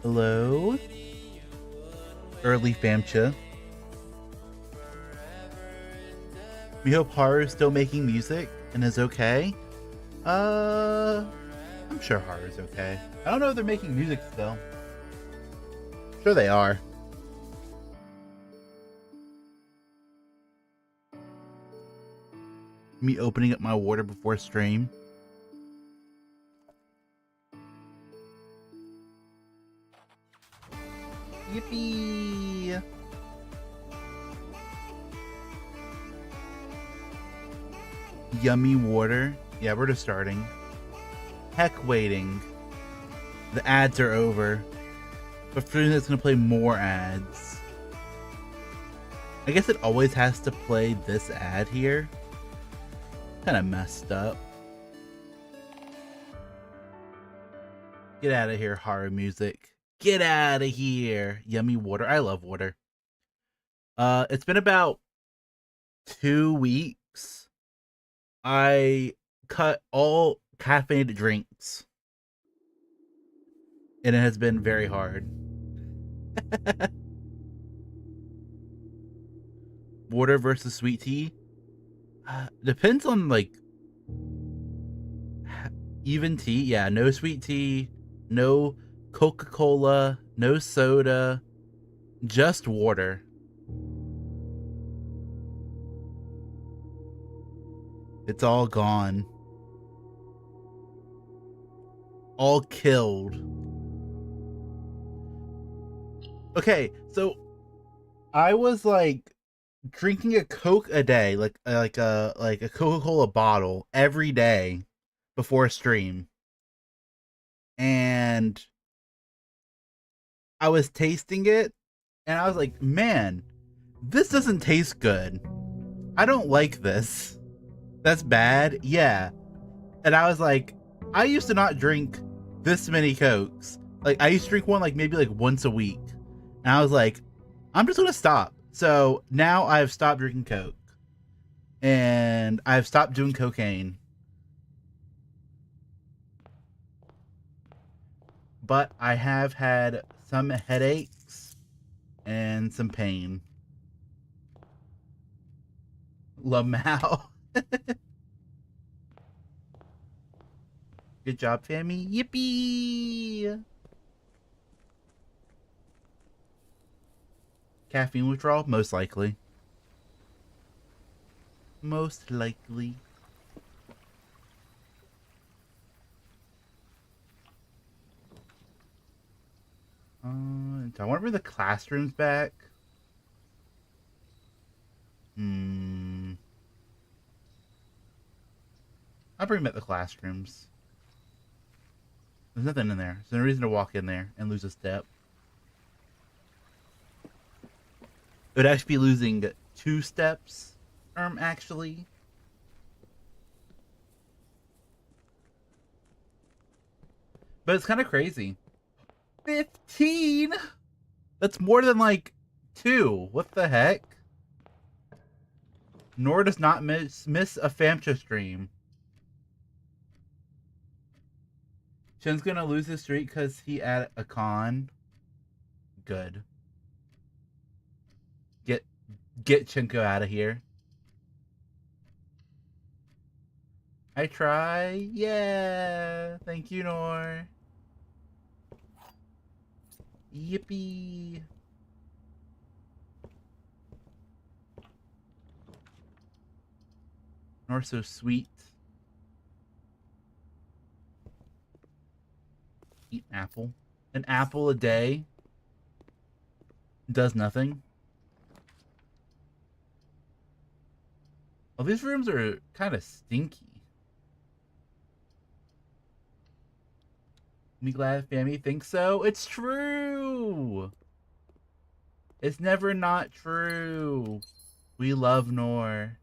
Hello? Early Famcha. We hope Haru is still making music and is okay. I'm sure Haru's okay. I don't know if they're making music still. Sure they are. Me opening up my water before stream. Yippee! Yummy water. Yeah, we're just starting. Heck waiting. The ads are over. But soon it's gonna play more ads. I guess it always has to play this ad here. Kinda messed up. Get out of here, horror music. Get out of here. Yummy water. I love water. It's been about 2 weeks. I cut all caffeinated drinks. And it has been very hard. Water versus sweet tea? Depends on, like, even tea. Yeah, no sweet tea, no Coca-Cola, no soda, just water. It's all gone. All killed. Okay, so I was like drinking a Coke a day, like a Coca-Cola bottle every day before a stream. And I was tasting it and I was like, "Man, this doesn't taste good. I don't like this. That's bad." Yeah. And I was like, I used to not drink this many Cokes. Like, I used to drink one like maybe like once a week. And I was like, I'm just gonna stop. So now I've stopped drinking Coke. And I've stopped doing cocaine. But I have had some headaches and some pain. Lamau. Good job, Fammy. Yippee! Caffeine withdrawal? Most likely. Most likely. Do I want to bring the classrooms back? I'll bring back the classrooms. There's nothing in there. There's no reason to walk in there and lose a step. It would actually be losing 2 steps, actually. But it's kind of crazy. 15? That's more than like 2. What the heck? Nor does not miss a Famcha stream. Shin's gonna lose his streak because he at a con. Good. Get Chinko out of here. I try. Yeah. Thank you, Nor. Yippee. Nor so sweet. Eat an apple. An apple a day does nothing. Well, these rooms are kind of stinky. Me glad Fammy thinks so. It's true. It's never not true. We love Nor.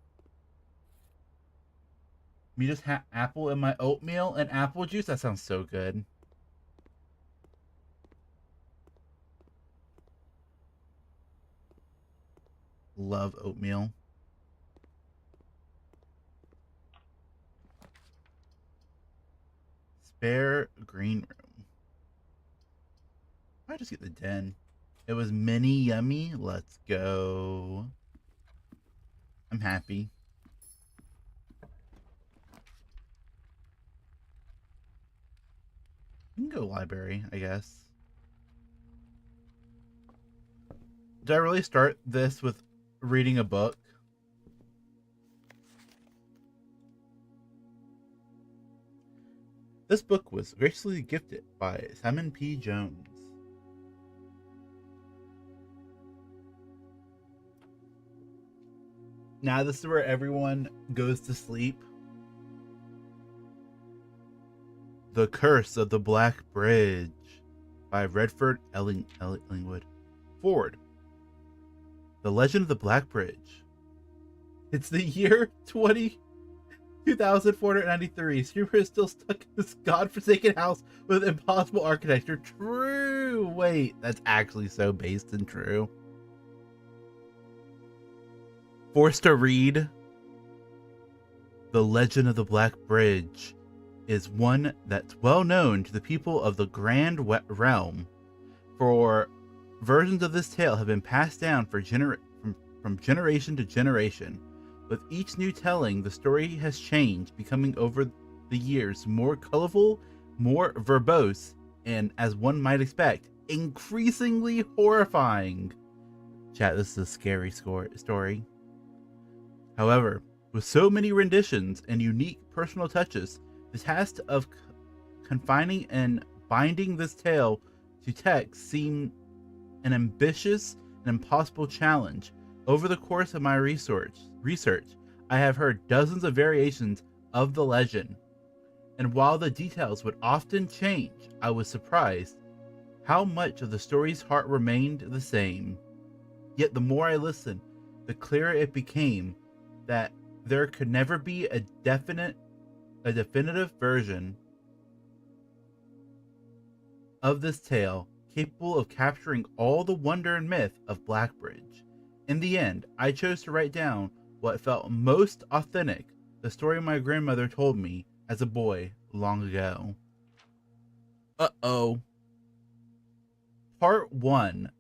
Me just apple in my oatmeal and apple juice. That sounds so good. Love oatmeal. Spare green room. I just get the den. It was mini yummy. Let's go. I'm happy. We can go library, I guess. Did I really start this with reading a book? This book was graciously gifted by Simon P. Jones. Now this is where everyone goes to sleep. The Curse of the Black Bridge by Redford Ellingwood. Forward. The Legend of the Black Bridge. It's the year 2493. Super is still stuck in this godforsaken house with impossible architecture. True. Wait, that's actually so based and true. Forced to read. The Legend of the Black Bridge is one that's well known to the people of the Grand Realm, for versions of this tale have been passed down from generation to generation. With each new telling, the story has changed, becoming over the years more colorful, more verbose, and, as one might expect, increasingly horrifying. Chat, this is a scary story. However, with so many renditions and unique personal touches, the task of confining and binding this tale to text seemed an ambitious and impossible challenge. Over the course of my research, I have heard dozens of variations of the legend, and while the details would often change, I was surprised how much of the story's heart remained the same. Yet the more I listened, the clearer it became that there could never be a definitive version of this tale capable of capturing all the wonder and myth of Blackbridge. In the end, I chose to write down what felt most authentic, the story my grandmother told me as a boy long ago. Uh-oh. Part 1.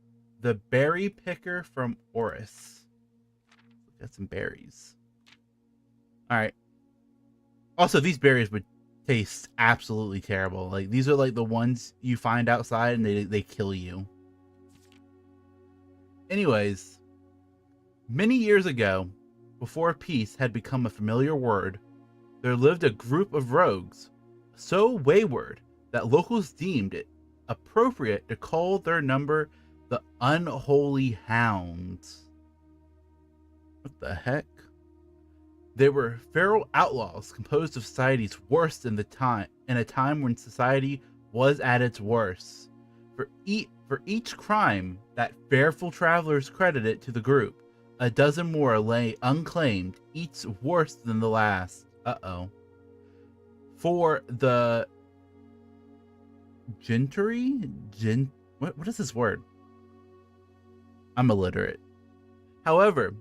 The Berry Picker from Oris. Got some berries. Alright. Also, these berries would taste absolutely terrible. Like, these are like the ones you find outside and they kill you. Anyways, many years ago, before peace had become a familiar word, there lived a group of rogues so wayward that locals deemed it appropriate to call their number the Unholy Hounds. What the heck? They were feral outlaws composed of society's worst in a time when society was at its worst. For each crime that fearful travelers credited to the group, a dozen more lay unclaimed, each worse than the last. Uh-oh. For the gentry? What is this word? I'm illiterate. However,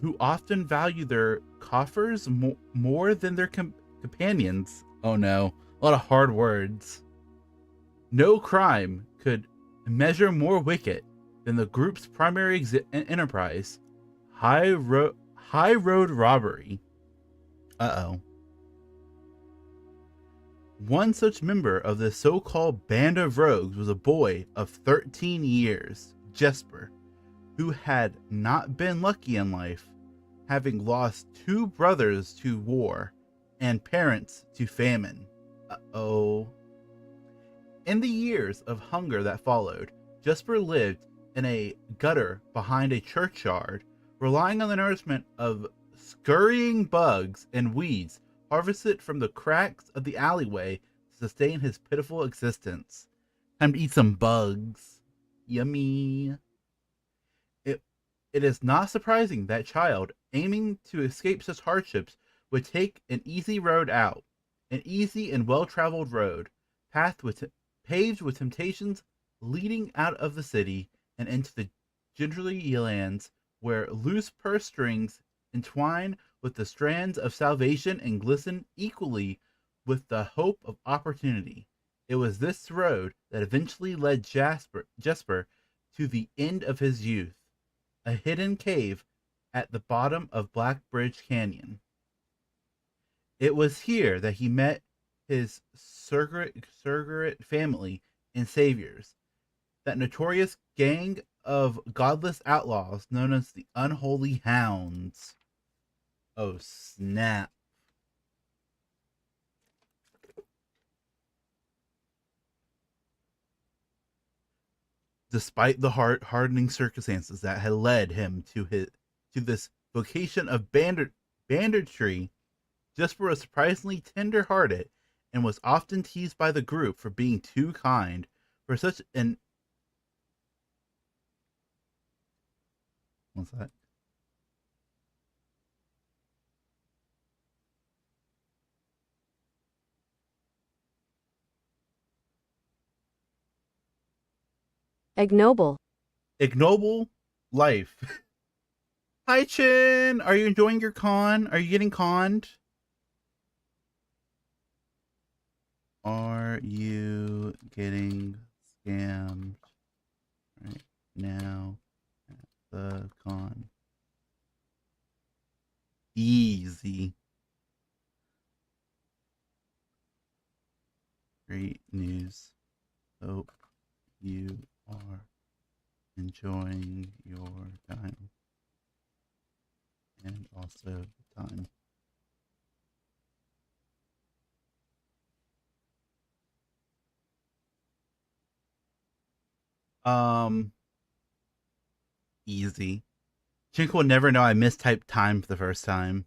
who often value their coffers more than their companions. Oh no, a lot of hard words. No crime could measure more wicked than the group's primary enterprise, high road robbery. Uh-oh. One such member of the so-called band of rogues was a boy of 13 years, Jesper, who had not been lucky in life, having lost 2 brothers to war and parents to famine. Uh-oh. In the years of hunger that followed, Jesper lived in a gutter behind a churchyard, relying on the nourishment of scurrying bugs and weeds harvested from the cracks of the alleyway to sustain his pitiful existence. Time to eat some bugs. Yummy. It is not surprising that child, aiming to escape such hardships, would take an easy road out, an easy and well-traveled road, paved with temptations leading out of the city and into the gingerly lands where loose purse strings entwine with the strands of salvation and glisten equally with the hope of opportunity. It was this road that eventually led Jesper to the end of his youth, a hidden cave at the bottom of Black Bridge Canyon. It was here that he met his surrogate family and saviors, that notorious gang of godless outlaws known as the Unholy Hounds. Oh, snap. Despite the hardening circumstances that had led him to this vocation of banditry, Jesper was surprisingly tender-hearted and was often teased by the group for being too kind for such an what's that? Ignoble. Ignoble life. Hi, Chin. Are you enjoying your con? Are you getting conned? Are you getting scammed right now at the con? Easy. Great news. Hope you are enjoying your time and also the time. Easy. Chink will never know I mistyped time for the first time.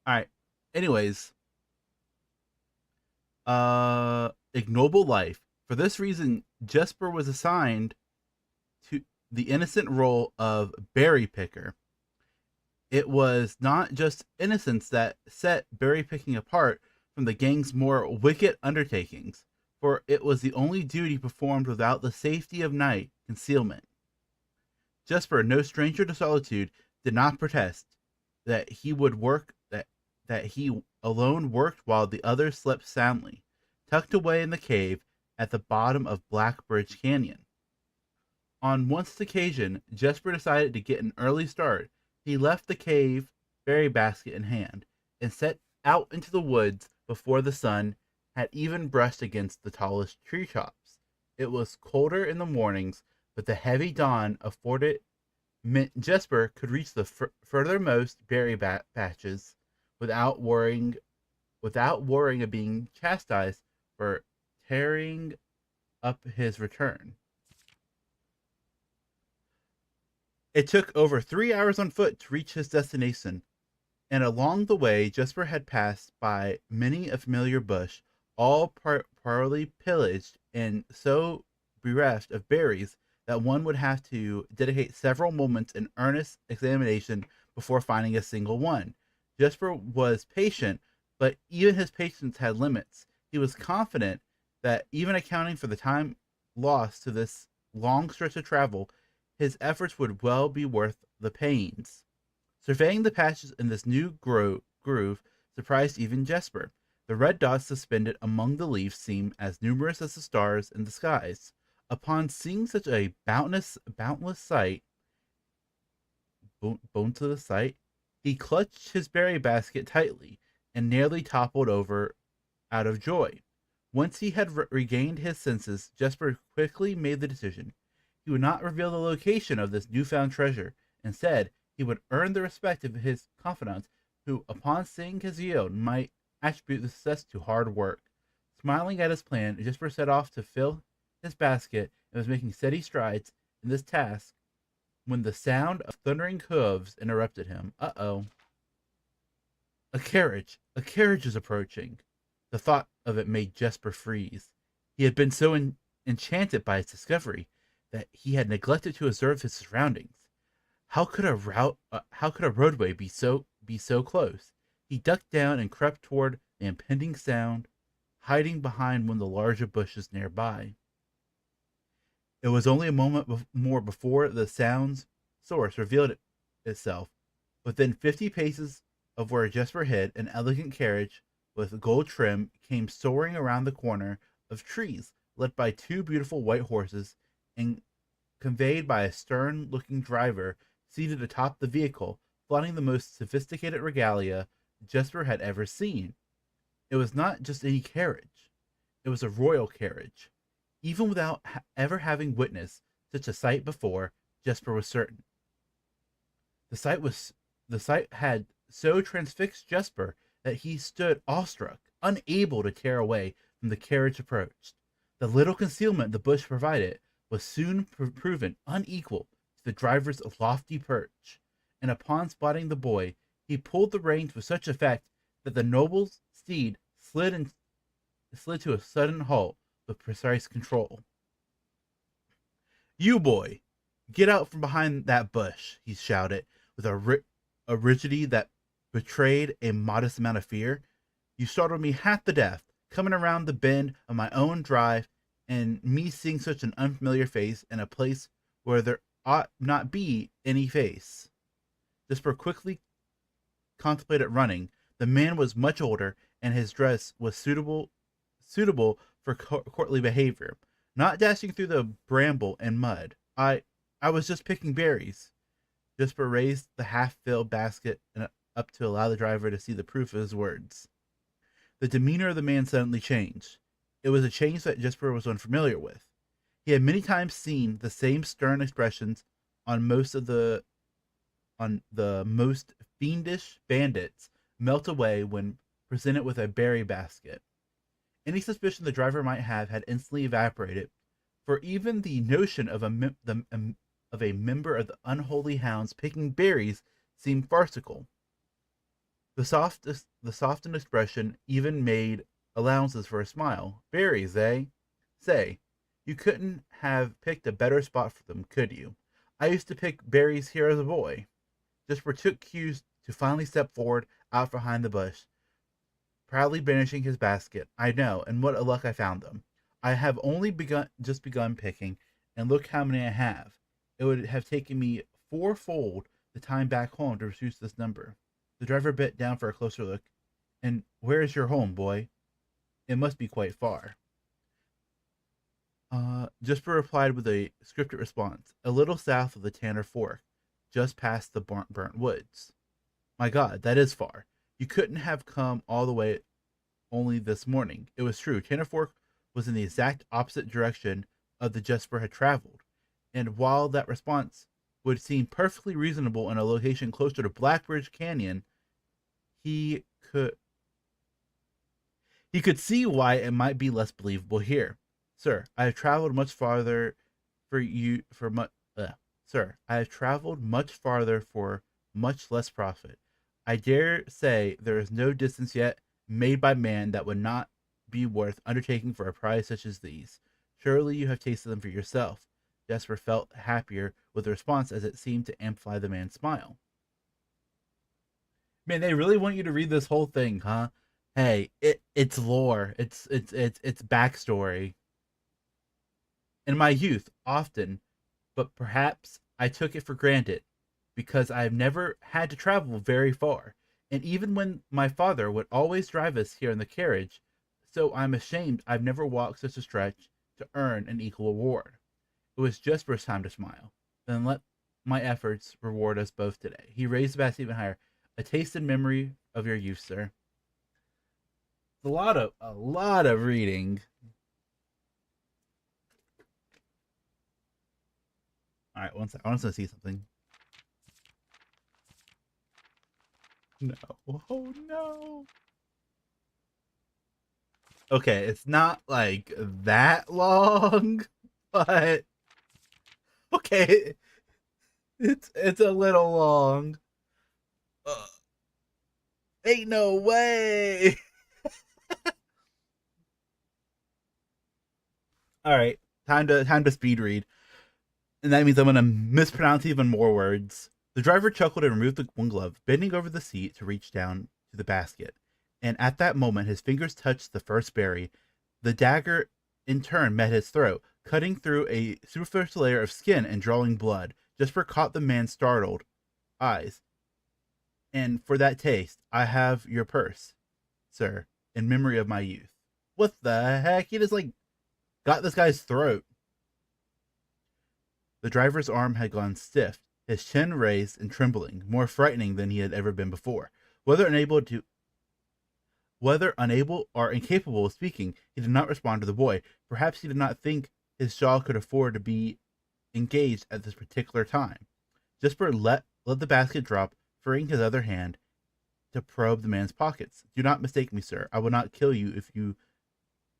Alright. Anyways. Ignoble life. For this reason, Jesper was assigned to the innocent role of berry picker. It was not just innocence that set berry picking apart from the gang's more wicked undertakings, for it was the only duty performed without the safety of night concealment. Jesper, no stranger to solitude, did not protest that he would work that he alone worked while the others slept soundly, tucked away in the cave at the bottom of Black Bridge Canyon. On one occasion, Jesper decided to get an early start. He left the cave, berry basket in hand, and set out into the woods before the sun had even brushed against the tallest tree tops. It was colder in the mornings, but the heavy dawn afforded meant Jesper could reach the furthermost berry patches without worrying of being chastised for tearing up his return. It took over 3 hours on foot to reach his destination, and along the way Jesper had passed by many a familiar bush, all partly pillaged and so bereft of berries that one would have to dedicate several moments in earnest examination before finding a single one. Jesper was patient, but even his patience had limits. He was confident that even accounting for the time lost to this long stretch of travel, his efforts would well be worth the pains. Surveying the patches in this new groove surprised even Jesper. The red dots suspended among the leaves seemed as numerous as the stars in the skies. Upon seeing such a boundless sight, he clutched his berry basket tightly and nearly toppled over out of joy. Once he had regained his senses, Jesper quickly made the decision. He would not reveal the location of this newfound treasure. Instead, he would earn the respect of his confidants, who, upon seeing his yield, might attribute the success to hard work. Smiling at his plan, Jesper set off to fill his basket and was making steady strides in this task when the sound of thundering hooves interrupted him. Uh-oh. A carriage! A carriage is approaching! The thought of it made Jesper freeze. He had been so enchanted by its discovery that he had neglected to observe his surroundings. How could a roadway be so close? He ducked down and crept toward the impending sound, hiding behind one of the larger bushes nearby. It was only a moment more before the sound's source revealed itself. Within 50 paces of where Jesper hid, an elegant carriage with gold trim came soaring around the corner of trees, led by two beautiful white horses and conveyed by a stern-looking driver seated atop the vehicle, flaunting the most sophisticated regalia Jesper had ever seen. It was not just any carriage. It was a royal carriage. Even without ever having witnessed such a sight before, Jesper was certain. The sight had so transfixed Jesper that he stood awestruck, unable to tear away from the carriage approached. The little concealment the bush provided was soon proven unequal to the driver's lofty perch, and upon spotting the boy, he pulled the reins with such effect that the noble steed slid to a sudden halt with precise control. "You boy, get out from behind that bush," he shouted with a rigidity that betrayed a modest amount of fear. "You startled me half to death, coming around the bend of my own drive, and me seeing such an unfamiliar face in a place where there ought not be any face." Jesper quickly contemplated running. The man was much older, and his dress was suitable for courtly behavior. "Not dashing through the bramble and mud. I was just picking berries." Jesper raised the half-filled basket up to allow the driver to see the proof of his words. The demeanor of the man suddenly changed. It was a change that Jesper was unfamiliar with. He had many times seen the same stern expressions on the most fiendish bandits melt away when presented with a berry basket. Any suspicion the driver might have had instantly evaporated, for even the notion of a member of the unholy hounds picking berries seemed farcical. The softened expression even made allowances for a smile. "Berries, eh? Say, you couldn't have picked a better spot for them, could you? I used to pick berries here as a boy." Jesper took cues to finally step forward out behind the bush, proudly brandishing his basket. "I know, and what a luck I found them. I have only just begun picking, and look how many I have. It would have taken me fourfold the time back home to reduce this number." The driver bent down for a closer look. "And where is your home, boy? It must be quite far." Jesper replied with a scripted response. "A little south of the Tanner Fork, just past the burnt woods." "My God, that is far. You couldn't have come all the way only this morning." It was true. Tanner Fork was in the exact opposite direction of the Jesper had traveled, and while that response would seem perfectly reasonable in a location closer to Blackbridge Canyon, he could see why it might be less believable here. "Sir, I have traveled much farther Sir, I have traveled much farther for much less profit. I dare say there is no distance yet made by man that would not be worth undertaking for a prize such as these. Surely you have tasted them for yourself." Jesper felt happier with the response as it seemed to amplify the man's smile. Man, they really want you to read this whole thing, huh? Hey, it's lore. It's backstory. In my youth, often, but perhaps I took it for granted because I have never had to travel very far. And even when my father would always drive us here in the carriage, so I'm ashamed I've never walked such a stretch to earn an equal reward. It was Jesper's time to smile. "Then let my efforts reward us both today." He raised the basket even higher. "A taste and memory of your youth, sir." It's a lot of reading. All right, one second. I want to see something. No. Oh no. Okay, it's not like that long, but okay, it's a little long. Uh, Ain't no way. All right, time to speed read, and that means I'm gonna mispronounce even more words. The driver chuckled and removed the one glove, bending over the seat to reach down to the basket. And at that moment, his fingers touched the first berry. The dagger, in turn, met his throat, cutting through a superficial layer of skin and drawing blood. Jesper caught the man's startled eyes. "And for that taste, I have your purse, sir." in memory of my youth. What the heck? He just like got this guy's throat. The driver's arm had gone stiff, his chin raised and trembling, more frightening than he had ever been before. Whether unable or incapable of speaking, he did not respond to the boy. Perhaps he did not think his jaw could afford to be engaged at this particular time. Jesper let the basket drop, freeing his other hand to probe the man's pockets. Do not mistake me, sir. I will not kill you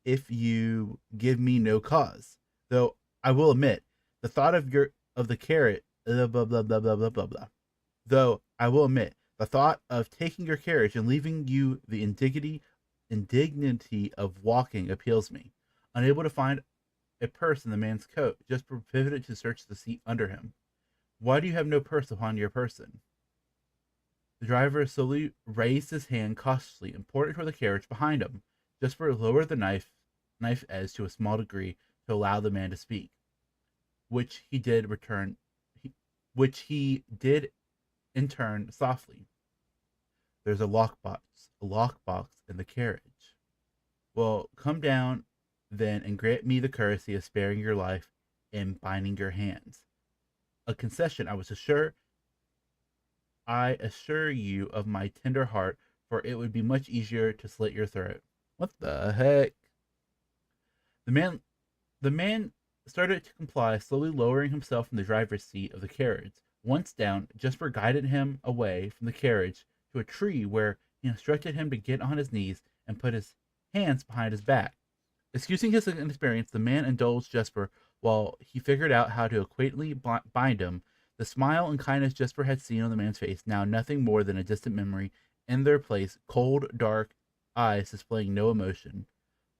if you give me no cause. Though I will admit, the thought of the carrot blah blah blah blah blah blah blah. Though I will admit, the thought of taking your carriage and leaving you the indignity of walking appeals me. Unable to find a purse in the man's coat, Jesper pivoted to search the seat under him. Why do you have no purse upon your person? The driver slowly raised his hand cautiously and pointed toward the carriage behind him. Jesper lowered the knife edge to a small degree to allow the man to speak, which he did in turn softly. There's a lockbox in the carriage. Well, come down then and grant me the courtesy of sparing your life and binding your hands. A concession I assure you of my tender heart, for it would be much easier to slit your throat. What the heck? The man started to comply, slowly lowering himself from the driver's seat of the carriage. Once down, Jesper guided him away from the carriage to a tree where he instructed him to get on his knees and put his hands behind his back. Excusing his inexperience, the man indulged Jesper while he figured out how to accurately bind him. The smile and kindness Jesper had seen on the man's face, now nothing more than a distant memory, in their place, cold, dark eyes displaying no emotion.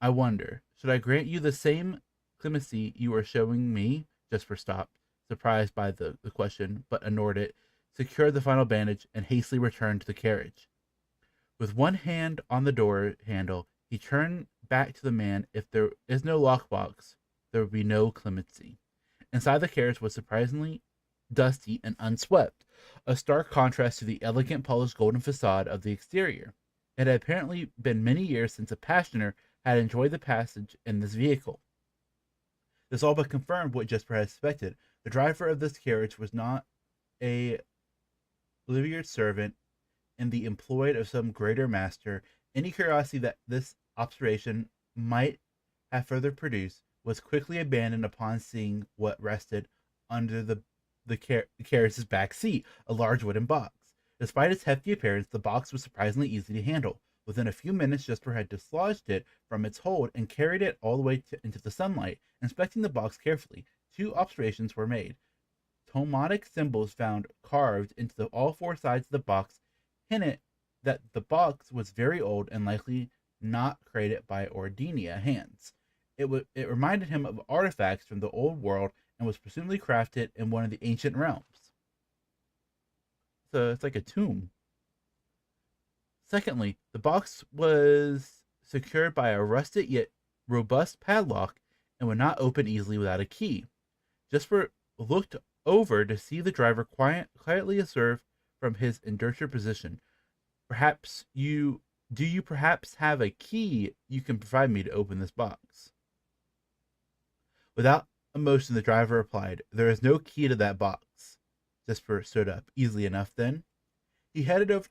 I wonder, should I grant you the same clemency you are showing me? Jesper stopped, surprised by the question, but ignored it, secured the final bandage, and hastily returned to the carriage. With one hand on the door handle, he turned back to the man. If there is no lockbox, there will be no clemency. Inside the carriage was surprisingly dusty and unswept, a stark contrast to the elegant polished golden facade of the exterior. It had apparently been many years since a passenger had enjoyed the passage in this vehicle. This all but confirmed what Jesper had suspected. The driver of this carriage was not a liveried servant in the employ of some greater master. Any curiosity that this observation might have further produced was quickly abandoned upon seeing what rested under the carriage's back seat, a large wooden box. Despite its hefty appearance, the box was surprisingly easy to handle. Within a few minutes, Jesper had dislodged it from its hold and carried it all the way into the sunlight. Inspecting the box carefully, two observations were made. Tomotic symbols found carved into all four sides of the box hinted that the box was very old and likely not created by Ordinia hands. It reminded him of artifacts from the old world and was presumably crafted in one of the ancient realms. So it's like a tomb. Secondly, the box was secured by a rusted yet robust padlock and would not open easily without a key. Jesper looked over to see the driver quietly observe from his indentured position. Do you perhaps have a key you can provide me to open this box? Without emotion, the driver replied, there is no key to that box. Jesper stood up. Easily enough, then. He headed over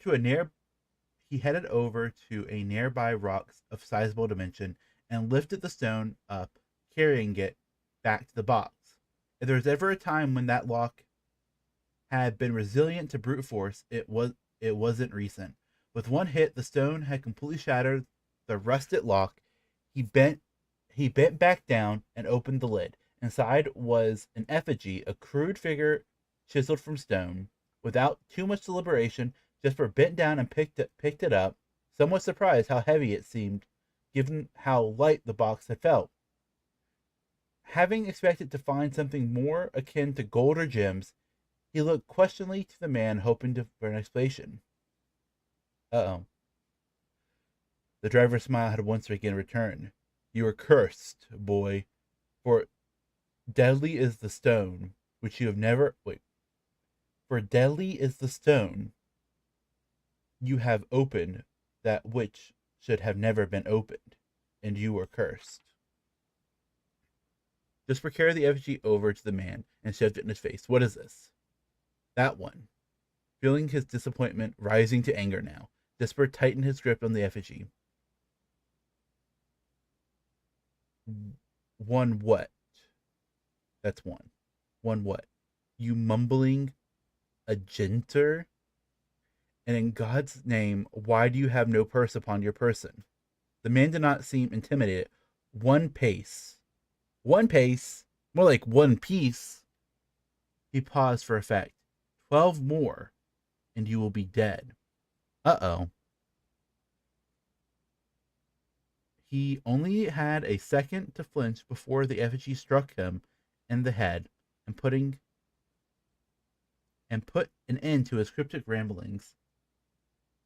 to a nearby rock of sizable dimension and lifted the stone up, carrying it back to the box. If there was ever a time when that lock had been resilient to brute force, it wasn't recent. With one hit, the stone had completely shattered the rusted lock. He bent back down and opened the lid. Inside was an effigy, a crude figure chiseled from stone. Without too much deliberation, Jesper bent down and picked it up, somewhat surprised how heavy it seemed, given how light the box had felt. Having expected to find something more akin to gold or gems, he looked questioningly to the man, hoping for an explanation. Uh-oh. The driver's smile had once again returned. You are cursed, boy, for deadly is the stone which you have never... Wait. For deadly is the stone you have opened, that which should have never been opened, and you were cursed. Jesper carried the effigy over to the man and shoved it in his face. What is this? That one. Feeling his disappointment rising to anger now, Jesper tightened his grip on the effigy. One what? That's one. One what? You mumbling agenter? And in God's name, why do you have no purse upon your person? The man did not seem intimidated. One pace. One pace? More like one piece. He paused for effect. 12 more, and you will be dead. Uh-oh. He only had a second to flinch before the effigy struck him in the head and put an end to his cryptic ramblings.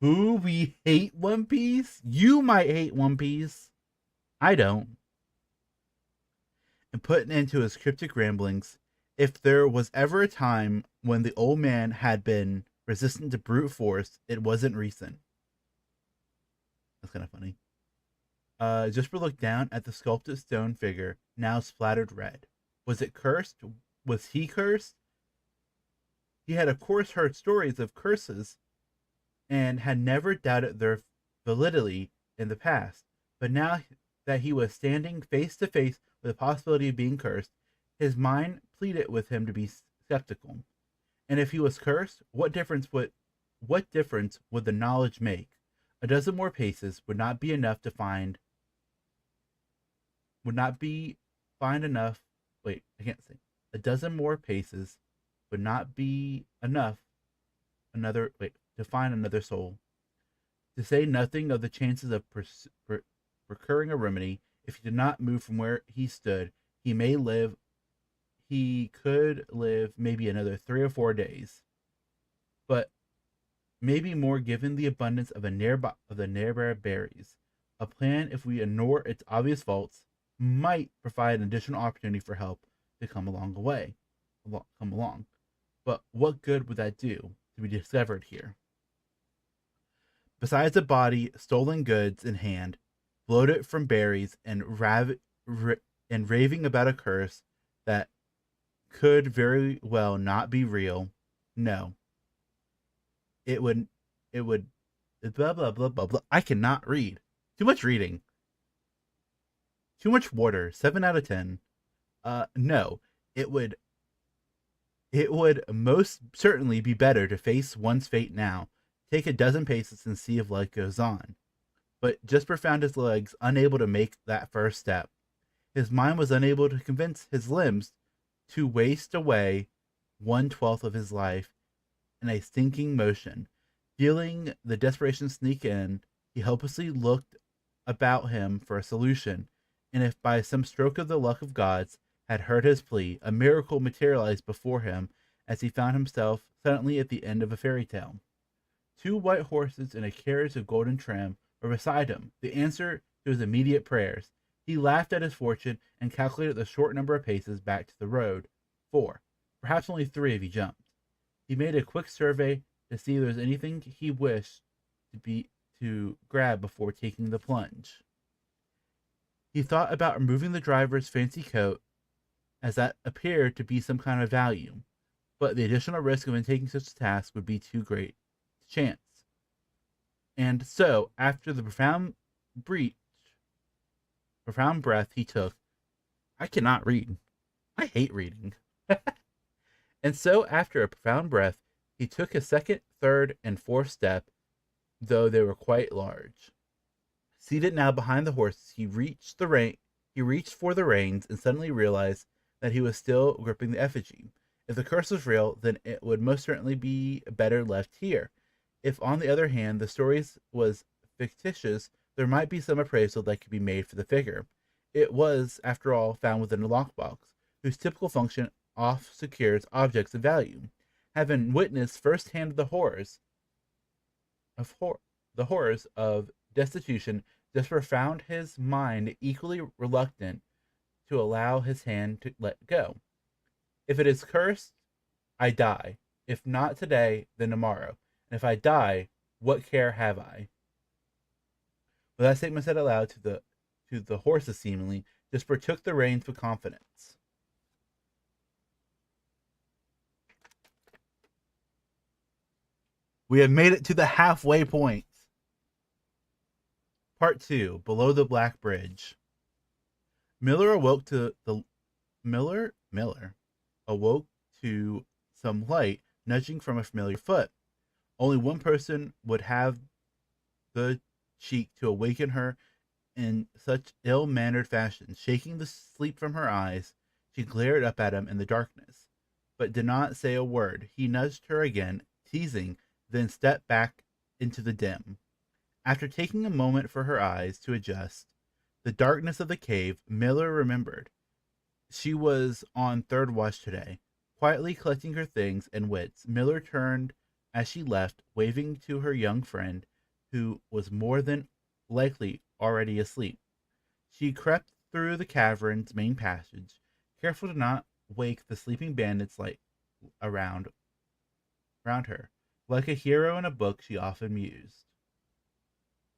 Ooh, we hate One Piece? You might hate One Piece. I don't. And put an end to his cryptic ramblings. If there was ever a time when the old man had been resistant to brute force, it wasn't recent. That's kind of funny. Jesper looked down at the sculpted stone figure, now splattered red. Was it cursed? Was he cursed? He had of course heard stories of curses and had never doubted their validity in the past. But now that he was standing face to face with the possibility of being cursed, his mind pleaded with him to be skeptical. And if he was cursed, what difference would the knowledge make? A dozen more paces would not be enough to find. Would not be find enough. Wait, I can't say. A dozen more paces would not be enough. To find another soul. To say nothing of the chances of recurring a remedy. If he did not move from where he stood, he could live maybe another 3 or 4 days, but maybe more given the abundance of the nearby berries. A plan, if we ignore its obvious faults, might provide an additional opportunity for help to come along. But what good would that do to be discovered here? Besides a body, stolen goods in hand, bloated from berries, and raving about a curse that could very well not be real. No. It would blah blah blah blah blah. I cannot read. Too much reading. Too much water. 7 out of 10. No. It would most certainly be better to face one's fate now. Take a dozen paces and see if life goes on. But Jesper found his legs unable to make that first step. His mind was unable to convince his limbs to waste away 1/12 of his life in a stinking motion. Feeling the desperation sneak in, he helplessly looked about him for a solution, and if by some stroke of the luck of gods had heard his plea, a miracle materialized before him as he found himself suddenly at the end of a fairy tale. 2 white horses and a carriage of golden trim were beside him, the answer to his immediate prayers. He laughed at his fortune and calculated the short number of paces back to the road. 4, perhaps only 3 if he jumped. He made a quick survey to see if there was anything he wished to grab before taking the plunge. He thought about removing the driver's fancy coat, as that appeared to be some kind of value, but the additional risk of undertaking such a task would be too great to chance. And so, after the profound breath he took, I cannot read. I hate reading. And so, after a profound breath, he took his second, third, and fourth step, though they were quite large. Seated now behind the horses, he reached for the reins and suddenly realized that he was still gripping the effigy. If the curse was real, then it would most certainly be better left here. If, on the other hand, the story was fictitious, there might be some appraisal that could be made for the figure. It was, after all, found within a lockbox, whose typical function oft secures objects of value. Having witnessed firsthand the horrors of destitution, Jesper found his mind equally reluctant to allow his hand to let go. If it is cursed, I die. If not today, then tomorrow. And if I die, what care have I? With that statement said aloud to the horses, seemingly, Disper took the reins with confidence. We have made it to the halfway point. Part 2, Below the Black Bridge. Miller awoke to the Miller awoke to some light nudging from a familiar foot. Only one person would have the cheek to awaken her in such ill-mannered fashion. Shaking the sleep from her eyes, she glared up at him in the darkness, but did not say a word. He nudged her again, teasing, then stepped back into the dim. After taking a moment for her eyes to adjust the darkness of the cave, Miller remembered. She was on third watch today. Quietly collecting her things and wits, Miller turned as she left, waving to her young friend, who was more than likely already asleep. She crept through the cavern's main passage, careful to not wake the sleeping bandits around her. Like a hero in a book, she often mused.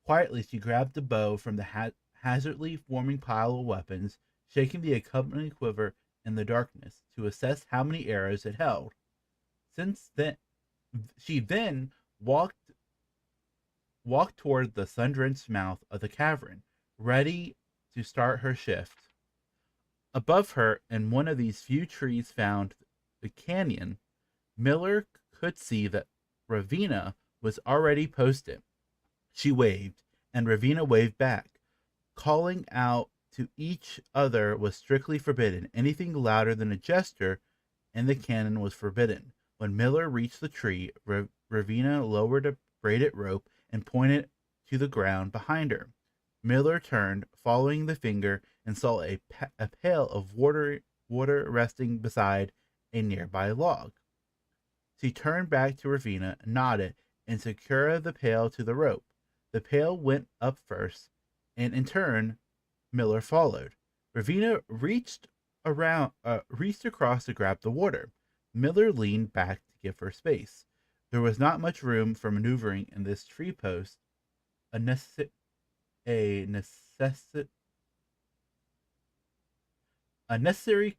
Quietly, she grabbed a bow from the hazardly forming pile of weapons, shaking the accompanying quiver in the darkness to assess how many arrows it held. Since then, she then walked toward the sun-drenched mouth of the cavern, ready to start her shift. Above her, in one of these few trees found the canyon, Miller could see that Ravina was already posted. She waved, and Ravina waved back. Calling out to each other was strictly forbidden. Anything louder than a gesture in the canyon was forbidden. When Miller reached the tree, Ravina lowered a braided rope and pointed to the ground behind her. Miller turned, following the finger, and saw a pail of water resting beside a nearby log. She turned back to Ravina, nodded, and secured the pail to the rope. The pail went up first, and in turn, Miller followed. Ravina reached across to grab the water. Miller leaned back to give her space. There was not much room for maneuvering in this tree post, a necessary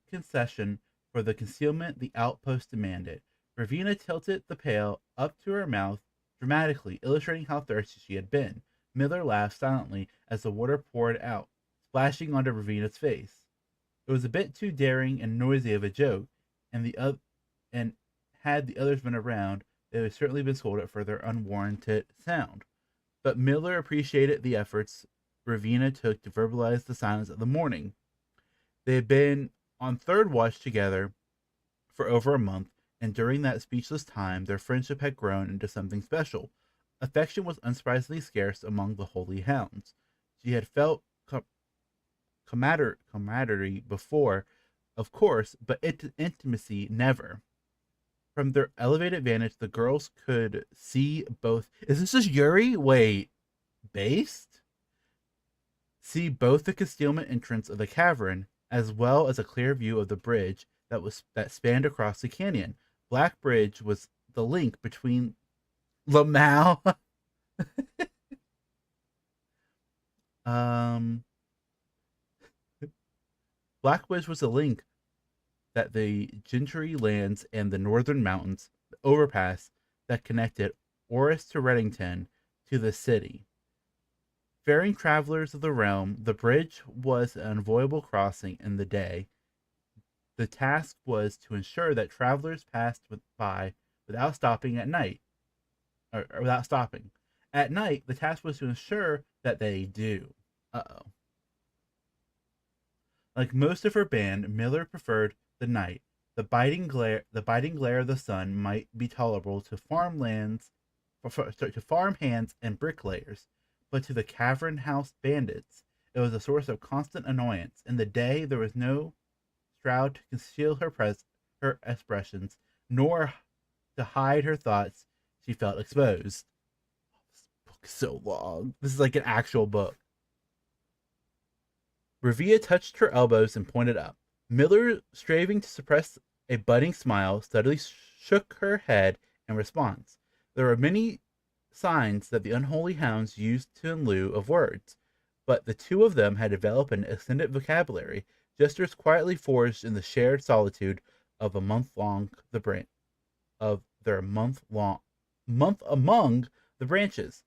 concession for the concealment the outpost demanded. Ravina tilted the pail up to her mouth dramatically, illustrating how thirsty she had been. Miller laughed silently as the water poured out, splashing onto Ravina's face. It was a bit too daring and noisy of a joke, and had the others been around, they would certainly been scolded for their unwarranted sound. But Miller appreciated the efforts Ravina took to verbalize the silence of the morning. They had been on third watch together for over a month, and during that speechless time, their friendship had grown into something special. Affection was unsurprisingly scarce among the holy hounds. She had felt camaraderie before, of course, but intimacy never. From their elevated vantage, the girls could see both. Is this just Yuri? Wait, based? See both the concealment entrance of the cavern, as well as a clear view of the bridge that spanned across the canyon. Black Bridge was the link between Lamau. Black Bridge was the link that the Gentry lands and the northern mountains, the overpass that connected Oris to Reddington to the city. Faring travelers of the realm, the bridge was an unavoidable crossing in the day. The task was to ensure that travelers passed by without stopping at night. Or without stopping. At night, the task was to ensure that they do. Uh-oh. Like most of her band, Miller preferred the night. The biting glare of the sun might be tolerable to farm hands and bricklayers, but to the cavern house bandits, it was a source of constant annoyance. In the day, there was no shroud to conceal her expressions, nor to hide her thoughts. She felt exposed. This book is so long. This is like an actual book. Ravia touched her elbows and pointed up. Miller, striving to suppress a budding smile, steadily shook her head in response. There were many signs that the unholy hounds used in lieu of words. but the two of them had developed an extended vocabulary, gestures quietly forged in the shared solitude of a month long the branch of their month among the branches.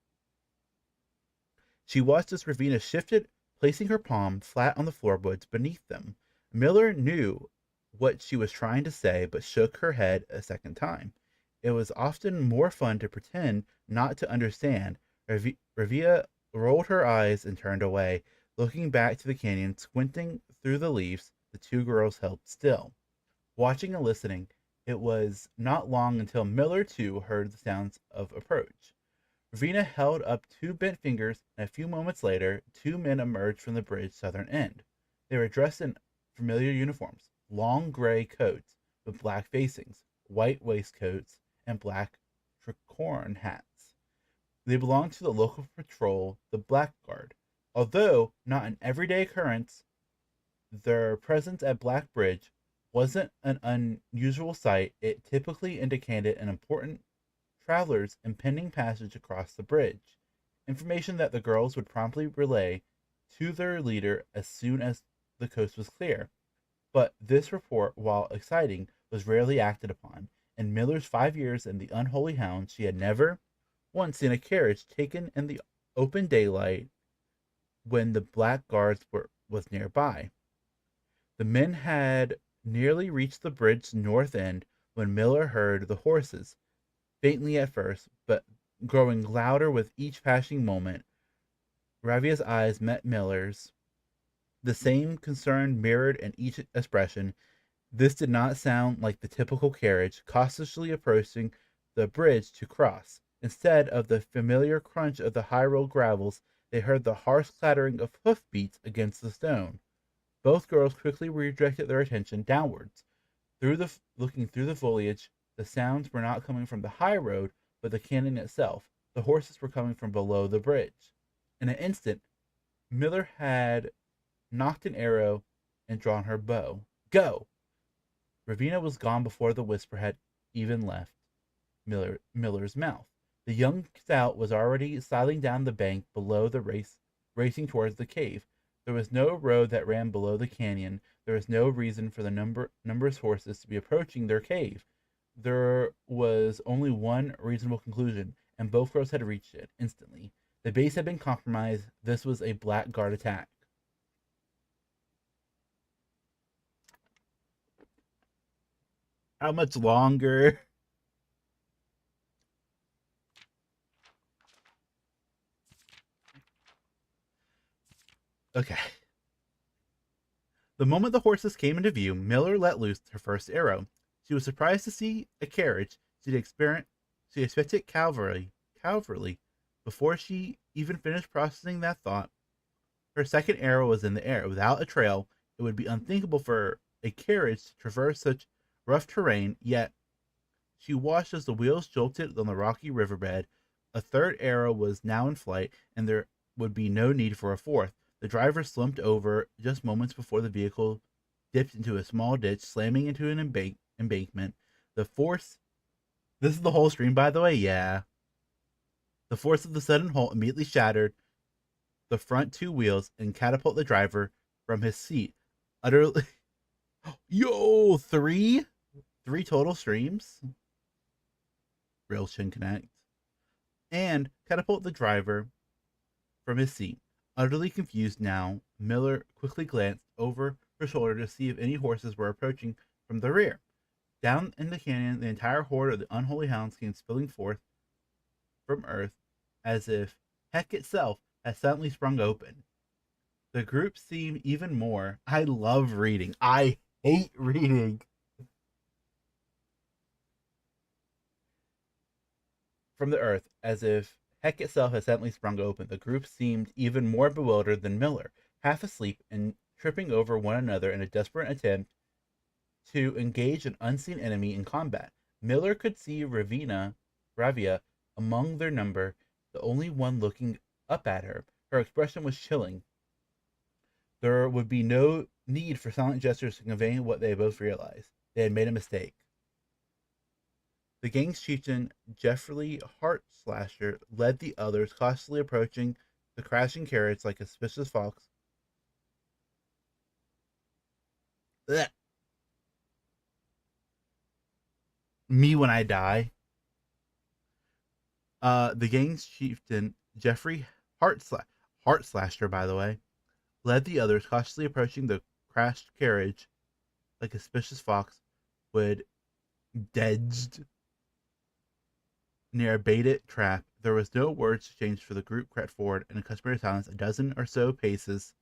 She watched as Ravina shifted, placing her palm flat on the floorboards beneath them. Miller knew what she was trying to say, but shook her head a second time. It was often more fun to pretend not to understand. Ravia rolled her eyes and turned away, looking back to the canyon, squinting through the leaves. The two girls held still, watching and listening. It was not long until Miller, too, heard the sounds of approach. Ravina held up two bent fingers, and a few moments later, two men emerged from the bridge's southern end. They were dressed in familiar uniforms, long gray coats with black facings, white waistcoats, and black tricorn hats. They belonged to the local patrol, the Blackguard. Although not an everyday occurrence, their presence at Black Bridge wasn't an unusual sight. It typically indicated an important traveler's impending passage across the bridge, information that the girls would promptly relay to their leader as soon as the coast was clear. But this report, while exciting, was rarely acted upon. In Miller's 5 years in the Unholy Hound, she had never once seen a carriage taken in the open daylight when the Blackguards was nearby. The men had nearly reached the bridge's north end when Miller heard the horses, faintly at first, but growing louder with each passing moment. Ravia's eyes met Miller's. The same concern mirrored in each expression. This did not sound like the typical carriage cautiously approaching the bridge to cross. Instead of the familiar crunch of the high road gravels, they heard the harsh clattering of hoofbeats against the stone. Both girls quickly redirected their attention downwards. Looking through the foliage, the sounds were not coming from the high road, but the canyon itself. The horses were coming from below the bridge. In an instant, Miller had nocked an arrow and drawn her bow. Go! Ravina was gone before the whisper had even left Miller's mouth. The young scout was already sidling down the bank below the racing towards the cave. There was no road that ran below the canyon. There was no reason for the numerous horses to be approaching their cave. There was only one reasonable conclusion, and both girls had reached it instantly. The base had been compromised. This was a Blackguard attack. How much longer? Okay. The moment the horses came into view, Miller let loose her first arrow. She was surprised to see a carriage. She expected cavalry. Before she even finished processing that thought, her second arrow was in the air. Without a trail, it would be unthinkable for a carriage to traverse such rough terrain, yet she watched as the wheels jolted on the rocky riverbed. A third arrow was now in flight, and there would be no need for a fourth. The driver slumped over just moments before the vehicle dipped into a small ditch, slamming into an embankment. The force. This is the whole stream, by the way, yeah. The force of the sudden halt immediately shattered the front two wheels and catapulted the driver from his seat. Utterly. Yo, three total streams. Real Chin Connect. And catapult the driver from his seat. Utterly confused now, Miller quickly glanced over her shoulder to see if any horses were approaching from the rear. Down in the canyon, the entire horde of the unholy hounds came spilling forth from earth as if heck itself had suddenly sprung open. The group seemed even more. I love reading. I hate reading. From the earth, as if heck itself had suddenly sprung open. The group seemed even more bewildered than Miller, half asleep and tripping over one another in a desperate attempt to engage an unseen enemy in combat. Miller could see Ravia among their number, the only one looking up at her. Her expression was chilling. There would be no need for silent gestures to convey what they both realized. They had made a mistake. The gang's chieftain, Jeffrey Heartslasher, led the others, cautiously approaching the crashing carriage like a suspicious fox. Ugh. Me when I die. The gang's chieftain, Jeffrey Heart Slasher, by the way, led the others, cautiously approaching the crashed carriage like a suspicious fox would dedged near a baited trap. There was no words exchanged for the group crept forward in a customary silence a dozen or so paces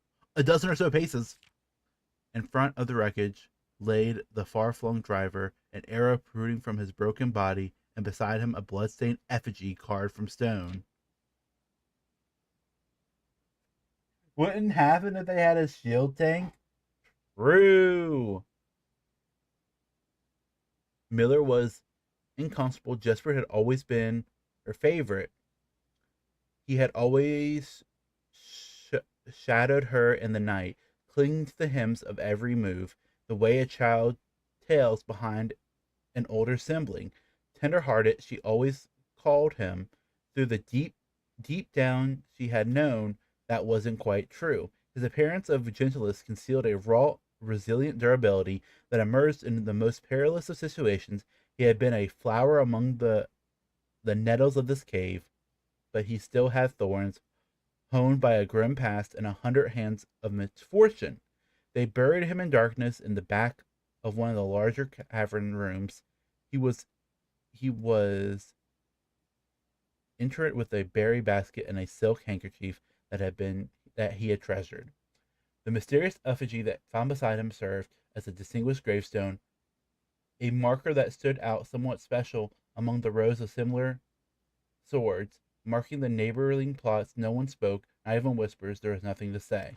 in front of the wreckage laid the far-flung driver, an arrow protruding from his broken body, and beside him a blood-stained effigy carved from stone. Wouldn't happen if they had a shield tank? True. Miller was inconsolable. Jesper had always been her favorite. He had always shadowed her in the night, clinging to the hems of every move, the way a child tails behind an older sibling. Tender-hearted, she always called him. Through the deep down, she had known that wasn't quite true. His appearance of gentleness concealed a raw, resilient durability that emerged in the most perilous of situations. He had been a flower among the nettles of this cave, but he still had thorns, honed by a grim past and 100 hands of misfortune. They buried him in darkness in the back of one of the larger cavern rooms. He was he was interred with a berry basket and a silk handkerchief that he had treasured. The mysterious effigy that found beside him served as a distinguished gravestone, a marker that stood out somewhat special among the rows of similar swords, marking the neighboring plots. No one spoke, not even whispers. There was nothing to say.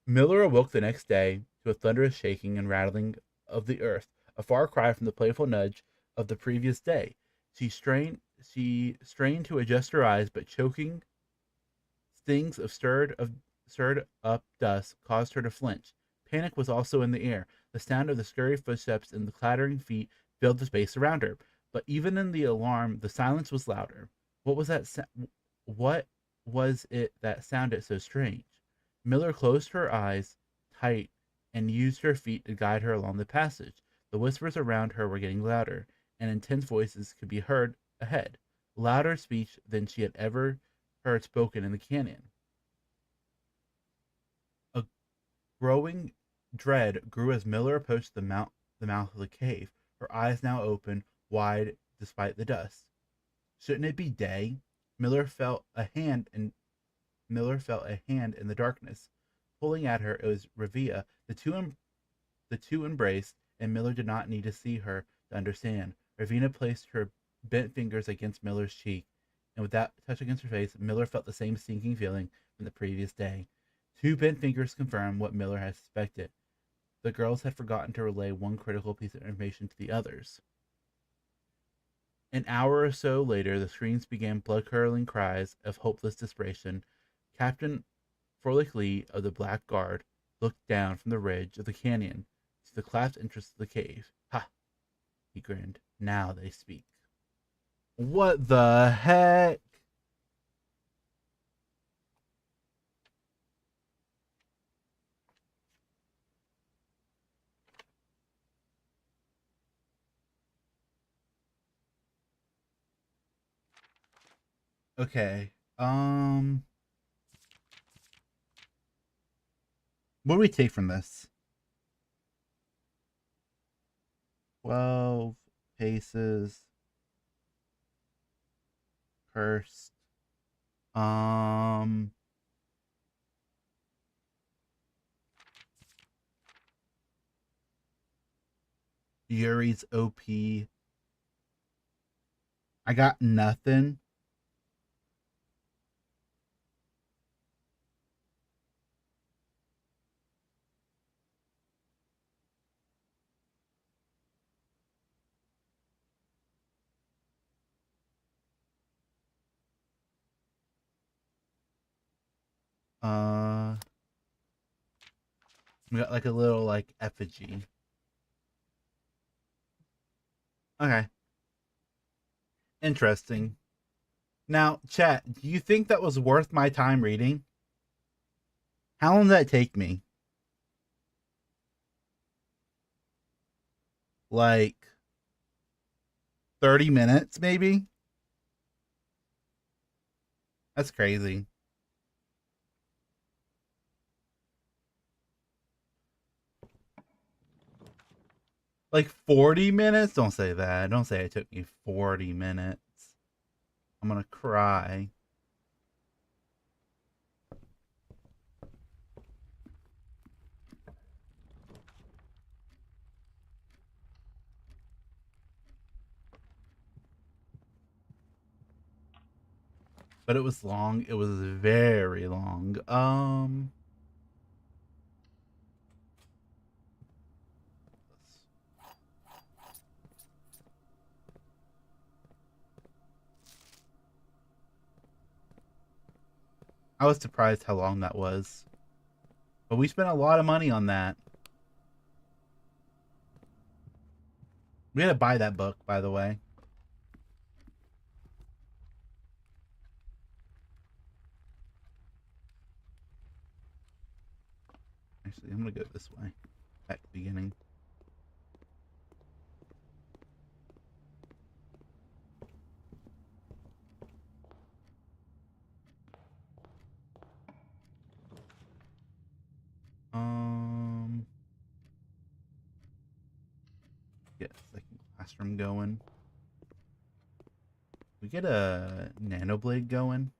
Miller awoke the next day to a thunderous shaking and rattling of the earth, a far cry from the playful nudge of the previous day. She strained to adjust her eyes, but choking stings of stirred up dust caused her to flinch. Panic was also in the air. The sound of the scurry footsteps and the clattering feet filled the space around her. But even in the alarm, the silence was louder. What was that? What was it that sounded so strange? Miller closed her eyes tight and used her feet to guide her along the passage. The whispers around her were getting louder, and intense voices could be heard ahead. Louder speech than she had ever heard spoken in the canyon. A growing dread grew as Miller approached the mouth of the cave, her eyes now open wide despite the dust. Shouldn't it be day? Miller felt a hand in Miller felt a hand in the darkness, pulling at her. It was Revia. The two embraced, and Miller did not need to see her to understand. Ravina placed her bent fingers against Miller's cheek, and with that touch against her face, Miller felt the same sinking feeling from the previous day. Two bent fingers confirmed what Miller had suspected. The girls had forgotten to relay one critical piece of information to the others. An hour or so later, the screams began blood-curdling cries of hopeless desperation. Captain Frolic Lee of the Black Guard looked down from the ridge of the canyon to the collapsed entrance of the cave. Ha! He grinned. Now they speak. What the heck? Okay. What do we take from this? 12 paces. Cursed. Um. Yuri's OP. I got nothing. Uh, we got like a little like effigy. Okay, interesting. Now, chat, do you think that was worth my time reading? How long did that take me? Like 30 minutes, maybe? That's crazy. Like 40 minutes? Don't say that. Don't say it took me 40 minutes. I'm gonna cry. But it was long. It was very long. I was surprised how long that was. But we spent a lot of money on that. We had to buy that book, by the way. Actually, I'm gonna go this way. Back to the beginning. Get a second classroom going. We get a nano blade going.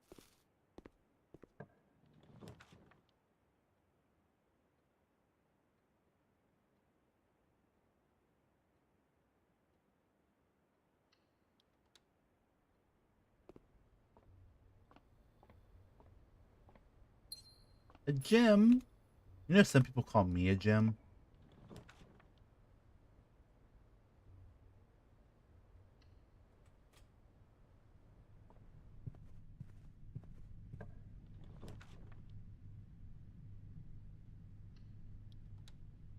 A gym. You know, some people call me a gym.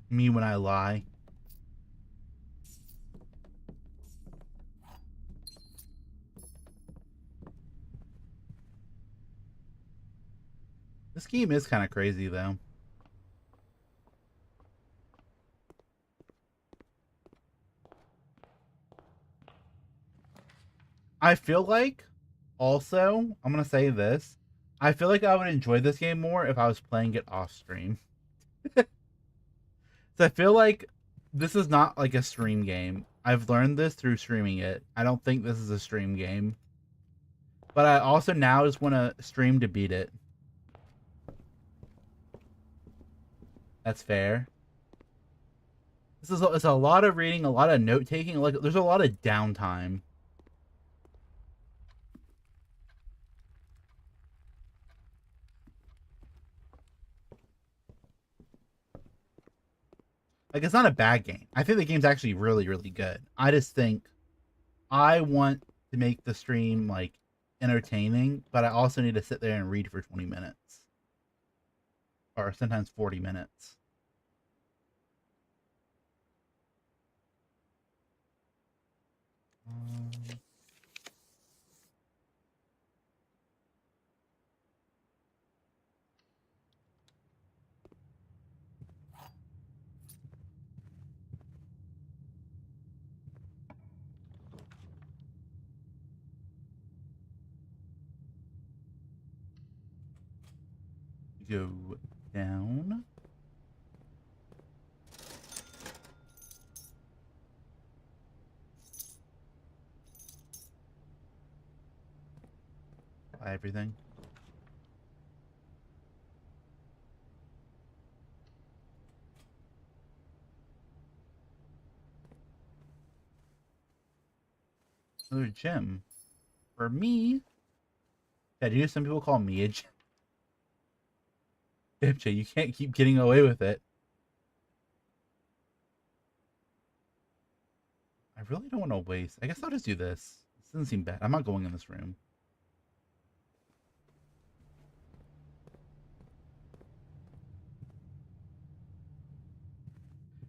Me when I lie. This game is kind of crazy, though. I feel like, also, I'm going to say this. I feel like I would enjoy this game more if I was playing it off stream. So I feel like this is not like a stream game. I've learned this through streaming it. I don't think this is a stream game. But I also now just want to stream to beat it. That's fair. It's a lot of reading, a lot of note taking. Like there's a lot of downtime. Like it's not a bad game. I think the game's actually really, really good. I just think I want to make the stream like entertaining, but I also need to sit there and read for 20 minutes. Or sometimes 40 minutes. Go down. Buy everything. Another gym. For me. Yeah, do you know some people call me a gym? Dipcha, you can't keep getting away with it. I really don't want to waste. I guess I'll just do this. This doesn't seem bad. I'm not going in this room.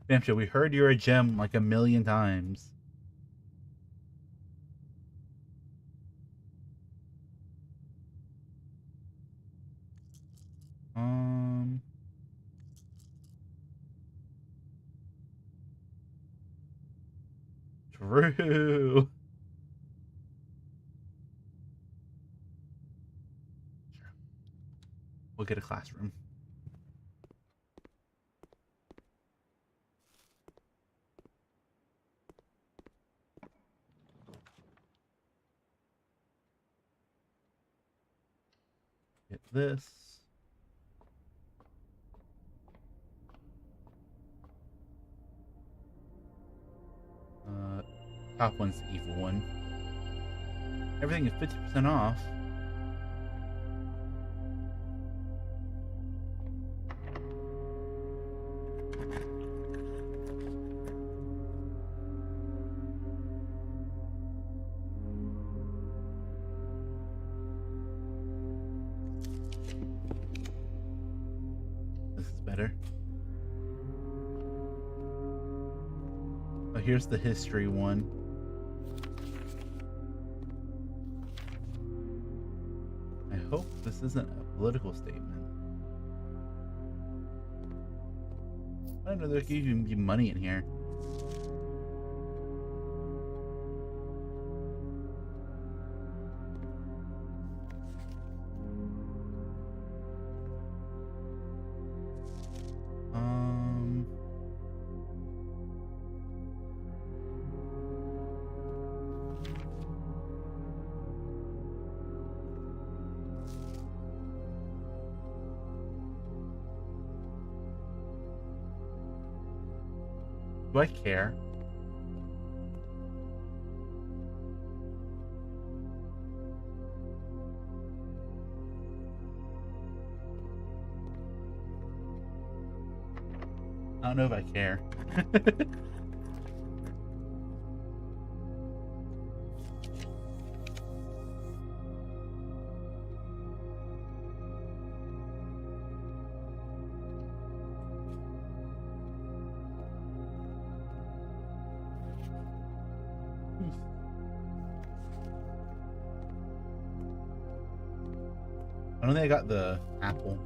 Dipcha, we heard you're a gem like a million times. True. Sure. We'll get a classroom. Get this. Top one's the evil one. Everything is 50% off. This is better. Oh, here's the history one. I hope this isn't a political statement. I don't know there could even be money in here. Do I care? I don't know if I care. I don't think I got the apple.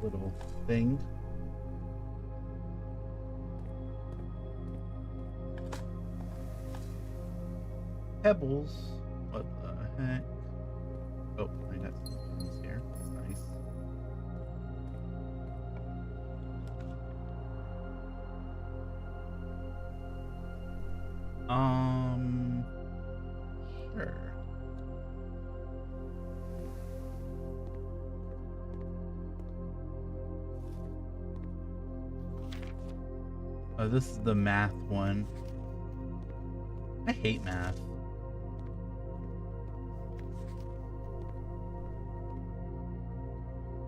Little thing. Pebbles. What the heck? Oh, I got some things here. That's nice. Sure. Oh, this is the math one. I hate math.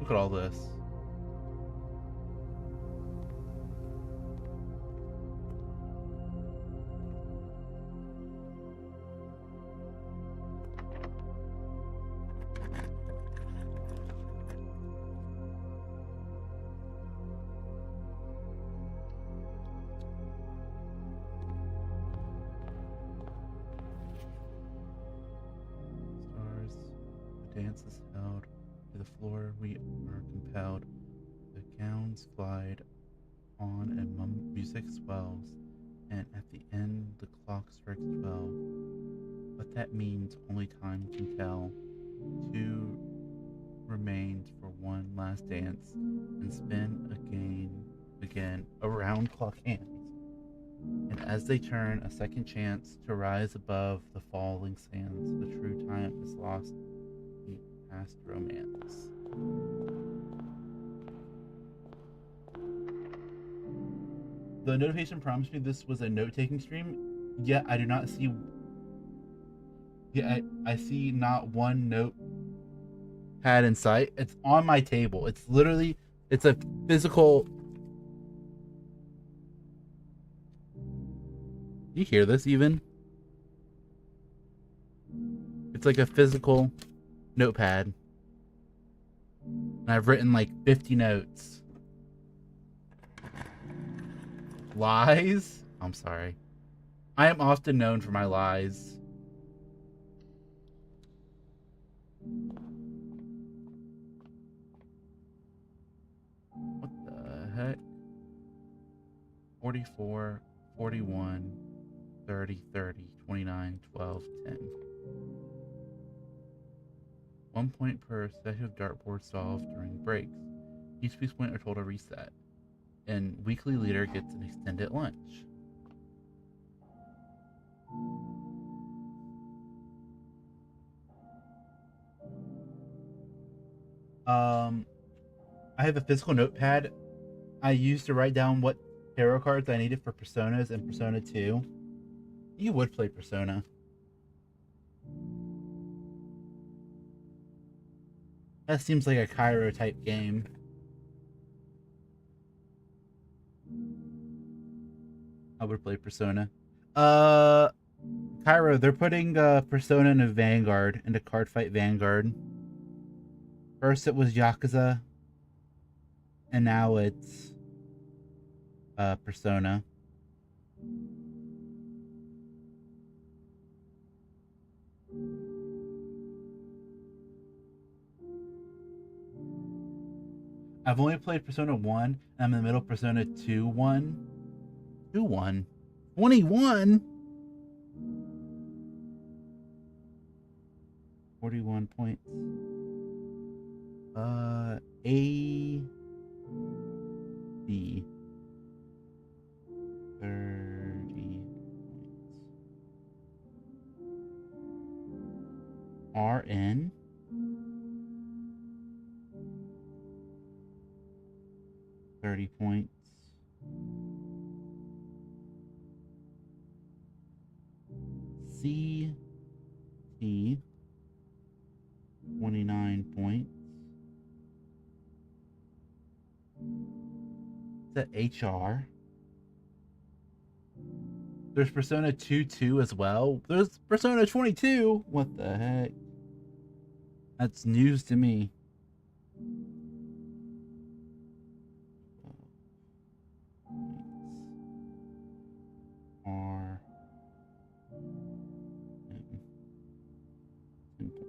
Look at all this. Dance is held to the floor. We are compelled. The gowns glide on and music swells, and at the end the clock strikes 12. What that means only time can tell. Two remains for one last dance, and spin again around clock hands. And as they turn, a second chance to rise above the falling sands. The true time is lost. Past romance. The notification promised me this was a note-taking stream, yet I do not see. Yet I see not one notepad in sight. It's on my table. It's literally, it's a physical. You hear this even? It's like a physical notepad. And I've written like 50 notes. Lies? I'm sorry. I am often known for my lies. What the heck? 44, 41, 30, 30, 29, 12, 10. 1 point per set of dartboard solved during breaks. Each piece point are told to reset. And weekly leader gets an extended lunch. I have a physical notepad I used to write down what tarot cards I needed for Personas and Persona 2. You would play Persona. That seems like a Cairo type game. I would play Persona. Cairo, they're putting Persona into Vanguard, into Cardfight Vanguard. First it was Yakuza, and now it's Persona. I've only played Persona 1, and I'm in the middle of Persona 2 1. 2 1? 21? 41 points. A B 30 points. RN 30 points. CT 29 points. Is that HR? There's Persona 2 as well. There's Persona 22. What the heck? That's news to me. R 10 points.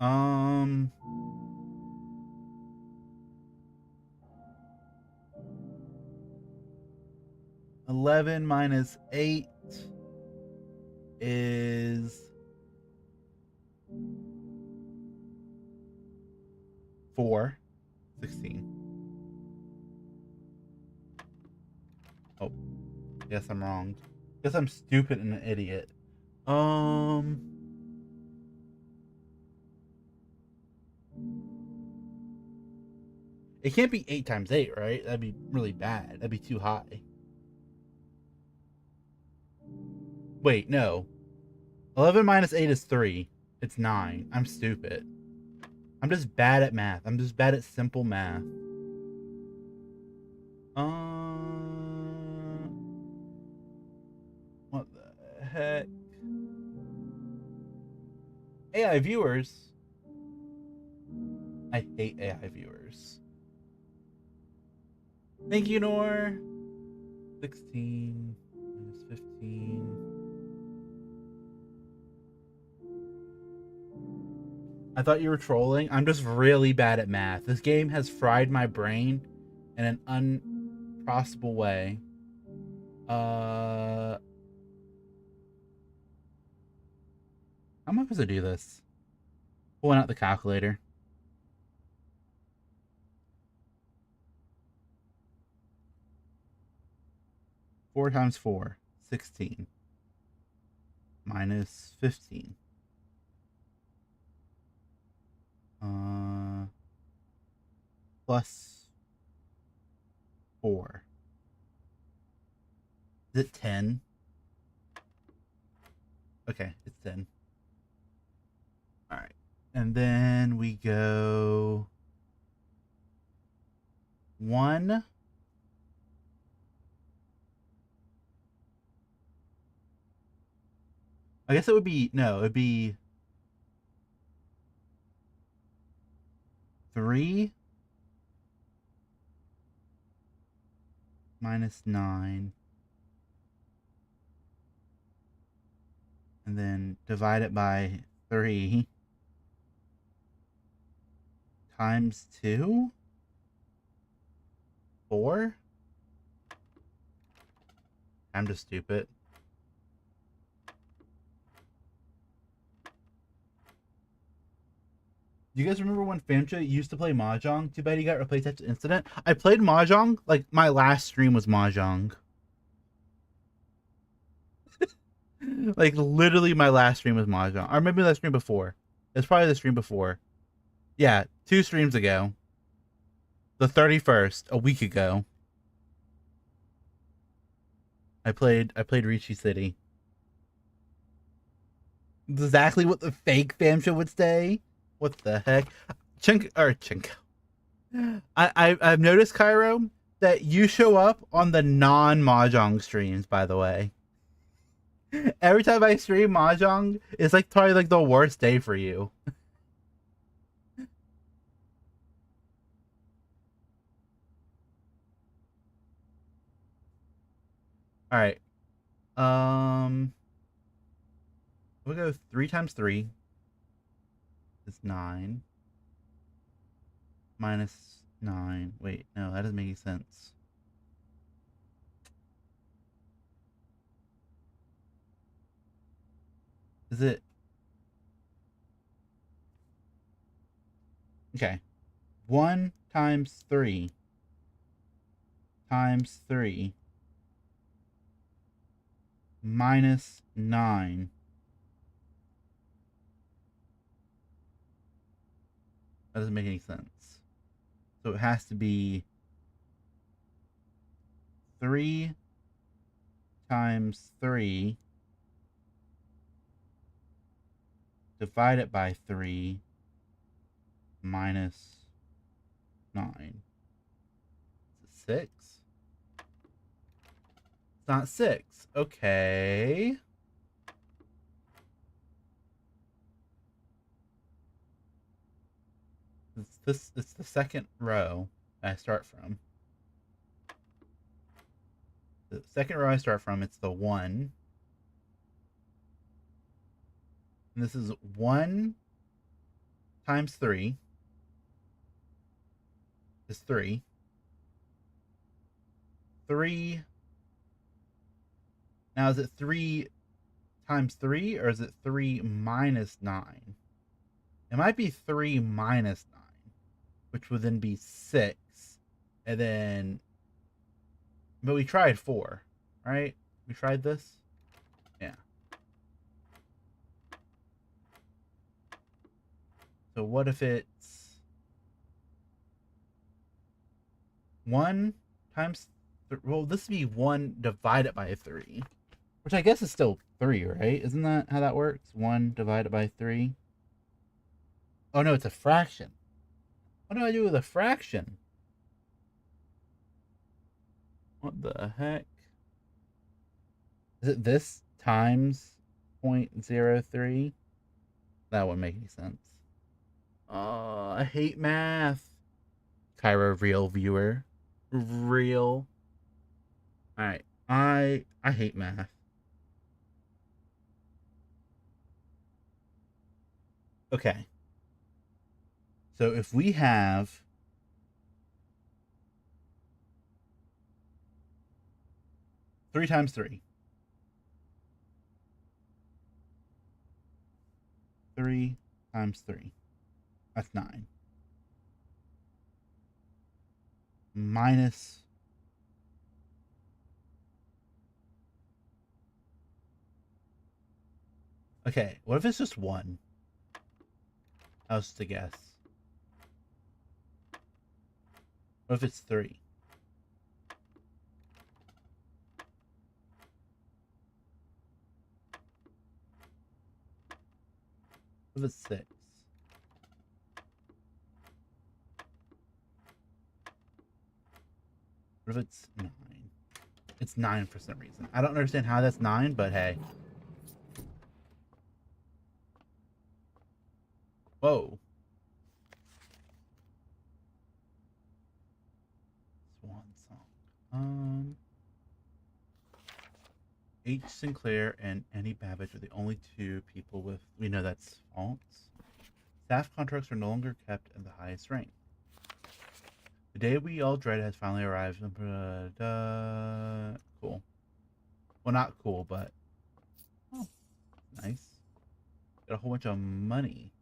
Um, 11 minus 8 is 4. 16. Oh, yes, I'm wrong. Guess I'm stupid and an idiot. It can't be 8 times 8, right? That'd be really bad. That'd be too high. Wait, no. 11 minus 8 is 3. It's 9. I'm stupid. I'm just bad at math. I'm just bad at simple math. What the heck? AI viewers? I hate AI viewers. Thank you, Nor. 16 minus 15. I thought you were trolling. I'm just really bad at math. This game has fried my brain in an unprocessable way. How am I supposed to do this? Pulling out the calculator. 4 times 4, 16. Minus 15. Plus 4. Is it 10? Okay, it's 10. Alright. And then we go 1. I guess it would be, no, it would be 3 minus 9. And then divide it by 3 times 2? 4? I'm just stupid. Do you guys remember when Famcha used to play Mahjong? Too bad he got replaced after the incident. I played Mahjong, like my last stream was Mahjong. Like literally my last stream was Mahjong. Or maybe the stream before. It's probably the stream before. Yeah, 2 streams ago. The 31st, a week ago. I played Ricci City. Exactly what the fake Famcha would say. What the heck? Chink. I've noticed, Cairo, that you show up on the non-Mahjong streams, by the way. Every time I stream Mahjong, it's like probably like the worst day for you. Alright. We'll go 3 times 3 is 9. Minus 9. Wait, no, that doesn't make any sense. Is it? Okay. 1 times 3 times 3 minus 9. That doesn't make any sense. So it has to be 3 times 3 divided by 3 minus 9. Is it 6? It's not 6. Okay. It's the second row I start from. The second row I start from, it's the 1. And this is 1 times 3 is 3. 3. Now, is it 3 times 3 or is it 3 minus 9? It might be 3 minus 9, which would then be 6. And then, but we tried 4, right? We tried this? Yeah. So what if it's 1 times, well, this would be 1 divided by 3, which I guess is still 3, right? Isn't that how that works? 1 divided by 3. Oh no, it's a fraction. What do I do with a fraction? What the heck? Is it this times 0.03? That wouldn't make any sense. Oh, I hate math. Kyra, real viewer. Real. Alright. I hate math. Okay. So if we have 3 times 3. 3 times 3. That's 9. Minus Okay, what if it's just one? I was to guess. What if it's three? What if it's six? What if it's 9? It's 9 for some reason. I don't understand how that's 9, but hey. Whoa. Swan song. H. Sinclair and Annie Babbage are the only two people with... We know that's false. Staff contracts are no longer kept at the highest rank. The day we all dreaded has finally arrived. Cool. Well, not cool, but... Oh, nice. Got a whole bunch of money.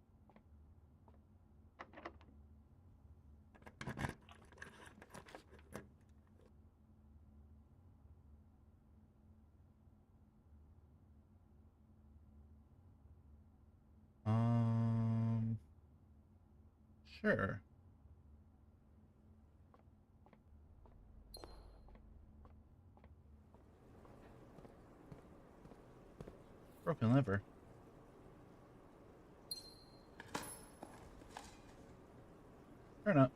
Sure. Broken liver. Fair enough.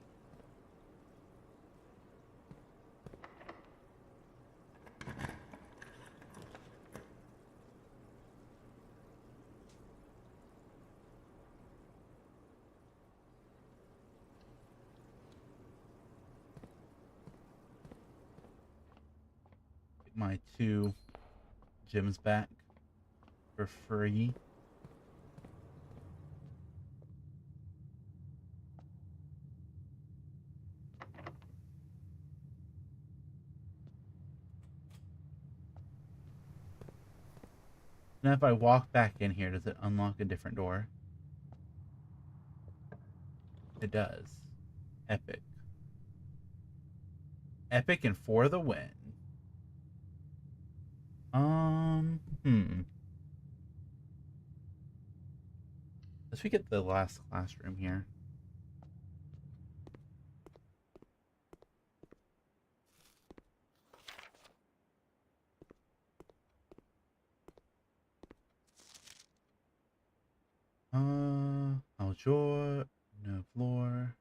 Get my 2 gems back for free. Now if I walk back in here, does it unlock a different door? It does. Epic. Epic and for the win. Hmm. Let's get the last classroom here. Aljour, no floor.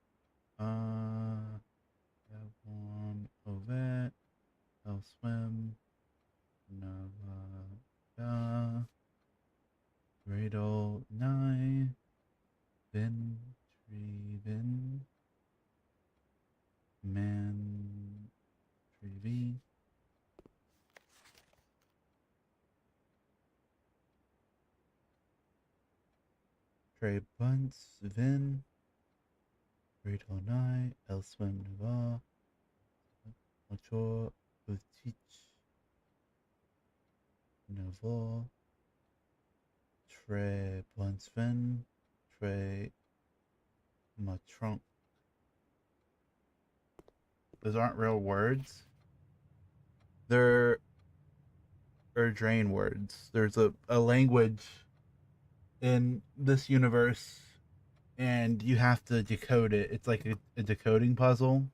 Ovet, El swim, Nova, Radel, 9, Vin, Tree, Man, Tree, Trey Bunts, Vin, Radel, 9, El swim, Nova, Aljour, Teach, Nova, Trey Bunts, Vin, Trey, my trunk. Those aren't real words. They're drain words. There's a language in this universe, and you have to decode it. It's like a decoding puzzle.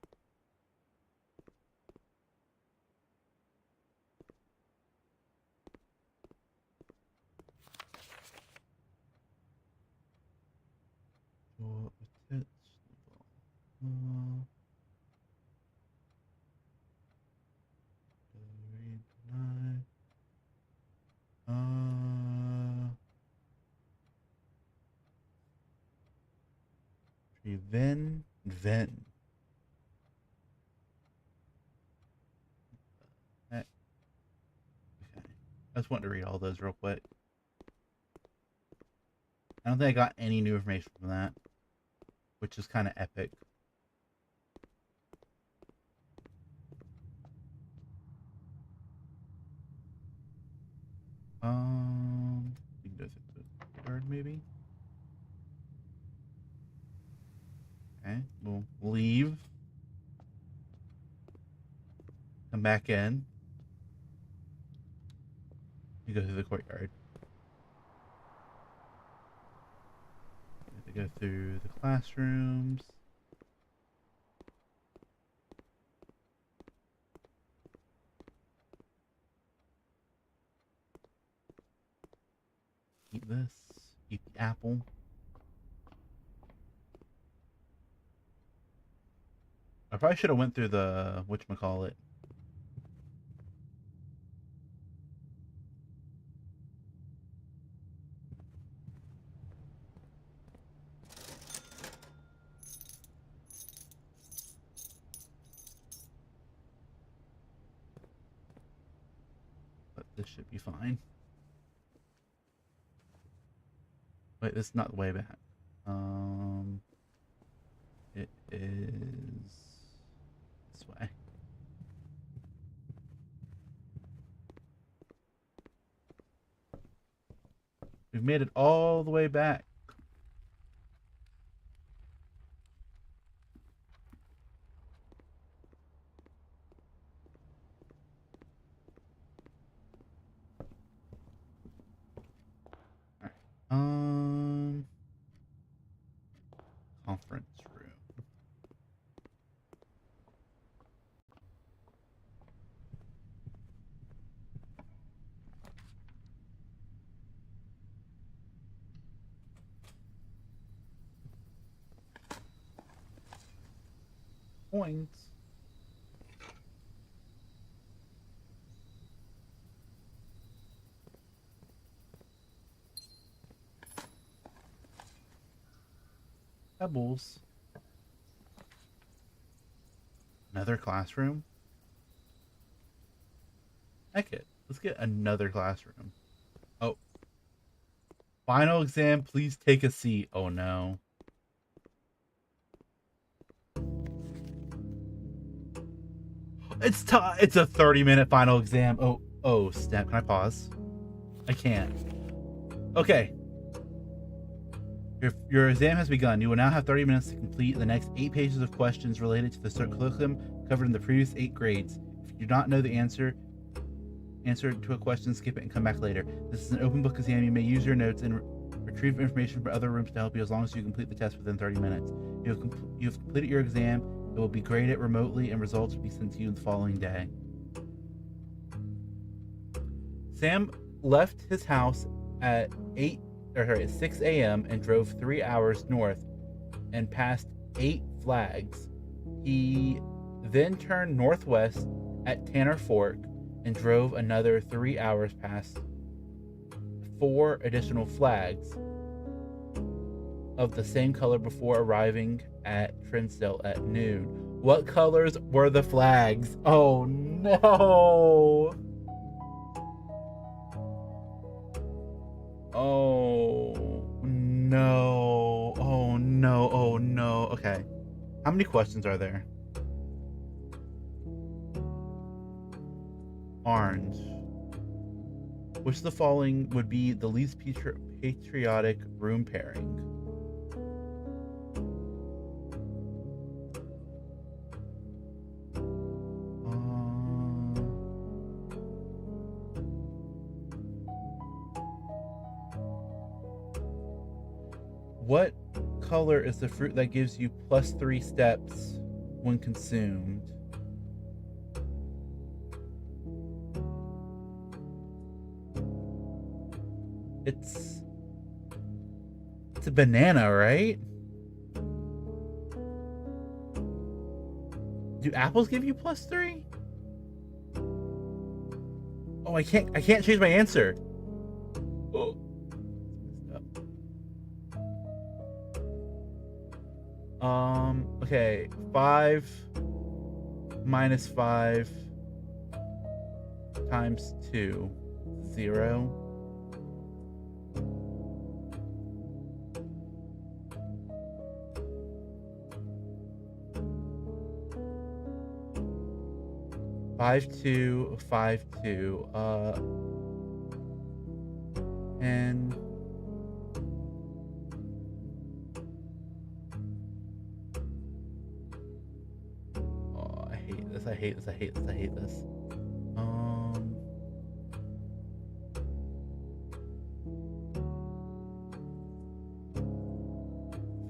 Vin. Okay. I just wanted to read all those real quick. I don't think I got any new information from that, which is kind of epic. You can do the third maybe. Okay, we'll leave. Come back in. You go through the courtyard. go through the classrooms. Eat this. Eat the apple. I probably should have went through the whatchamacallit. But this should be fine. Wait, this is not the way back. It is this way. We've made it all the way back. All right. Conference room. Points. Pebbles. Another classroom? Heck it. Let's get another classroom. Oh. Final exam, please take a seat. Oh no. It's a 30-minute final exam. Oh, snap. Can I pause? I can't. Okay. Your exam has begun. You will now have 30 minutes to complete the next 8 pages of questions related to the curriculum covered in the previous 8 grades. If you do not know the answer to a question, skip it and come back later. This is an open book exam. You may use your notes and retrieve information from other rooms to help you as long as you complete the test within 30 minutes. You have completed your exam. It will be graded remotely and results will be sent to you the following day. Sam left his house at 6 a.m. and drove 3 hours north and passed 8 flags. He then turned northwest at Tanner Fork and drove another 3 hours past 4 additional flags of the same color before arriving at Trinsdale at noon. What colors were the flags? Oh no! Oh no. Oh no. Oh no. Okay. How many questions are there? Orange. Which of the following would be the least patriotic room pairing? What color is the fruit that gives you +3 steps when consumed? It's a banana, right? Do apples give you +3? Oh, I can't change my answer. Oh. Okay, 5 minus 5 times 2, 0. Five two, 5 2, and oh, I hate this. I hate this. I hate this. I hate this.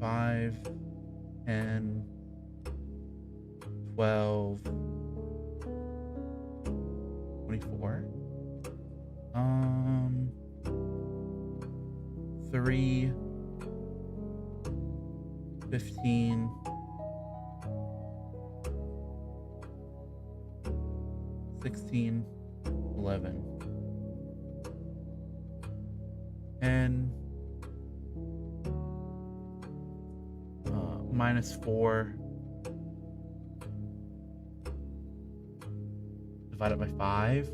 5, 10, 12, 24. 3, 15, 16, 11, 10, -4 divided by 5.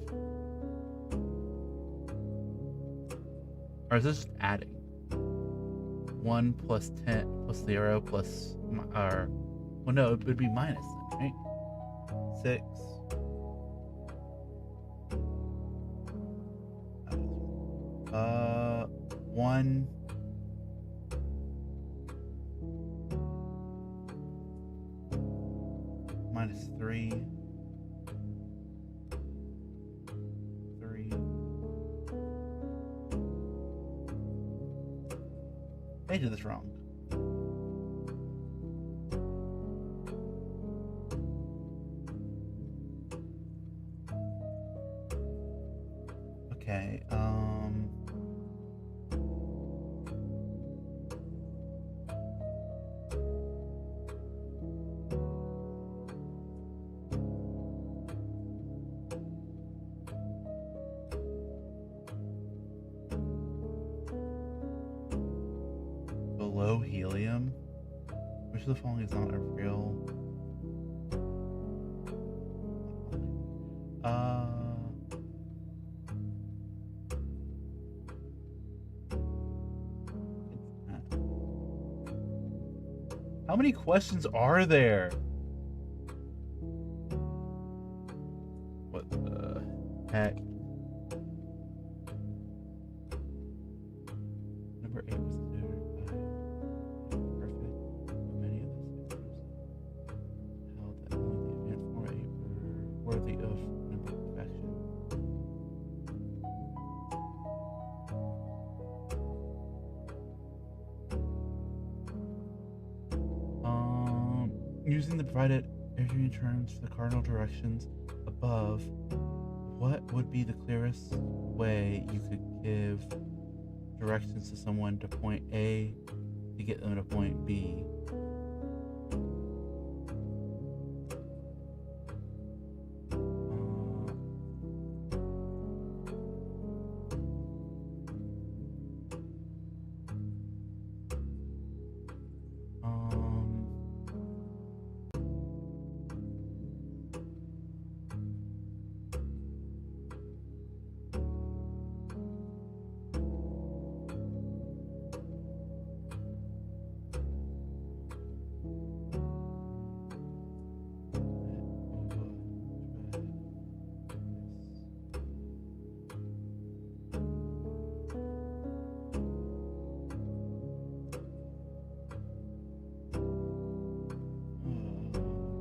Or is this just adding? 1 plus 10 plus 0 plus, or, well, no, it would be minus then, right? 6. 1. -3. 3. I did this wrong. Okay, below helium? Which of the following is not a real? How many questions are there? What the heck? Number 8 was considered perfect, but many of the systems held that only the advanced form 8 were worthy of number perfection. Using the provided Aryan terms for the cardinal directions above, what would be the clearest way you could give directions to someone to point A to get them to point B?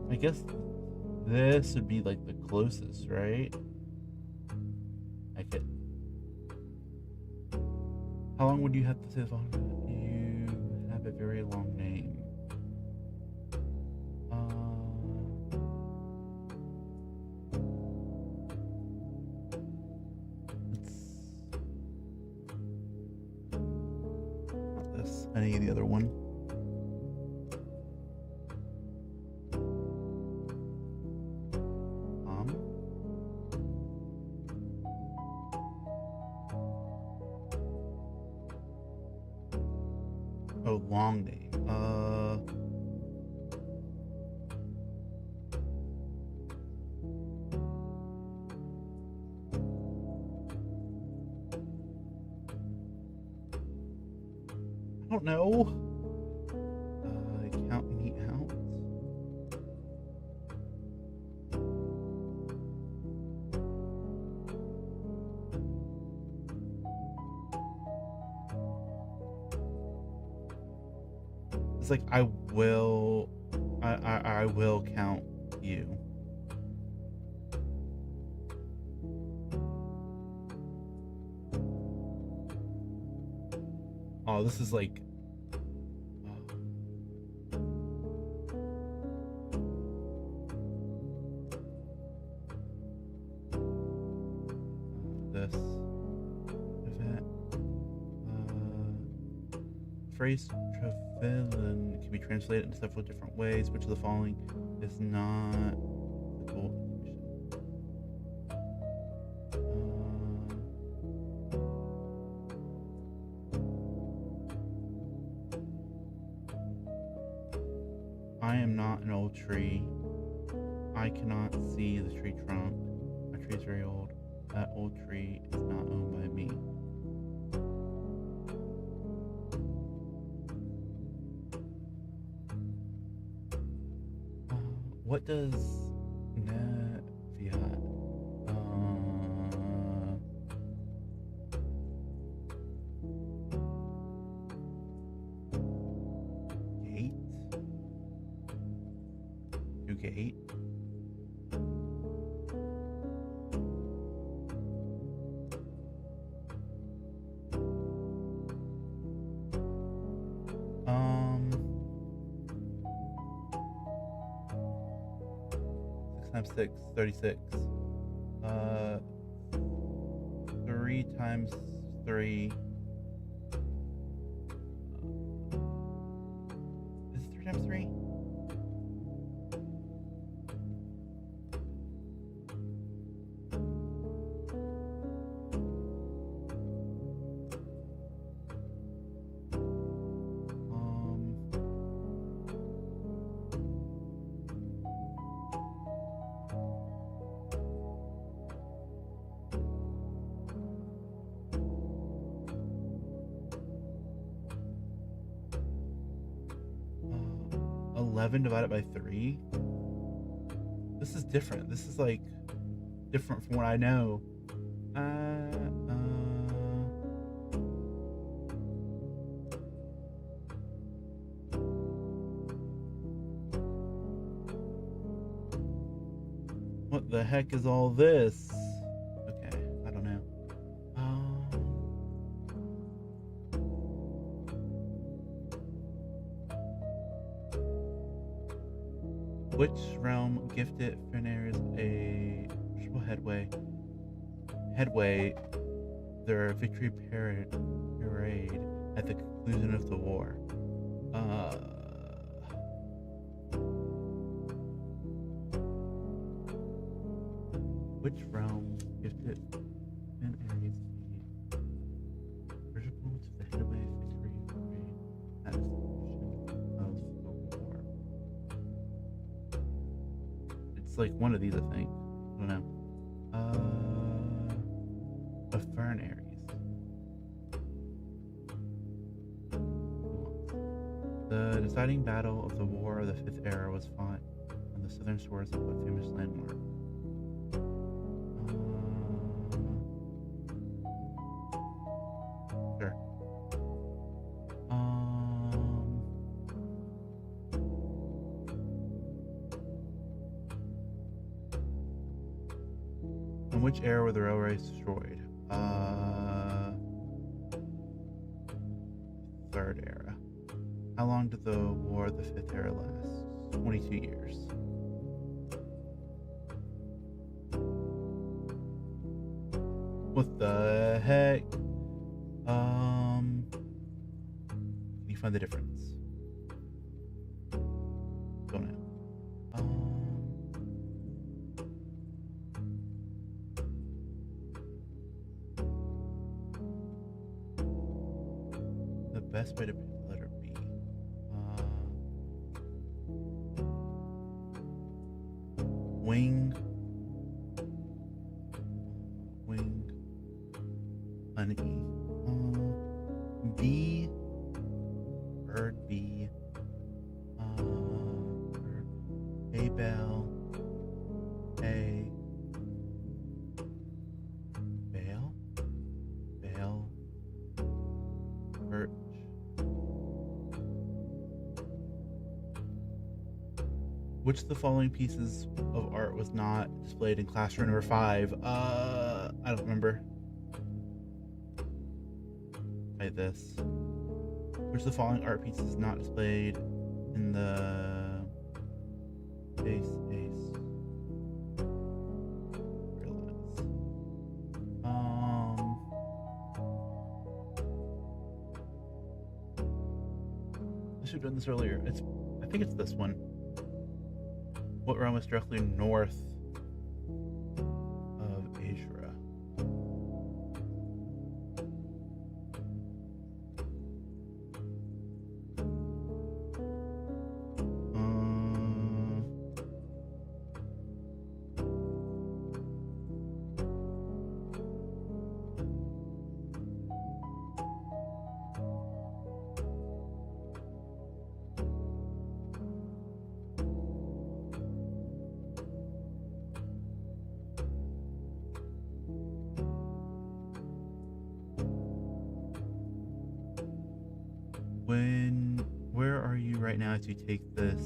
I guess this would be like the closest, right? I could. How long would you have to say the following? You have a very long name. Not this. Any of the other one. Oh, long name. I don't know. Count meat hounds. It's like I will count you. Oh, this is like phrase travelin can be translated in several different ways. Which of the following is not the goal? I am not an old tree. I cannot see the tree trunk. My tree is very old. That old tree is not owned by me. What does Naviat? Gate? New gate? Times 6, 36. 3 times 3. Is it 3 times 3? Uh, 11 divided by 3? This is different. This is like different from what I know. What the heck is all this? Okay, I don't know. Which realm gifted Fenares a headway their victory parade at the conclusion of the war? Which realm gifted Fenares a visible to the headway victory parade at the conclusion of the war? It's like one of these, I think. I don't know. A Fenares. The deciding battle of the War of the Fifth Era was fought on the southern shores of what famous landmark? Sure. In which era were the railways destroyed? Third era. How long did the War of the Fifth Era last? 22 years. What the heck? Can you find the difference? Don't know. The best way to pick the letter B. Wing. An E. B. Bird B. A bell. A. Bale. Bale. Birch. Which of the following pieces of art was not displayed in classroom number 5? I don't remember. Like this. Which of the following art pieces is not displayed in the ace? Realize. should have done this earlier. I think it's this one. What realm is directly north of Asia? Where are you right now as you take this?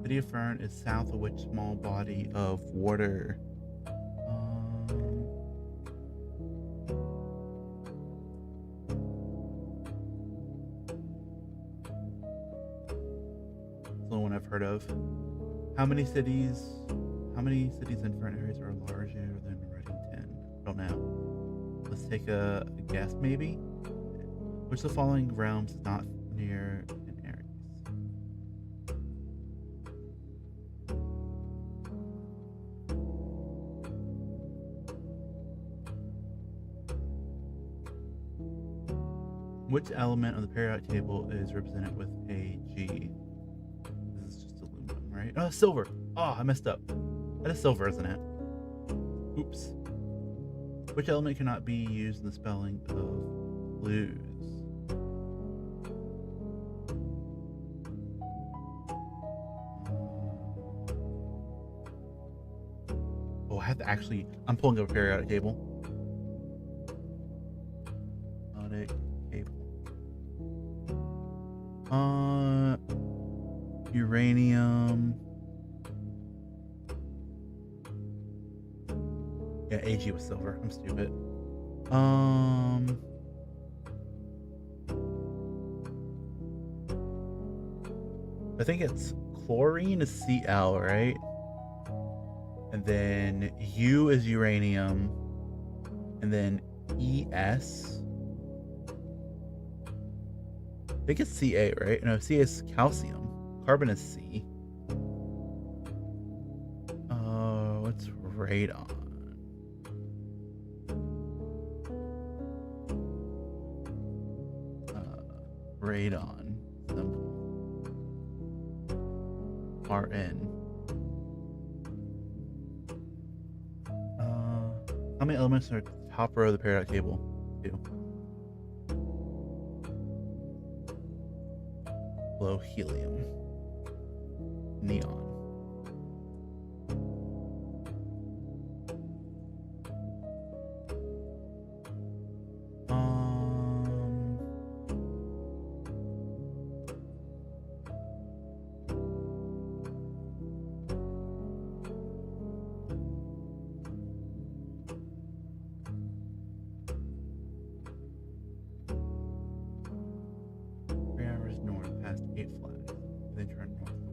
City of Fern is south of which small body of water? One I've heard of. How many cities in Fern areas are larger than Reddington? I don't know. Let's take a guess, maybe. Which of the following realms is not near an Aries? Which element on the periodic table is represented with a G? Right? Oh, silver. Oh, I messed up. That is silver, isn't it? Oops. Which element cannot be used in the spelling of lewd? Oh, I have to actually... I'm pulling up a periodic table. Periodic table. Uranium. Yeah, AG was silver. I'm stupid. I think it's chlorine is Cl, right? And then U is uranium. And then ES. I think it's Ca, right? No, Ca is calcium. Carbon is C. What's radon? Radon. Simple. Rn. How many elements are at the top row of the periodic table? 2. Below helium. Neon.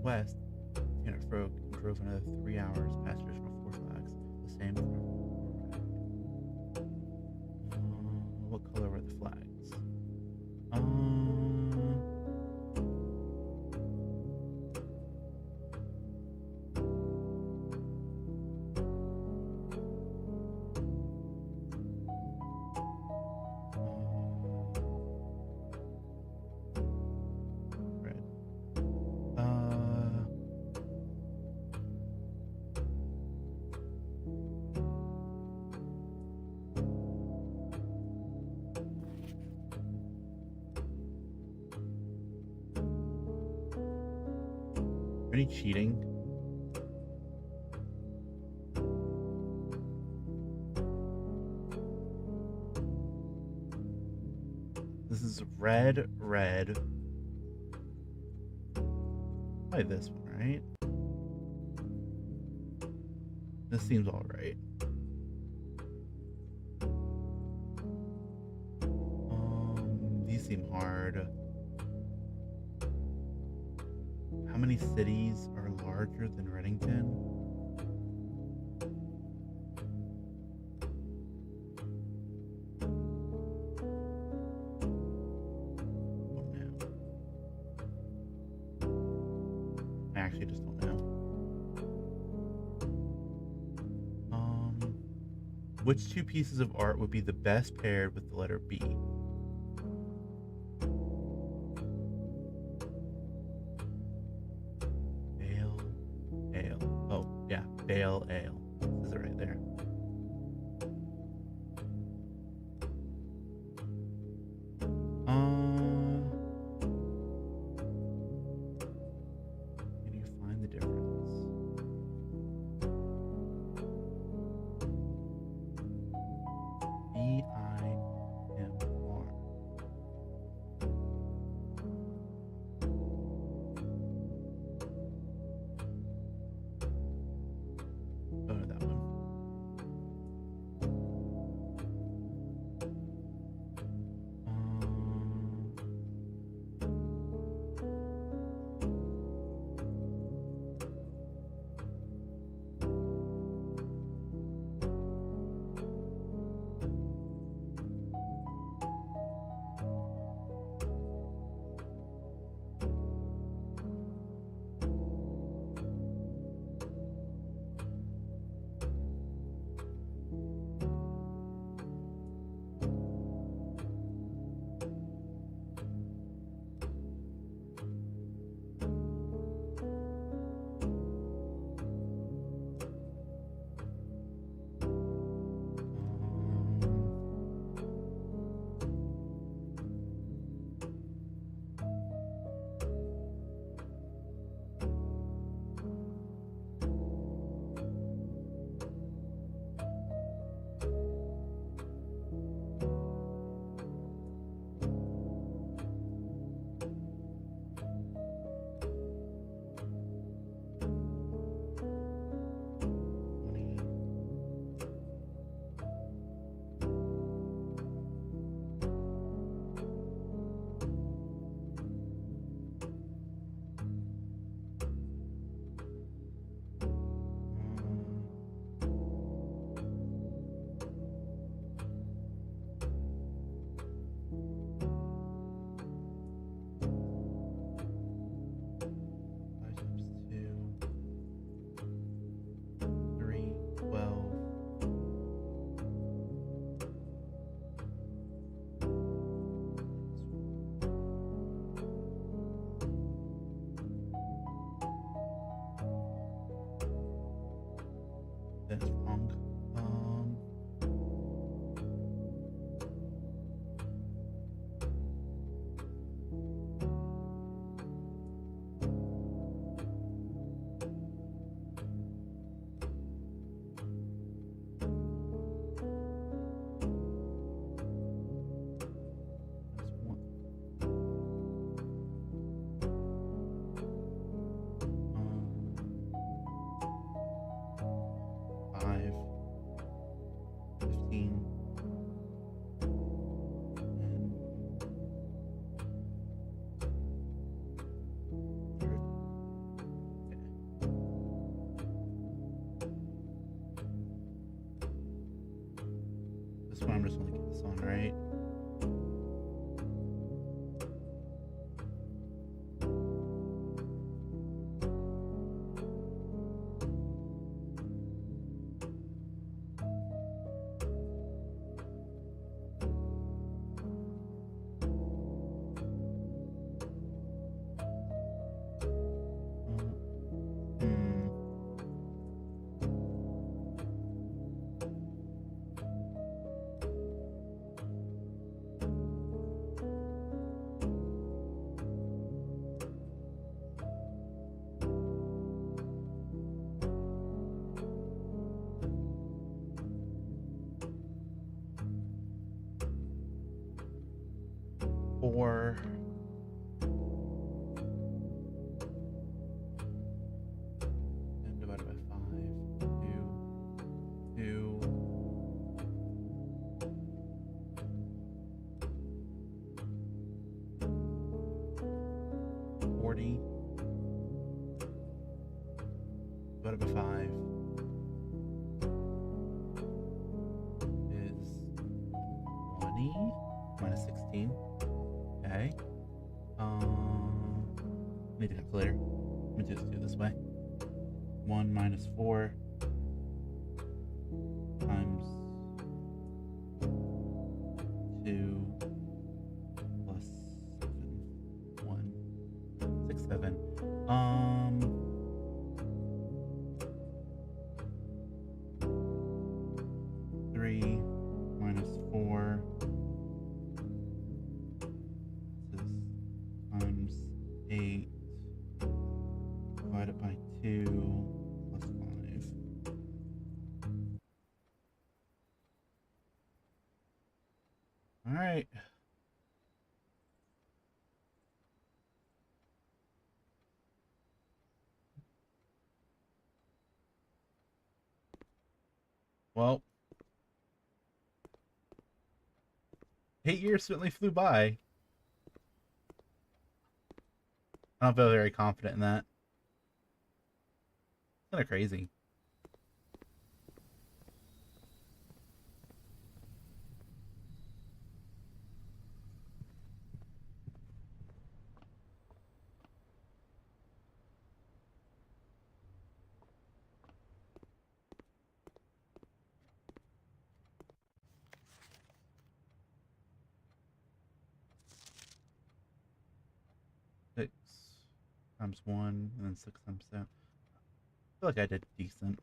West, Tanner Froke drove another 3 hours past traditional 4 flags, the same for what color were the flags? Any cheating? This is red. Probably this one, right? This seems alright. These seem hard. many cities are larger than Reddington? Don't know. I actually just don't know. Which two pieces of art would be the best paired with the letter B? Ale, ale. Oh, yeah, bale ale. This is it right there. Can you find the difference? VIMR. Go to that one. That's wrong. 5, 15, and 100. Okay. This one I'm just gonna get this on right. Or and divided by 5, 2, 40. divided by 5 is 20 minus 16. Okay. Need a calculator. Let me just do it this way. 1 minus 4 times 2 plus 7. 1, 6, 7. 3 minus 4 this is times 8 divided by 2 plus 5. All right. Well, 8 years certainly flew by. I don't feel very confident in that. It's kind of crazy. Six times 1 and then 6 times 7. I feel like I did decent.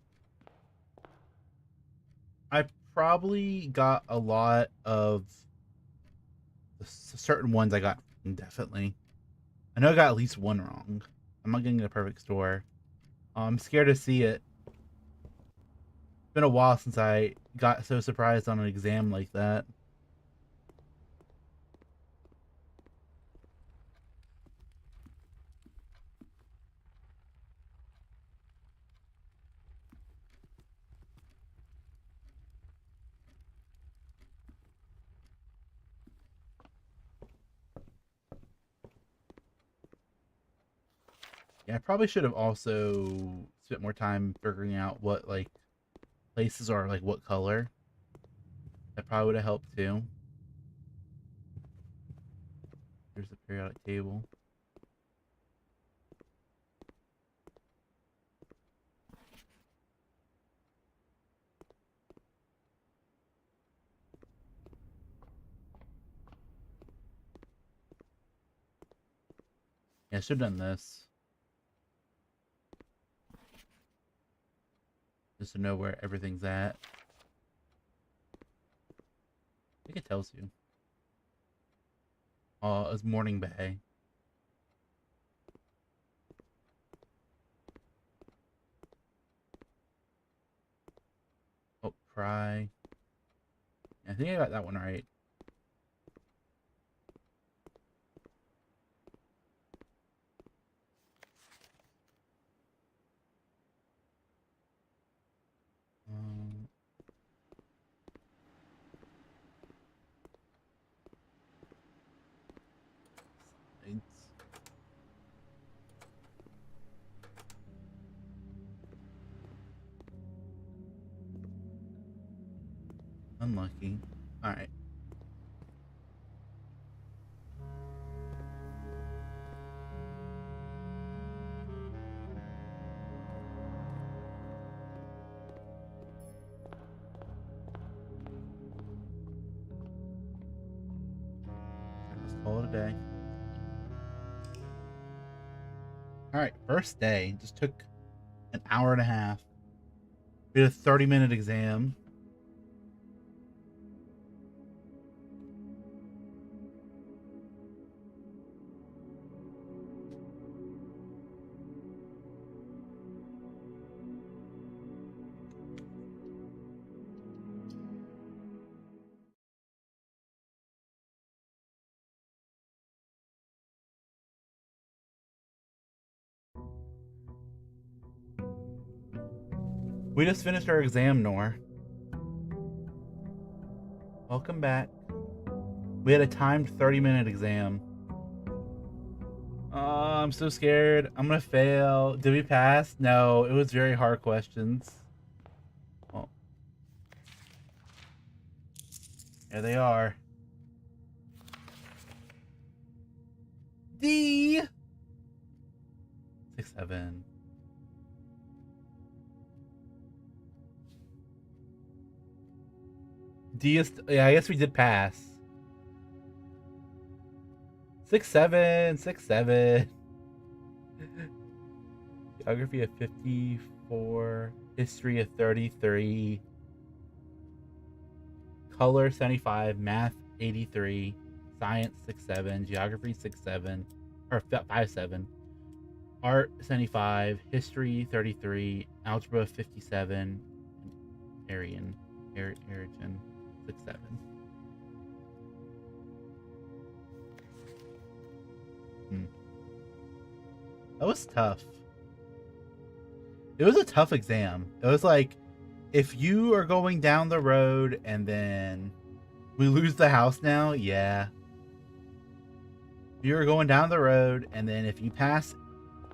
I probably got a lot of the certain ones I got indefinitely. I know I got at least one wrong. I'm not getting a perfect score. I'm scared to see it. It's been a while since I got so surprised on an exam like that. Yeah, I probably should have also spent more time figuring out what like places are like what color. That probably would have helped too. There's the periodic table. Yeah, I should have done this. Just to know where everything's at. I think it tells you. Oh, it's Morning Bay. Oh, Pry. I think I got that one right. Um, it's unlucky. All right. Let's call it a day. All right, first day just took an hour and a half. We had a 30-minute exam. We just finished our exam, Nor. Welcome back. We had a timed 30-minute exam. Oh, I'm so scared. I'm gonna fail. Did we pass? No, it was very hard questions. Oh. There they are. D 6, 7. D is, yeah, I guess we did pass. 6, 7, 6, 7. Geography of 54. History of 33. Color 75. Math 83. Science 6, 7. Geography 6, 7. Or 5, 7. Art 75. History 33. Algebra 57. Arian. Origin 6, 7. That was tough. It was a tough exam. It was like, if you are going down the road and then we lose the house now, yeah. If you are going down the road and then if you pass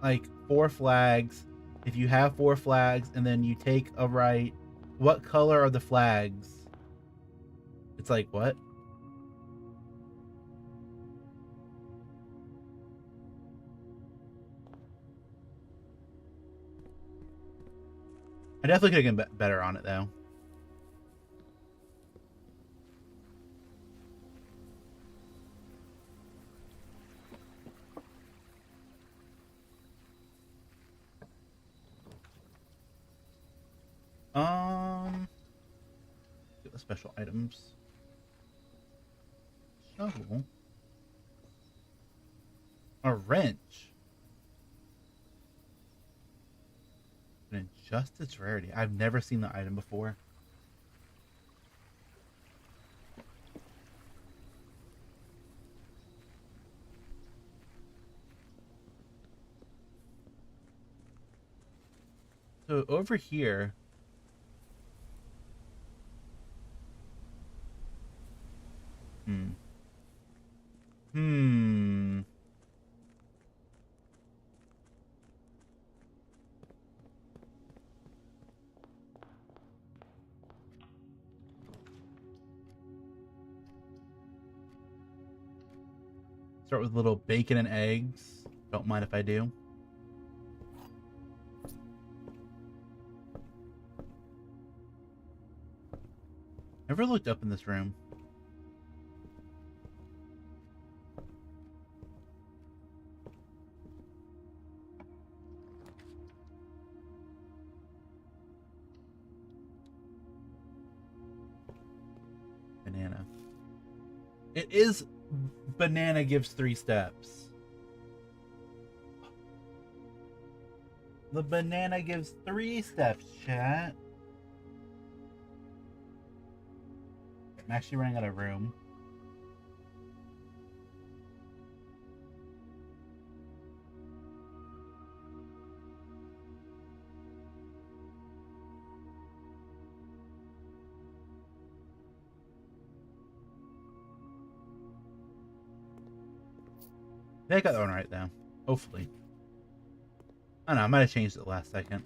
like 4 flags, if you have 4 flags and then you take a right, what color are the flags? It's like, what? I definitely could have gotten better on it though. Get the special items. Shovel. A wrench. And adjust its rarity. I've never seen the item before. So over here. Start with a little bacon and eggs. Don't mind if I do. Never looked up in this room. Banana. It is banana gives 3 steps. The banana gives 3 steps, chat. I'm actually running out of room. I got that one right though. Hopefully. I don't know, I might have changed it last second.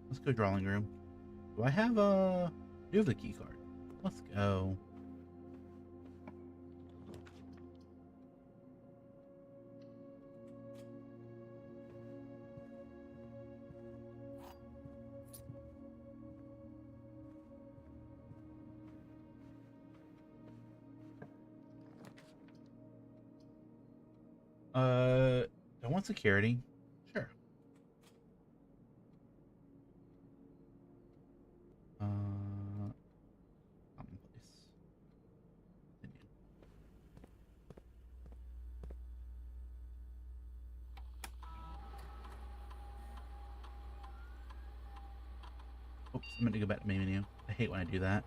Let's go drawing room. Do I have a... do have the key card? Let's go. I want security. Sure. Common place. Continue. Oops, I'm gonna go back to main menu. I hate when I do that.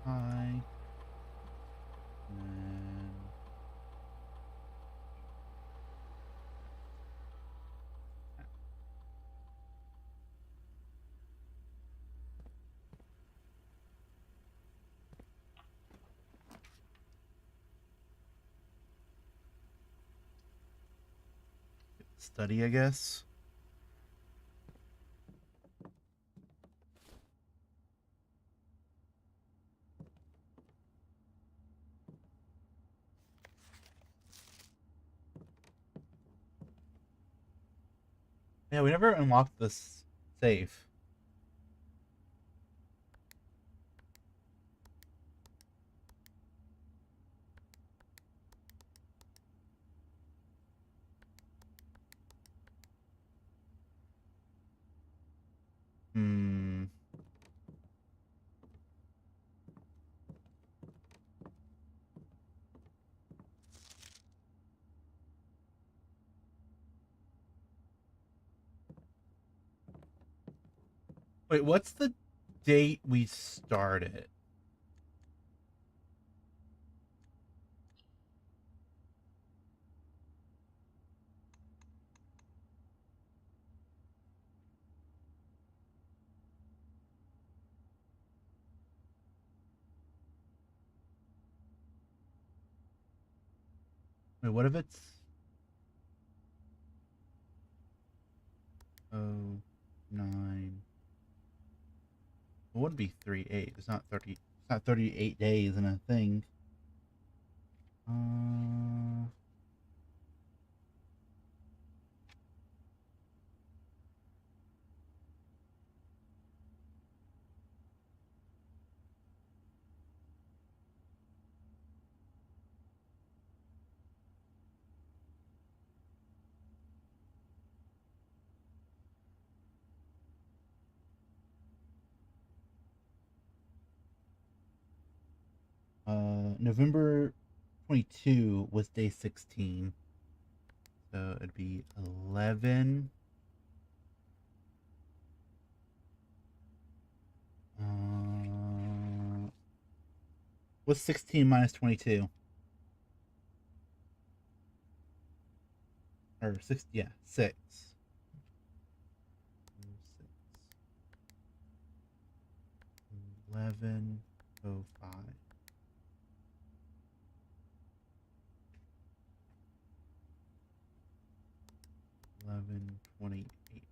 Hi. And then... study, I guess. Yeah, we never unlocked this safe. Hmm. Wait, what's the date we started? Wait, what if it's oh 9? It would be 3/8. It's not 30. It's not 38 days in a thing. Uh, November 22 was day 16. So it'd be 11. What's 16 minus 22? Or 6, yeah, 6. 11:05. 11:28.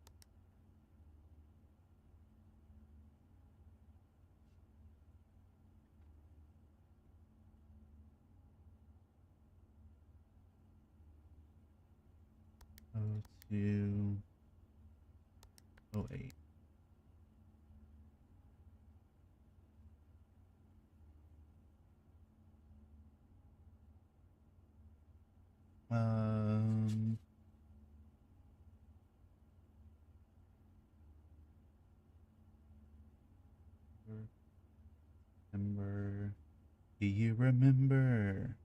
Oh 02. 08. Um, September. Do you remember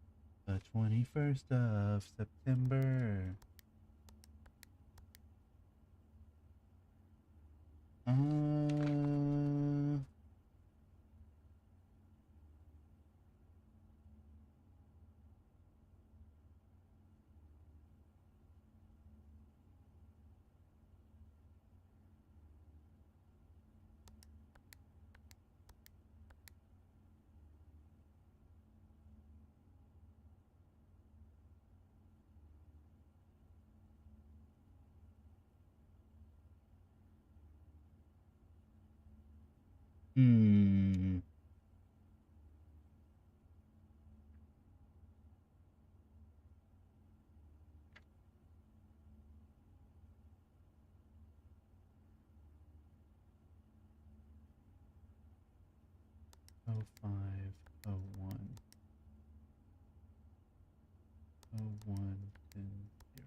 the 21st of September? Uh, hmm. Oh 05, 01, 01, 10, 0.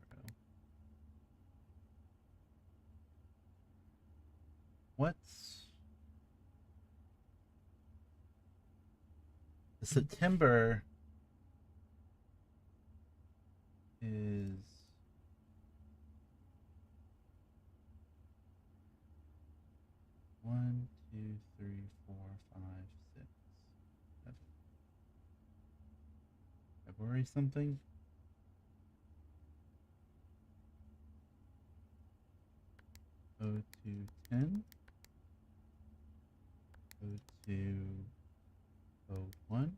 What's the September is 1, 2, 3, 4, 5, 6, 7. February something? 0210, 0201,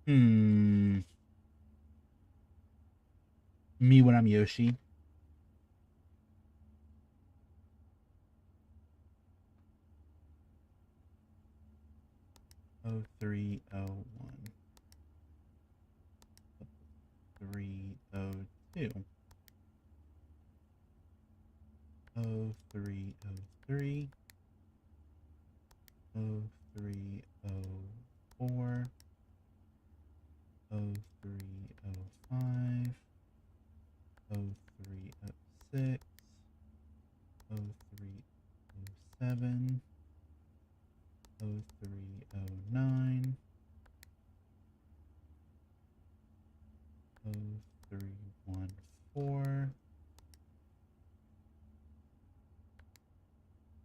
Me when I'm Yoshi. Oh 0301. 302. 0303. 0304. 0305. 0306. 0307. 0309. 0314.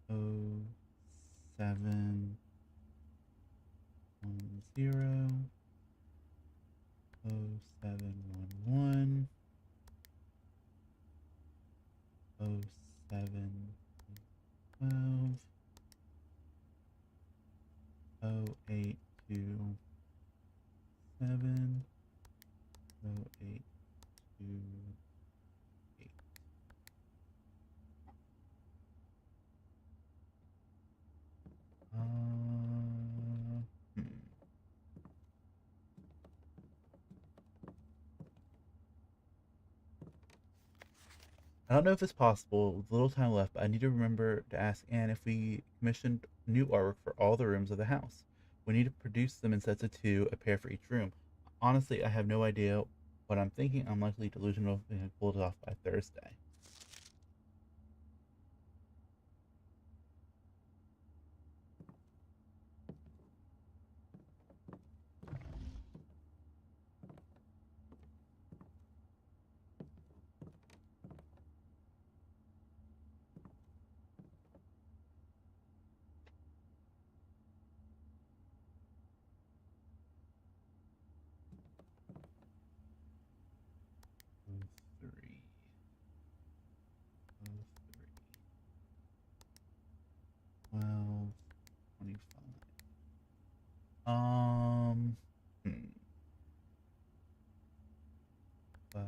0710. 0711. 0712. 0827. 0828. I don't know if it's possible with little time left, but I need to remember to ask Anne if we commissioned new artwork for all the rooms of the house. We need to produce them in sets of two, a pair for each room. Honestly, I have no idea what I'm thinking. I'm likely delusional and I pulled it off by Thursday. Oh, 03. Oh, 03. 12. 25. Hmm. 12.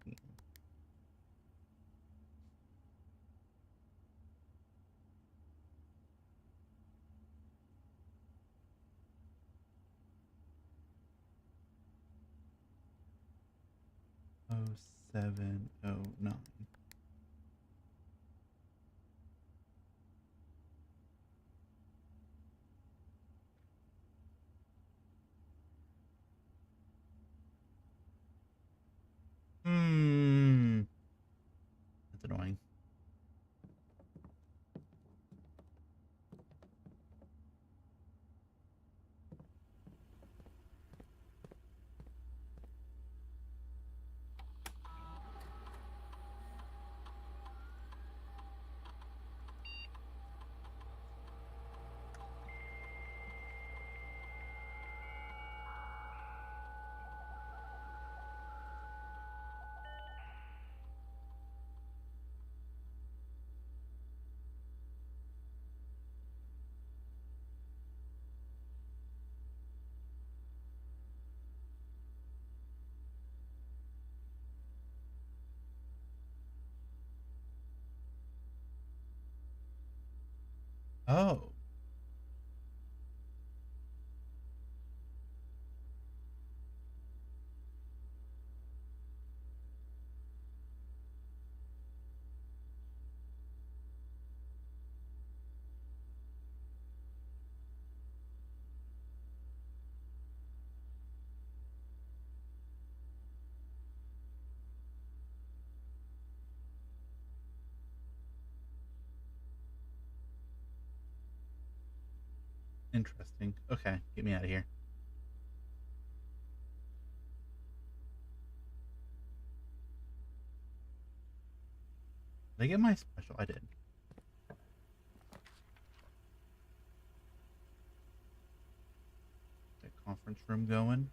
18. 0709. That's annoying. Oh. Interesting. Okay, get me out of here. Did I get my special? I did. That conference room going.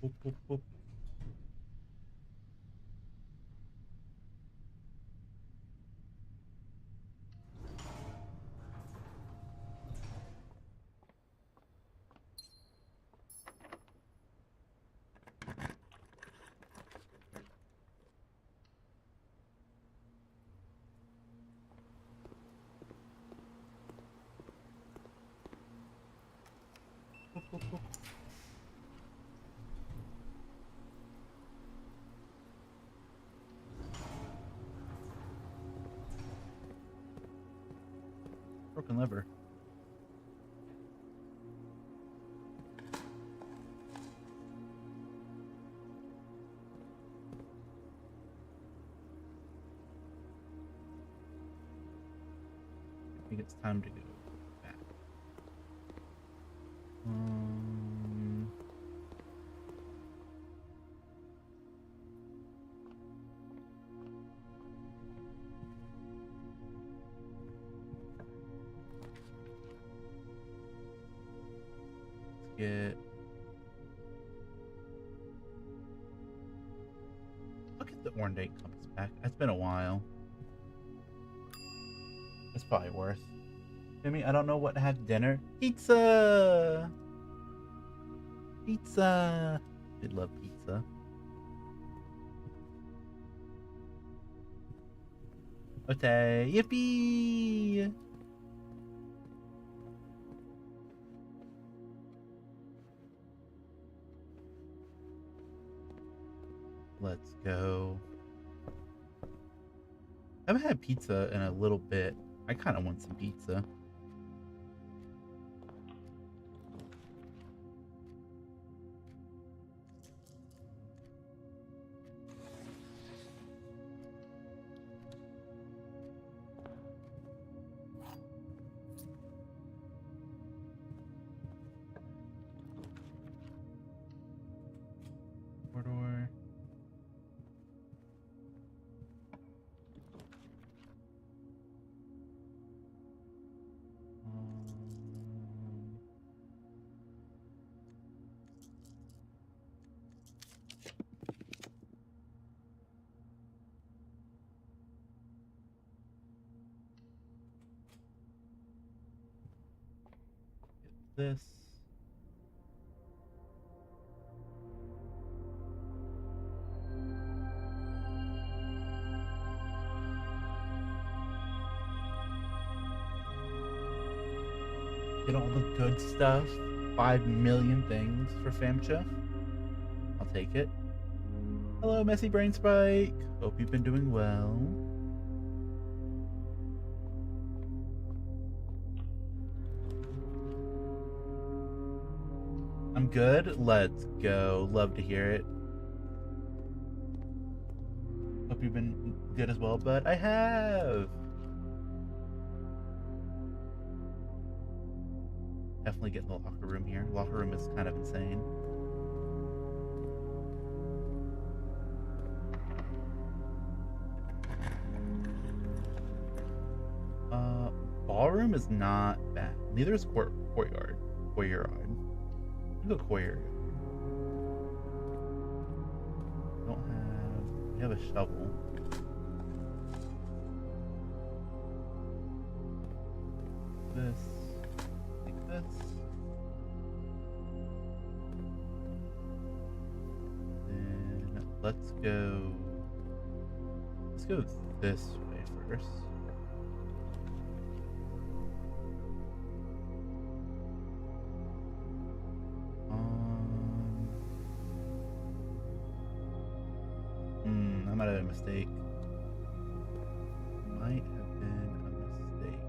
Boop, boop, boop. cool. Broken liver. I think it's time to go back. Let's get. I'll get the ornate compass back. It's been a while. It's probably worth. Jimmy, I don't know what to have dinner. Pizza! Pizza! I love pizza. Okay, yippee! Let's go. I haven't had pizza in a little bit. I kind of want some pizza. Corridor. This. Get all the good stuff. 5 million things for Famcha. I'll take it. Hello, Messy Brain Spike. Hope you've been doing well. I'm good. Let's go. Love to hear it. Hope you've been good as well, bud. I have. Definitely get in the locker room here. Locker room is kind of insane. Ballroom is not bad. Neither is courtyard. Courtyard. Go courtyard. We have a shovel. This. Like this. Then let's go this way first. I might have been a mistake. Might have been a mistake.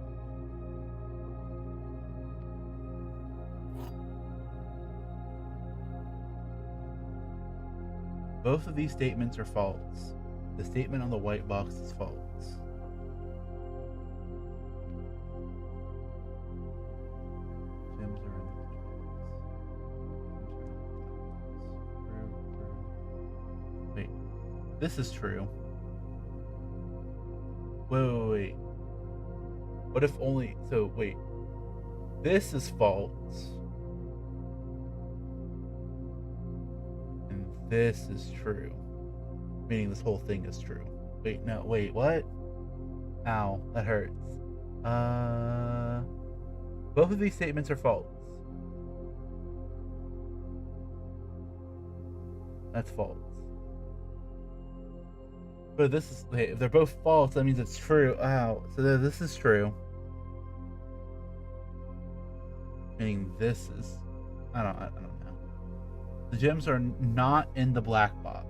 Both of these statements are false. The statement on the white box is false. Gems are in the box. Wait. This is true. Wait. What if only... So, wait. This is false. And this is true. Meaning this whole thing is true. Wait, no, wait, what? Ow, that hurts. Both of these statements are false. That's false. But this is, wait, if they're both false, that means it's true. Ow. So this is true. Meaning this is I don't know. The gems are not in the black box.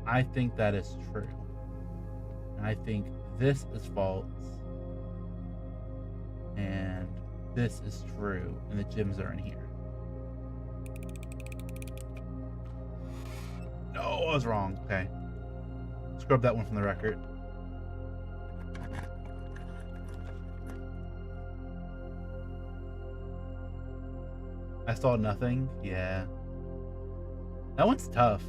I think that is true. And I think this is false. And this is true. And the gems are in here. No, I was wrong. Okay. Scrub that one from the record. I saw nothing. Yeah. That one's tough.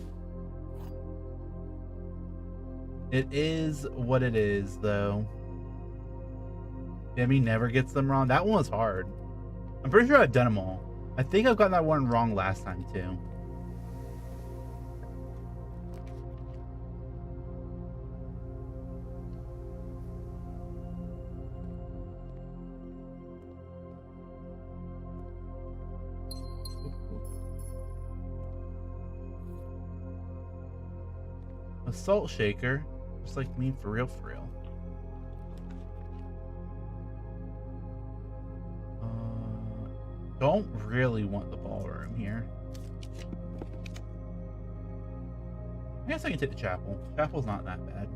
It is what it is, though. Demi never gets them wrong. That one was hard. I'm pretty sure I've done them all. I think I've gotten that one wrong last time, too. A salt shaker, just like me, for real, for real. Don't really want the ballroom here. I guess I can take the chapel. Chapel's not that bad.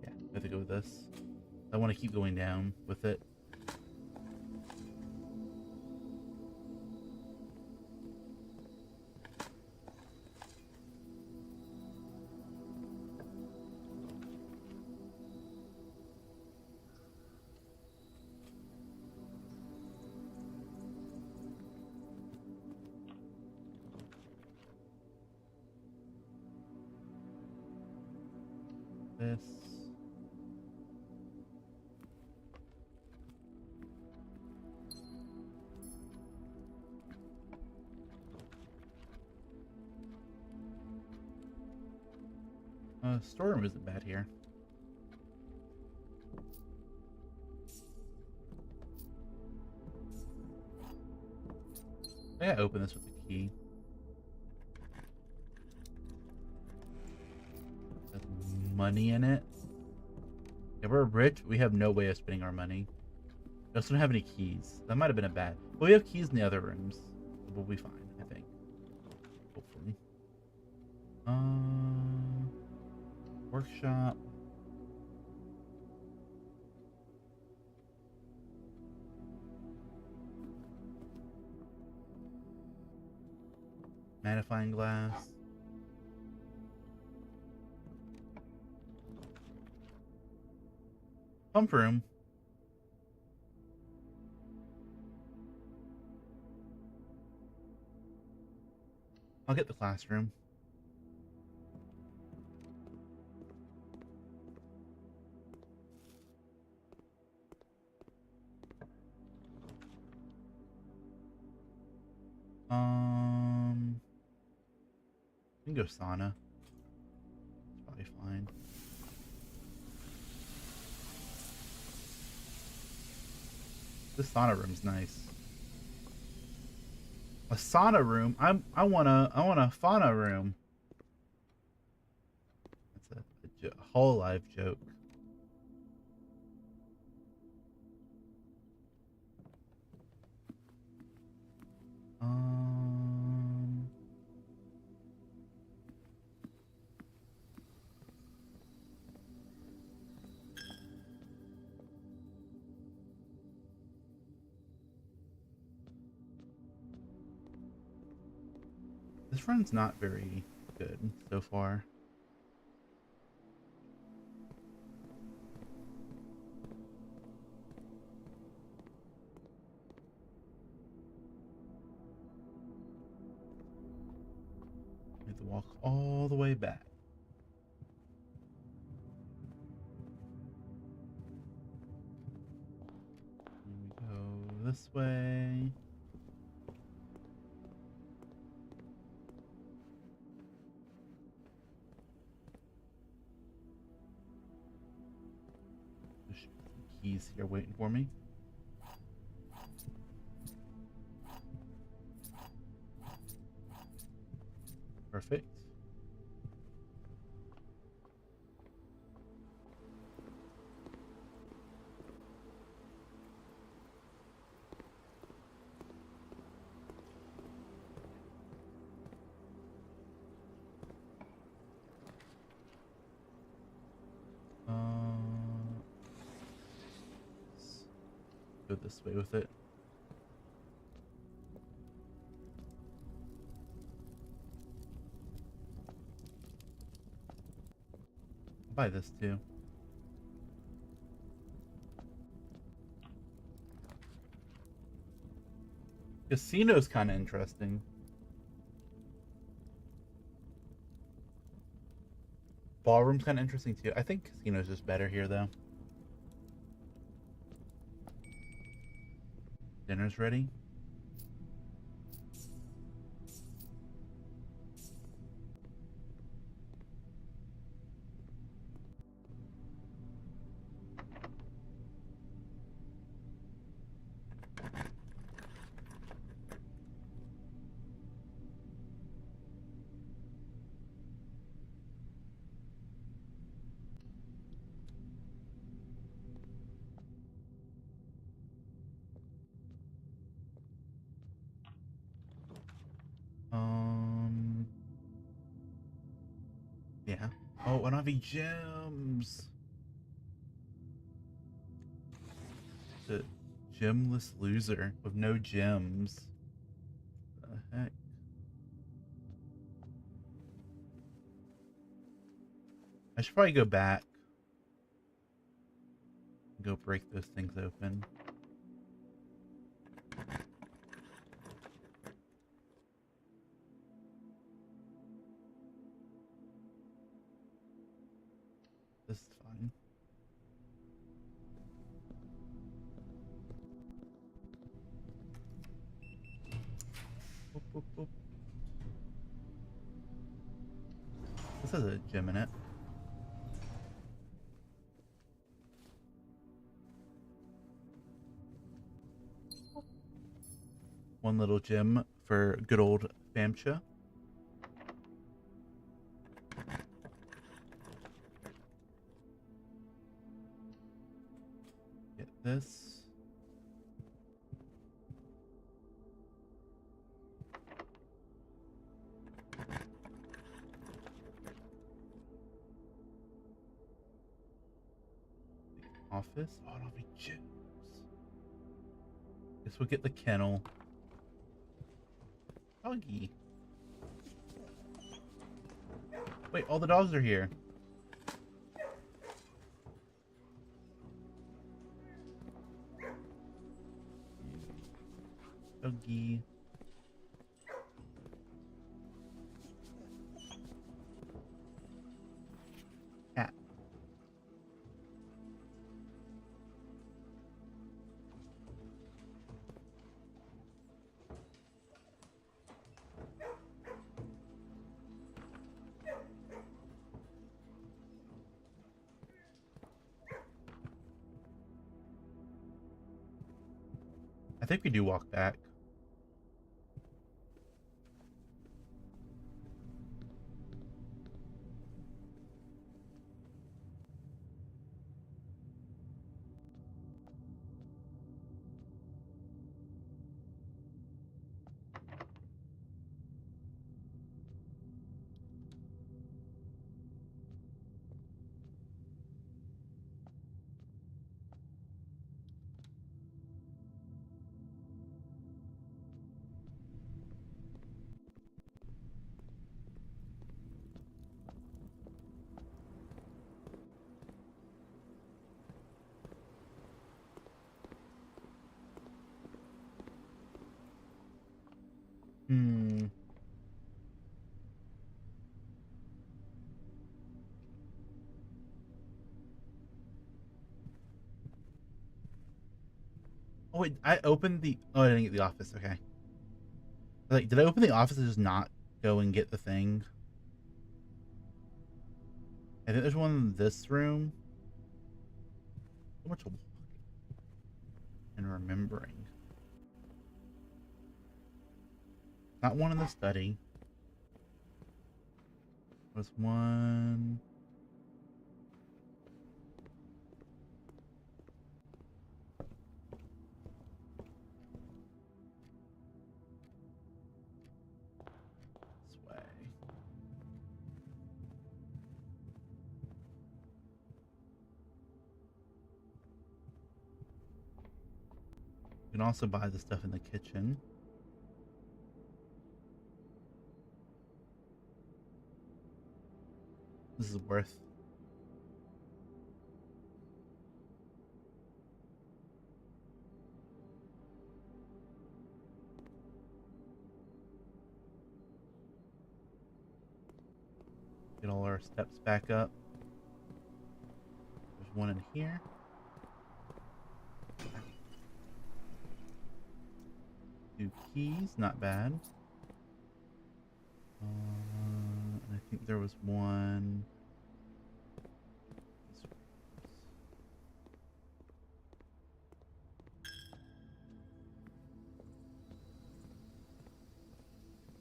Yeah, I have to go with this. I want to keep going down with it. This. Storeroom isn't bad here. I gotta open this with the key. There's money in it. Yeah, we're rich. We have no way of spending our money. We also don't have any keys. That might have been a bad. But we have keys in the other rooms. We'll be fine, I think. Hopefully. Workshop. Magnifying glass. Pump room. I'll get the classroom. We can go sauna. It's probably fine. This sauna room's nice. A sauna room. I want a fauna room. That's a whole life joke. This run's not very good so far. We have to walk all the way back. We go this way. should put some keys here waiting for me. Perfect. Let's go this way with it. I'll buy this too. Casino's kind of interesting. Ballroom's kind of interesting too. I think casino's just better here though. Dinner's ready. Yeah. Oh, I don't have any gems. The gemless loser with no gems. What the heck? I should probably go back. Go break those things open. This is fine. Boop, boop, boop. This has a gem in it. One little gem for good old Famcha. Get this. Office. Oh, it'll be gems. Guess we'll get the kennel. Doggy. Wait, all the dogs are here. Doggy. Cat. I think we do walk back. Hmm. Oh wait, I opened the. Oh, I didn't get the office. Okay. Like, did I open the office and just not go and get the thing? I think there's one in this room. So much walking and remembering. Not one in the study. Was one. This way. You can also buy the stuff in the kitchen. This is worth. Get all our steps back up. There's one in here. 2 keys, not bad. And I think there was one.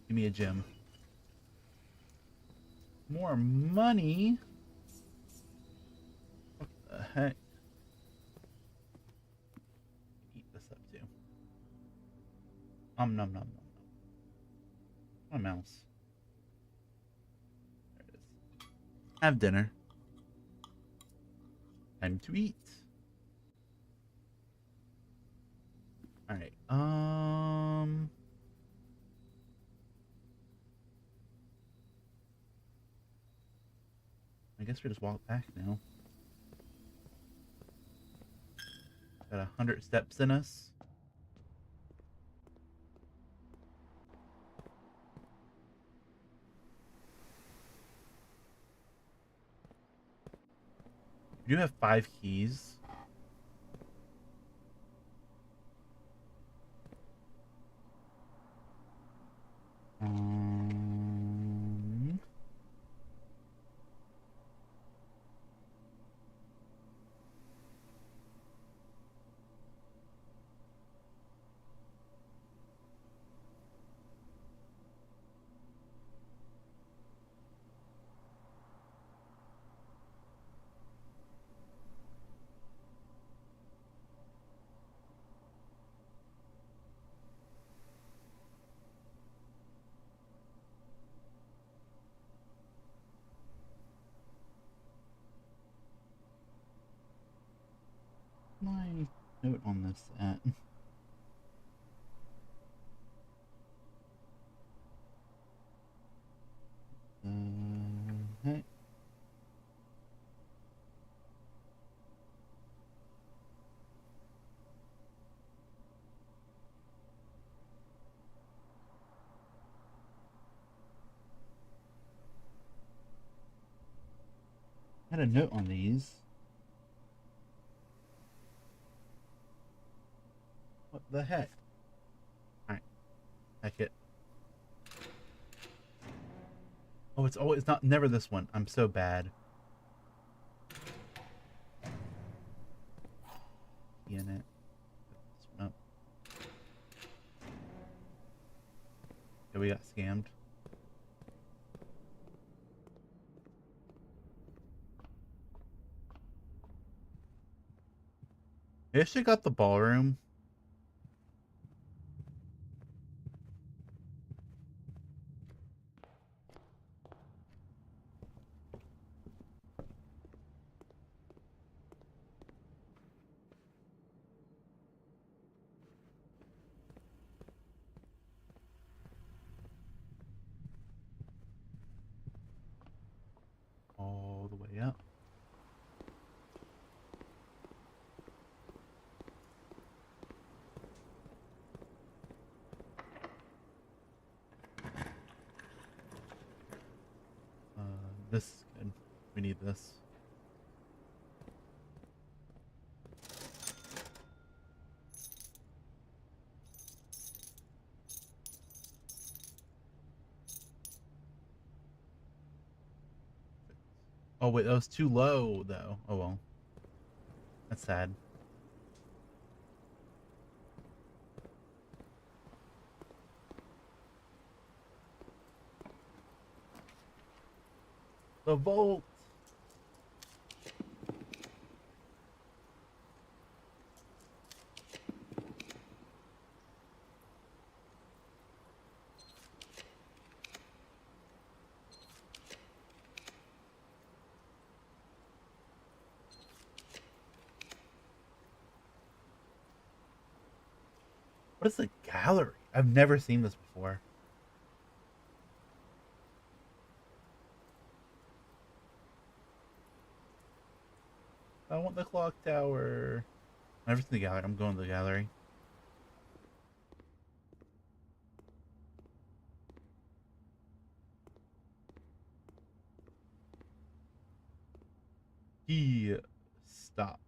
Give me a gem. More money? What the heck? Eat this up too. Nom nom nom nom. My mouse. There it is. Have dinner. Time to eat. Alright, I guess we just walk back now. Got 100 steps in us. You do have 5 keys. My note on this at? Hey. I had a note on these. What the heck? Alright. Heck it. Oh, it's always not never this one. I'm so bad. In it. Put this one up. Yeah, we got scammed. I actually got the ballroom. All the way up. This is good. We need this. Oh wait, that was too low though. Oh well. That's sad. The vault. What is the gallery? I've never seen this before. I want the clock tower. I've never seen the gallery. I'm going to the gallery. Stop.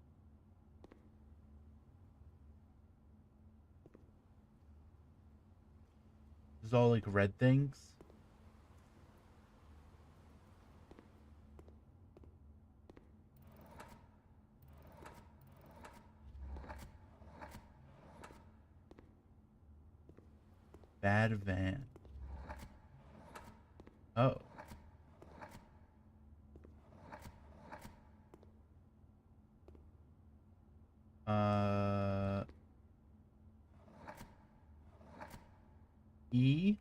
There's all like red things. Bad van. Oh. Uh. E.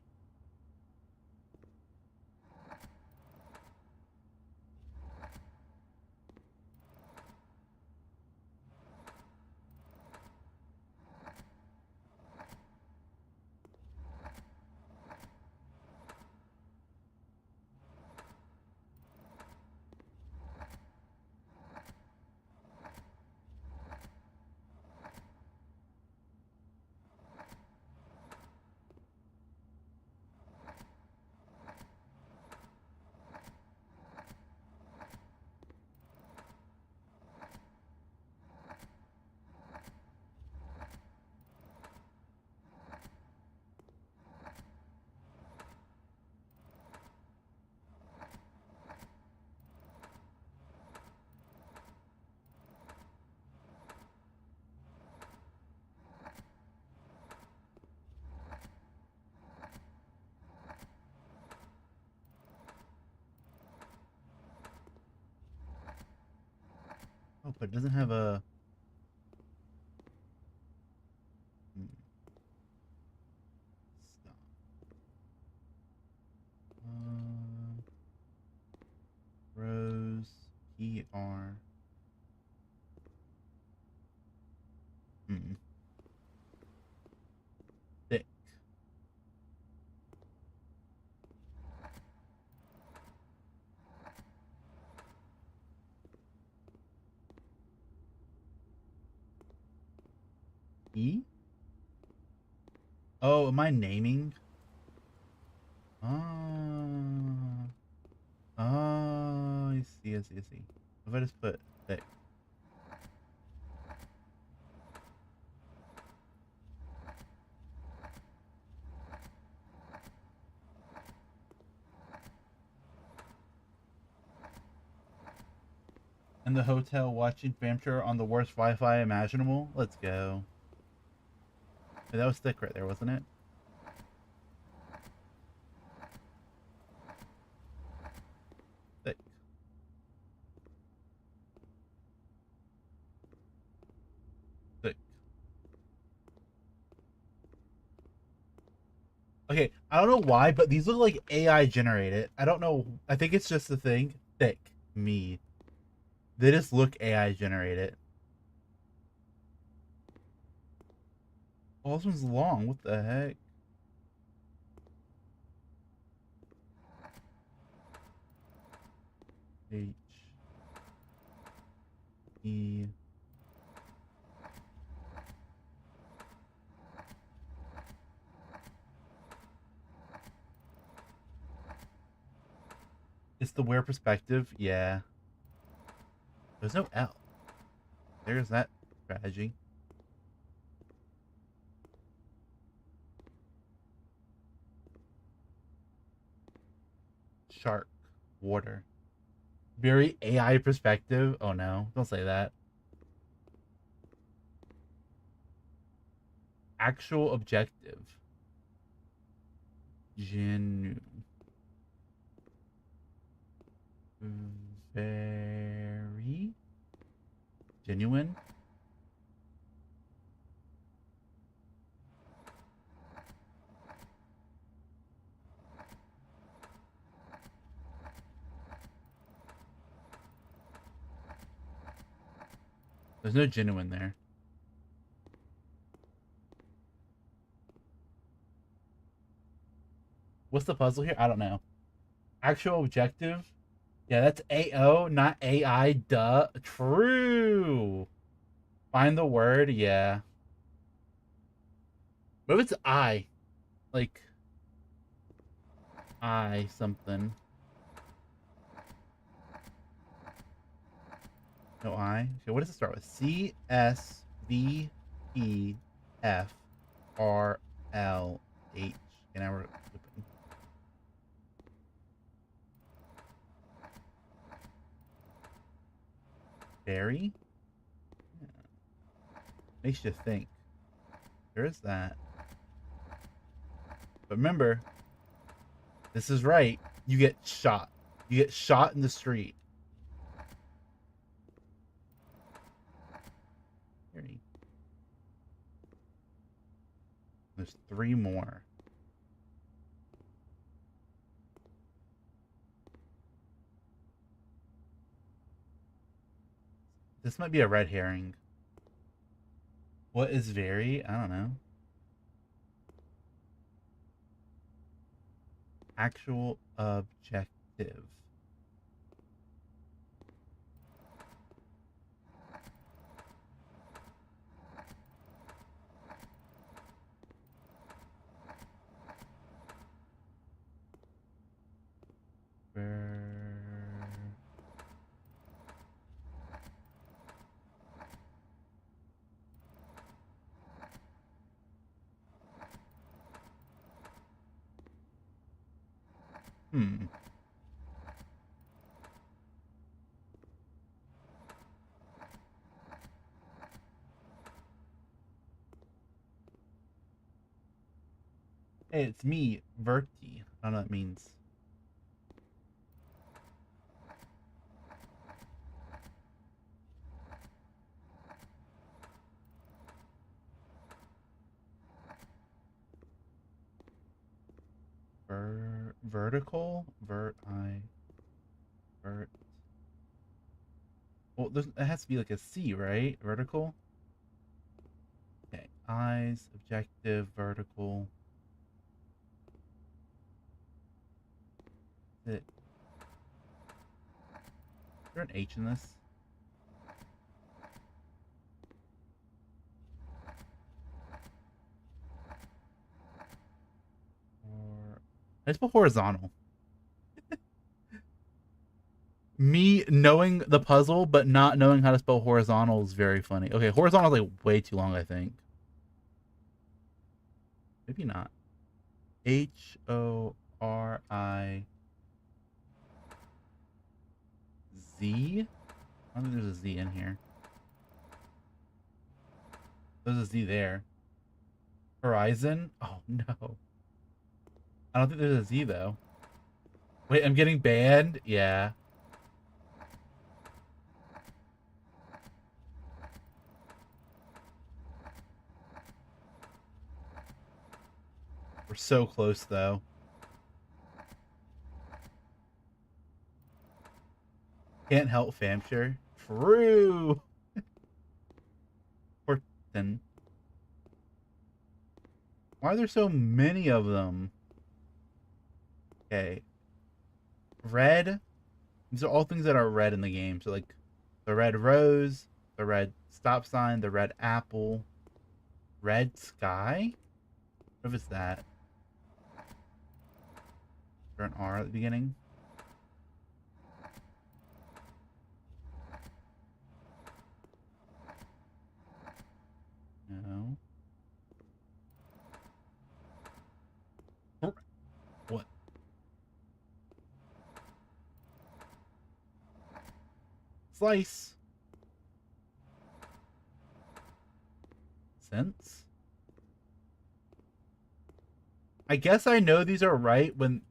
Oh, but it doesn't have a. Stop. Rose. ER. Hmm. Thick. E? Oh, am I naming? Oh. Oh, I see, I see, I see. If I just put thick. In the hotel watching Vtuber on the worst Wi-Fi imaginable? Let's go. Hey, that was thick right there, wasn't it? Thick. Thick. Okay, I don't know why, but these look like AI generated. I don't know. I think it's just the thing. Thick. Me. They just look AI generated. Oh, this one's long. What the heck? H. E. It's the where perspective. Yeah. There's no L. There's that strategy. Shark. Water. Very AI perspective. Oh no. Don't say that. Actual objective. Very genuine. There's no genuine there. What's the puzzle here? I don't know. Actual objective? Yeah, that's AO, not AI. Duh. True. Find the word. Yeah. What if it's I? Like, I something. No I. Okay, what does it start with? C S V E F R L H. And now we're flipping. Berry? Yeah. Makes you think. There is that. But remember, this is right. You get shot. You get shot in the street. Berry. There's 3 more. This might be a red herring. What is very? I don't know. Actual objective. Hmm. Hey, it's me, Verti. I don't know what that means. Vertical? Vert. Well, it has to be like a C, right? Vertical? Okay. Eyes, objective, vertical. Is there an H in this? Or I spell horizontal. Me knowing the puzzle but not knowing how to spell horizontal is very funny. Okay, horizontal is like way too long, I think. Maybe not. HORIZ? I don't think there's a Z in here. There's a Z there. Horizon? Oh no. I don't think there's a Z though. Wait, I'm getting banned? Yeah. We're so close though. Can't help Famshire. True. Horton. Why are there so many of them? Okay. Red. These are all things that are red in the game. So like the red rose, the red stop sign, the red apple, red sky? What is that? Is there an R at the beginning? No. What? Slice. Sense? I guess I know these are right when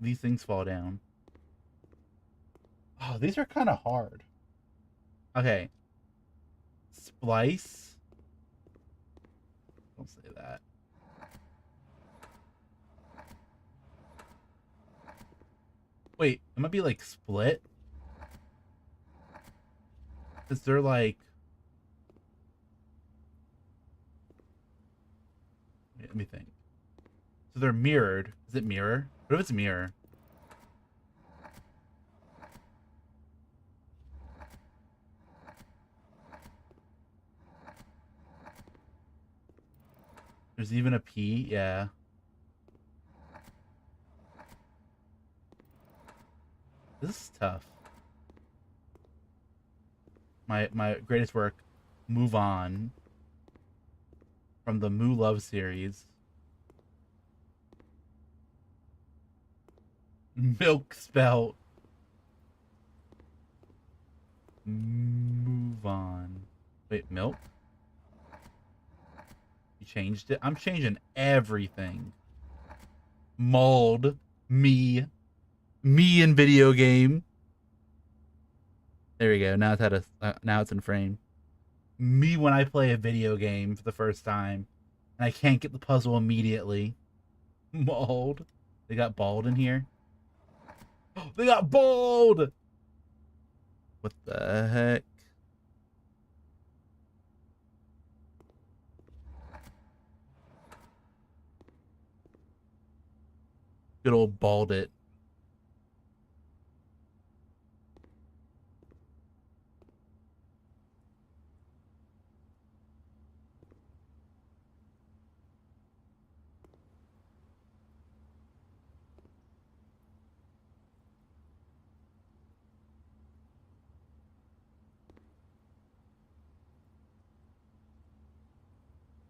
these things fall down. Oh, these are kind of hard. Okay. Splice. Don't say that. Wait, it might be like split. Because they're like. Wait, let me think. So they're mirrored. Is it mirror? What if it's mirror? There's even a P. Yeah. This is tough. My greatest work, Move On, from the Moo Love series. Milk spell. Move On. Wait, milk? You changed it? I'm changing everything. Mold. Me. Me in video game. There we go. Now it's now it's in frame. Me when I play a video game for the first time and I can't get the puzzle immediately. Mold. They got bald in here. They got bald. What the heck? Good old bald it.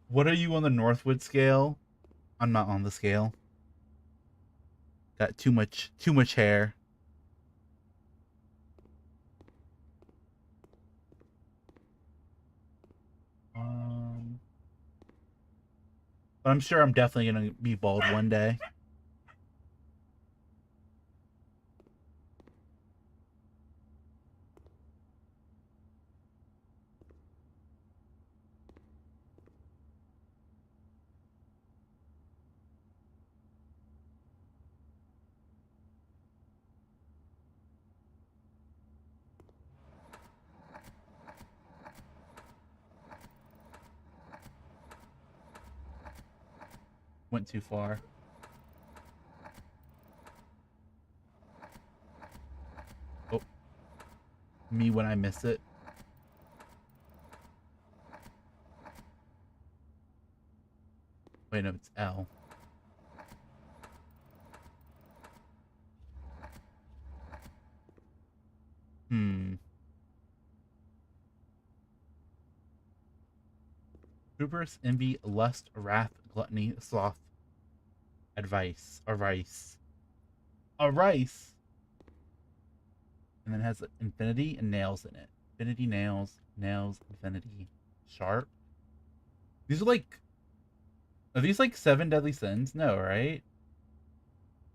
What are you on the Northwood scale? I'm not on the scale. Got too much hair. But I'm sure I'm definitely gonna be bald one day. Went too far. Oh, me when I miss it. Wait, no, it's L. Hubris, envy, lust, wrath, gluttony, sloth, advice, avarice. Avarice! And then it has infinity and nails in it. Infinity, nails, nails, infinity, sharp. These are these like 7 deadly sins? No, right?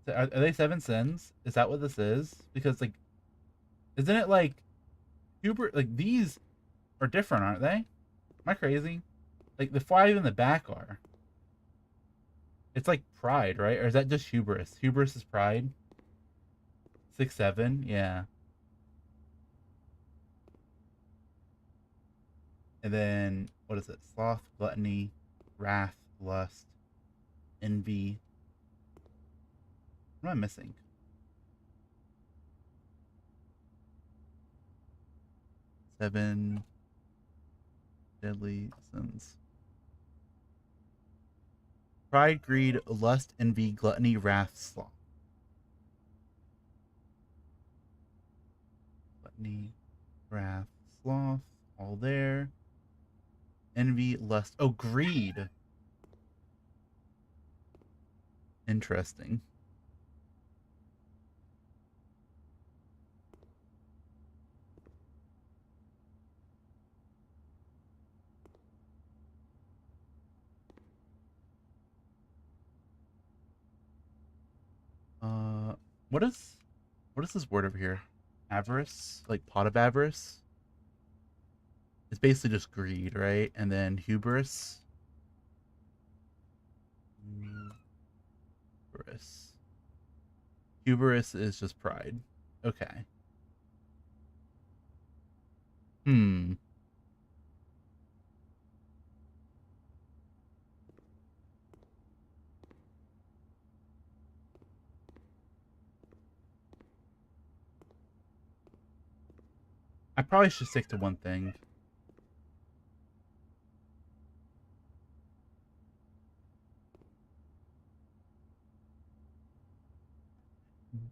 Are they 7 sins? Is that what this is? Because like, isn't it like Hubert? Like these are different, aren't they? Am I crazy? Like the 5 in the back are. It's like pride, right? Or is that just hubris? Hubris is pride. 6, 7, yeah. And then what is it? Sloth, gluttony, wrath, lust, envy. What am I missing? Seven deadly sins. Pride, greed, lust, envy, gluttony, wrath, sloth. Gluttony, wrath, sloth, all there. Envy, lust. Oh, greed. Interesting. What is this word over here? Avarice? Like pot of avarice? It's basically just greed, right? And then hubris. Hubris. Hubris is just pride. Okay. Hmm. I probably should stick to one thing.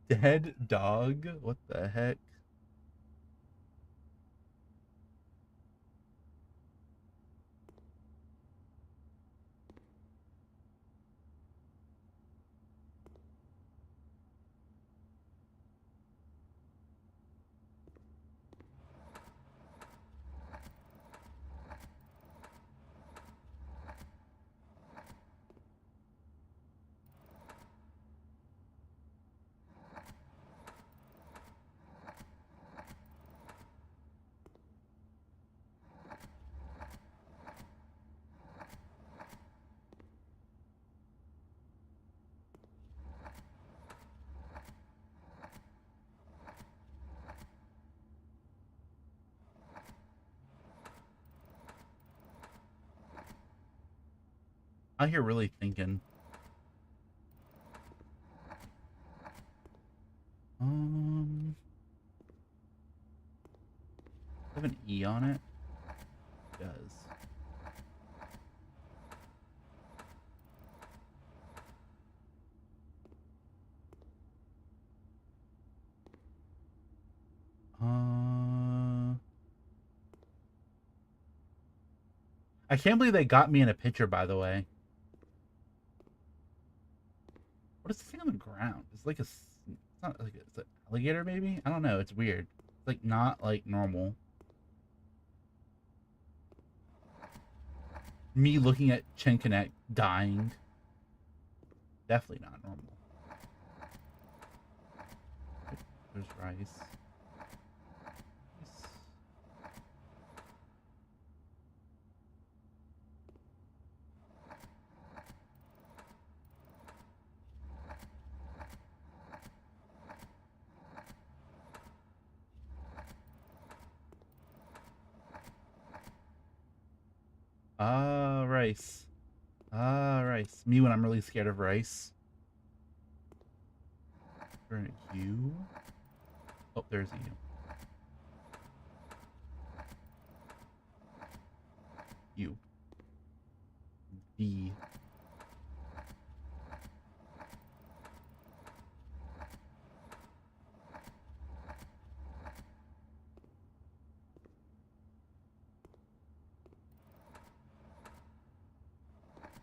Dead dog? What the heck? Out here really thinking. Have an E on it? It does. I can't believe they got me in a picture, by the way. What is this thing on the ground? It's like it's not like it's an alligator, maybe? I don't know. It's weird. It's like not like normal. Me looking at Chen Connect dying. Definitely not normal. There's rice. Rice. Rice. Me when I'm really scared of rice. U. Oh, there's a U. U. D.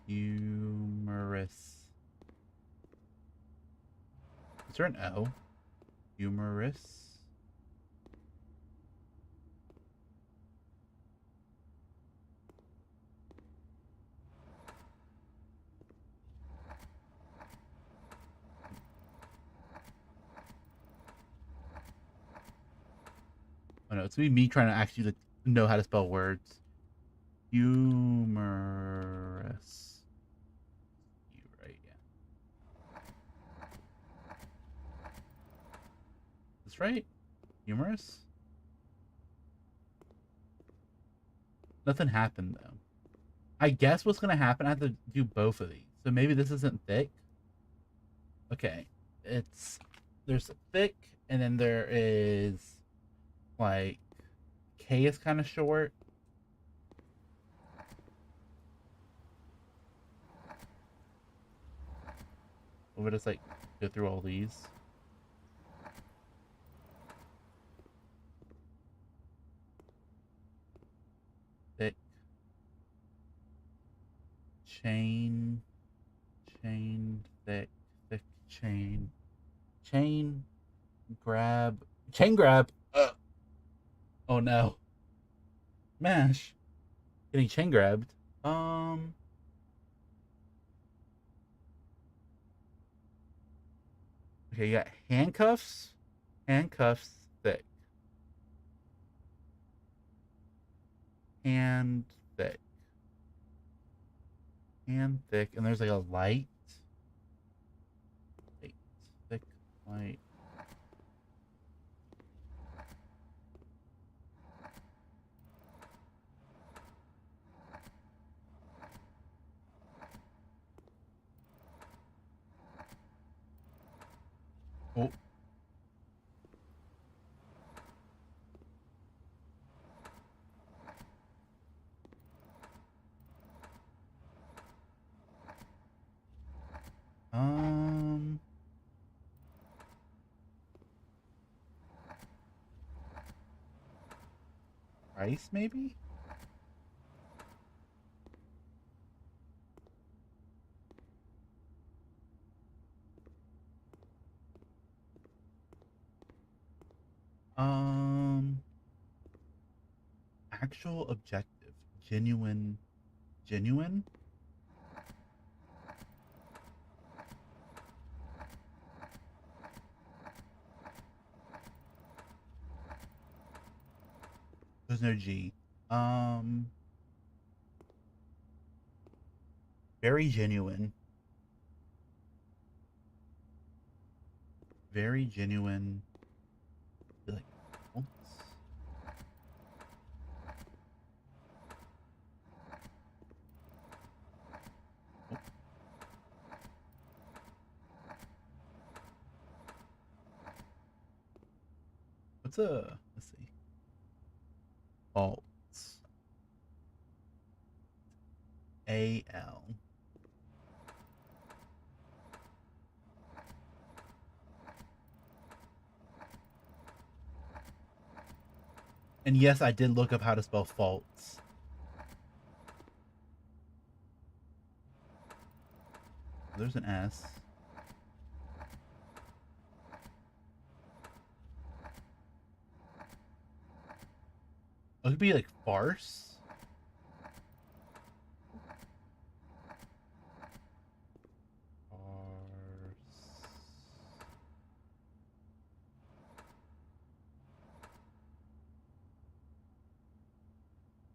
Humorous. Is there an O? Humorous. Oh no, it's me trying to actually like, know how to spell words. Humorous. You right, yeah. That's right. Humorous. Nothing happened though. I guess what's gonna happen, I have to do both of these. So maybe this isn't thick. Okay. There's thick and then there is like K is kind of short. We'll just like go through all these. Thick. Chain. Thick, chain. Grab. Chain grab. Oh no. Mash. Getting chain grabbed. Um. Okay, you got handcuffs, handcuffs, thick, hand thick, hand thick, and there's like a light, thick, light. Oh. Rice maybe? Um, Actual objective, genuine, genuine? There's no G. Um, very genuine. Very genuine. Like, oops. Oh. Let's see. Faults. AL. And yes, I did look up how to spell faults. There's an S. It could be like farce. Farce.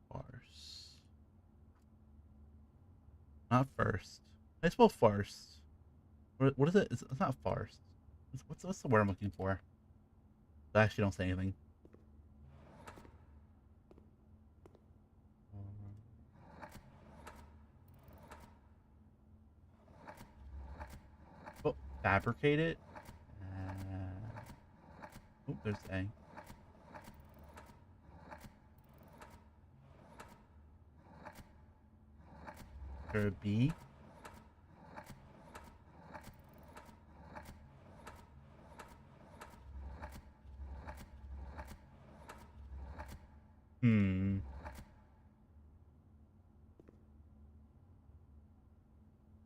Farce. Not first. I spell farce. What is it? It's not farce. What's the word I'm looking for? I actually don't say anything. Oh, fabricate it. Oh, there's A. There a B.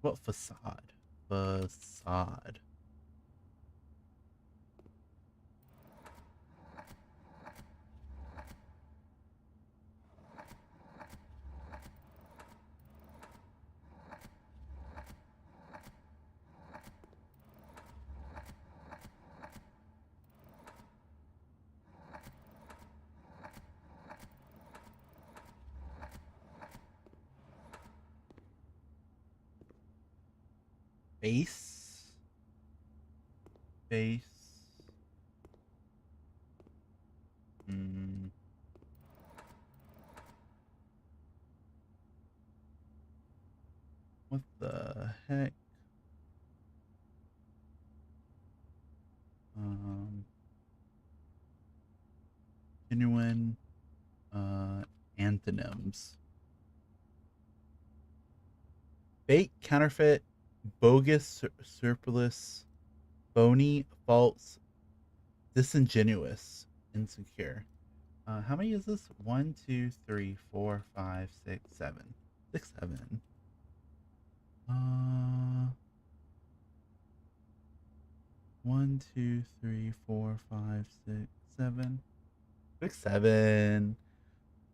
What facade? Facade. Base. Base. What the heck? Genuine. Antonyms. Fake, counterfeit, bogus, surplus, phony, false, disingenuous, insecure. How many is this? 1, 2, 3, 4, 5, 6, 7. 6, 7. 1, 2, 3, 4, 5, 6, 7. 6, 7.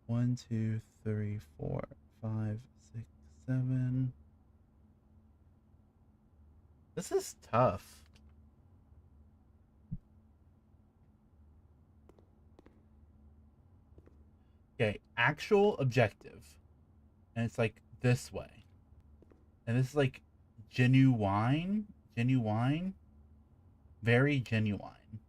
1, 2, 3, 4, 5, 6, 7. This is tough. Okay, actual objective. And it's like this way. And this is like genuine. Genuine. Very genuine.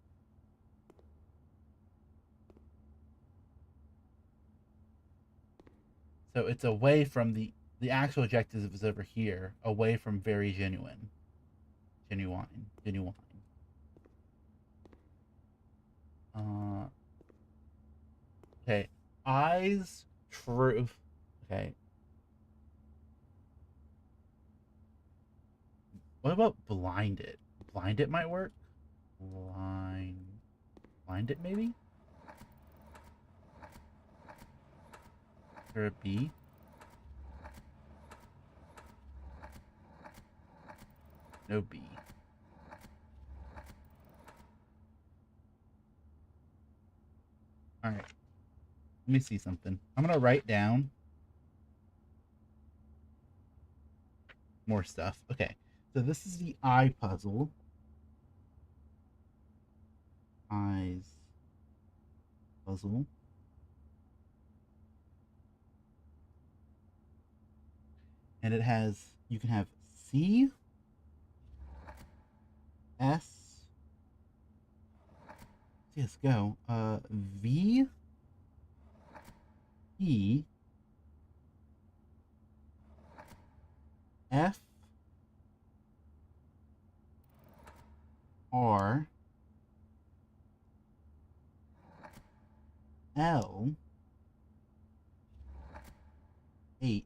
So it's away from the actual objective is over here, away from very genuine. Genuine. Genuine. Okay. Eyes, truth. Okay. What about blind it? Blind it might work. Blind it maybe? Or a B? No B. Alright. Let me see something. I'm gonna write down more stuff. Okay. So this is the eye puzzle. Eyes puzzle. And it has, you can have C, S, let's go, V, E, F, R, L, H,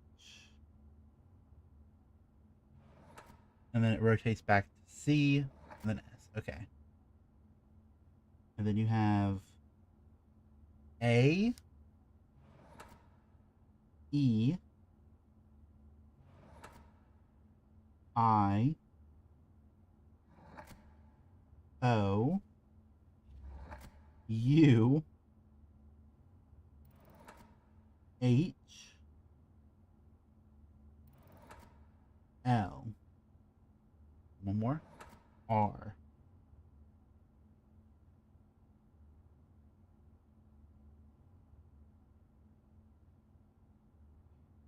and then it rotates back to C, and then S. Okay. And then you have A, E, I, O, U, H, L. One more. R.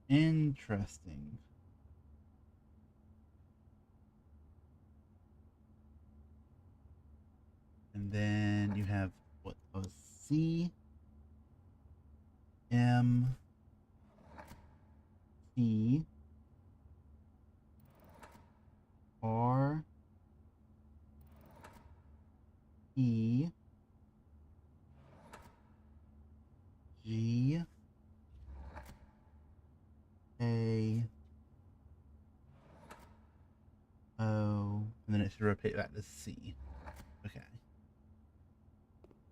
Interesting. And then you have what? Oh, C, M, T, R, E, G, A, O, and then it should rotate back to C. Okay.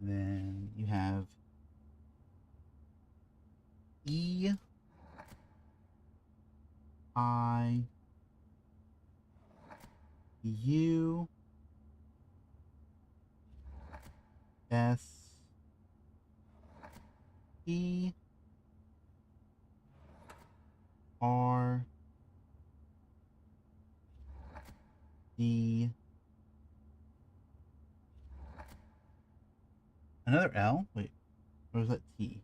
And then you have E, I, U, S, T, R, D, another L? Wait, or was that T?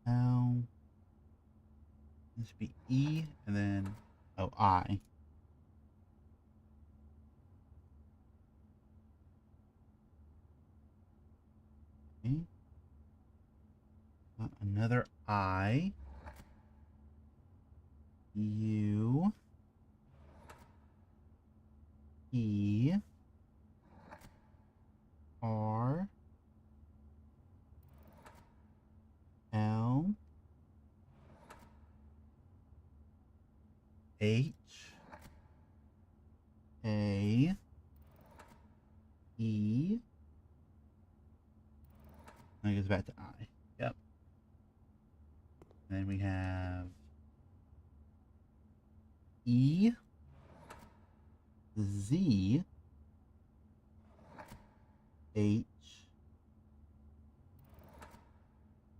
L, this should be E, and then, oh, I. Okay. Another I, U, E, R, L, H, A, E, and it goes back to I. Yep. And then we have E, Z, H,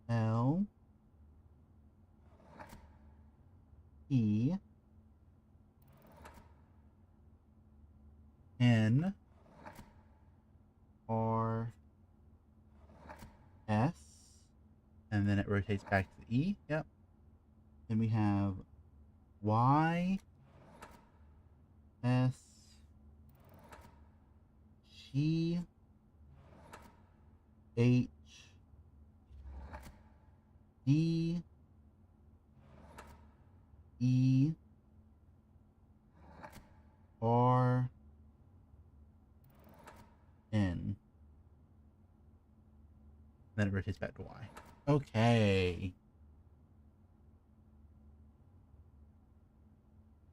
L, E, N, R, S, And then it rotates back to the E. Yep. Then we have Y, S, G, H, D, E, R, N. Then it rotates back to Y. Okay.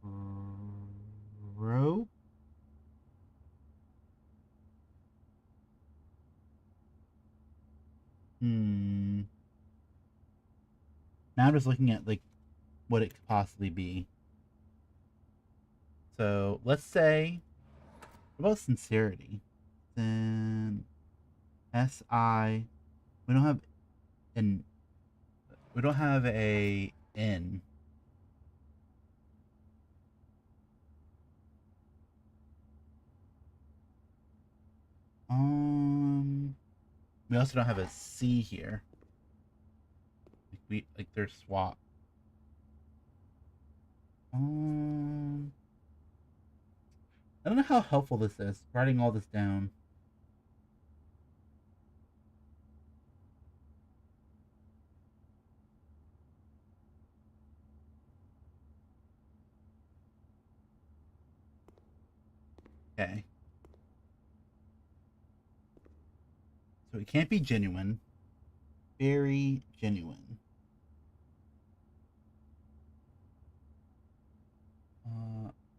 Rope. Now I'm just looking at like what it could possibly be. So let's say, what about sincerity? Then S-I. We don't have an. We don't have a N. We also don't have a C here. They're swapped. I don't know how helpful this is, writing all this down. Okay. So it can't be genuine. Very genuine.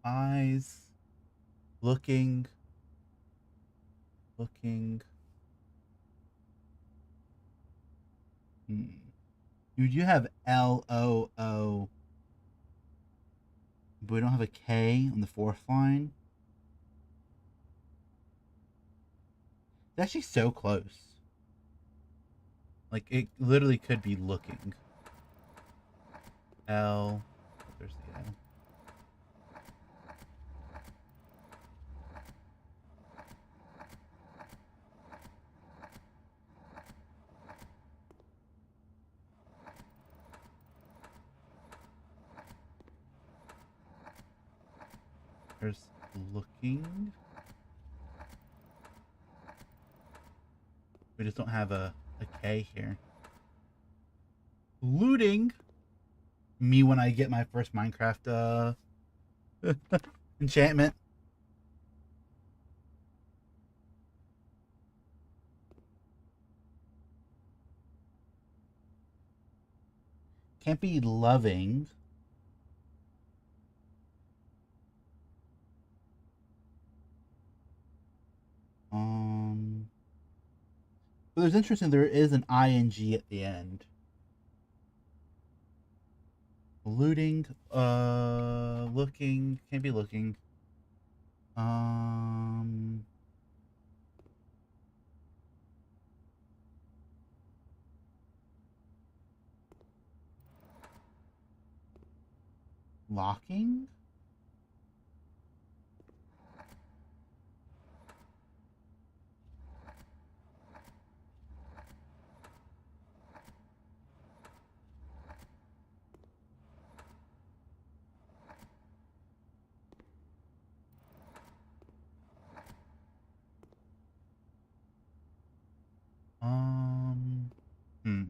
Eyes. Looking. You have L-O-O. But we don't have a K on the fourth line. It's actually so close. Like, it literally could be looking. L. There's the L. There's looking. We just don't have a K here. Looting. Me when I get my first Minecraft enchantment. Can't be loving. But there's interesting, there is an ing at the end. Looting, looking, can't be looking. Locking? Hmm.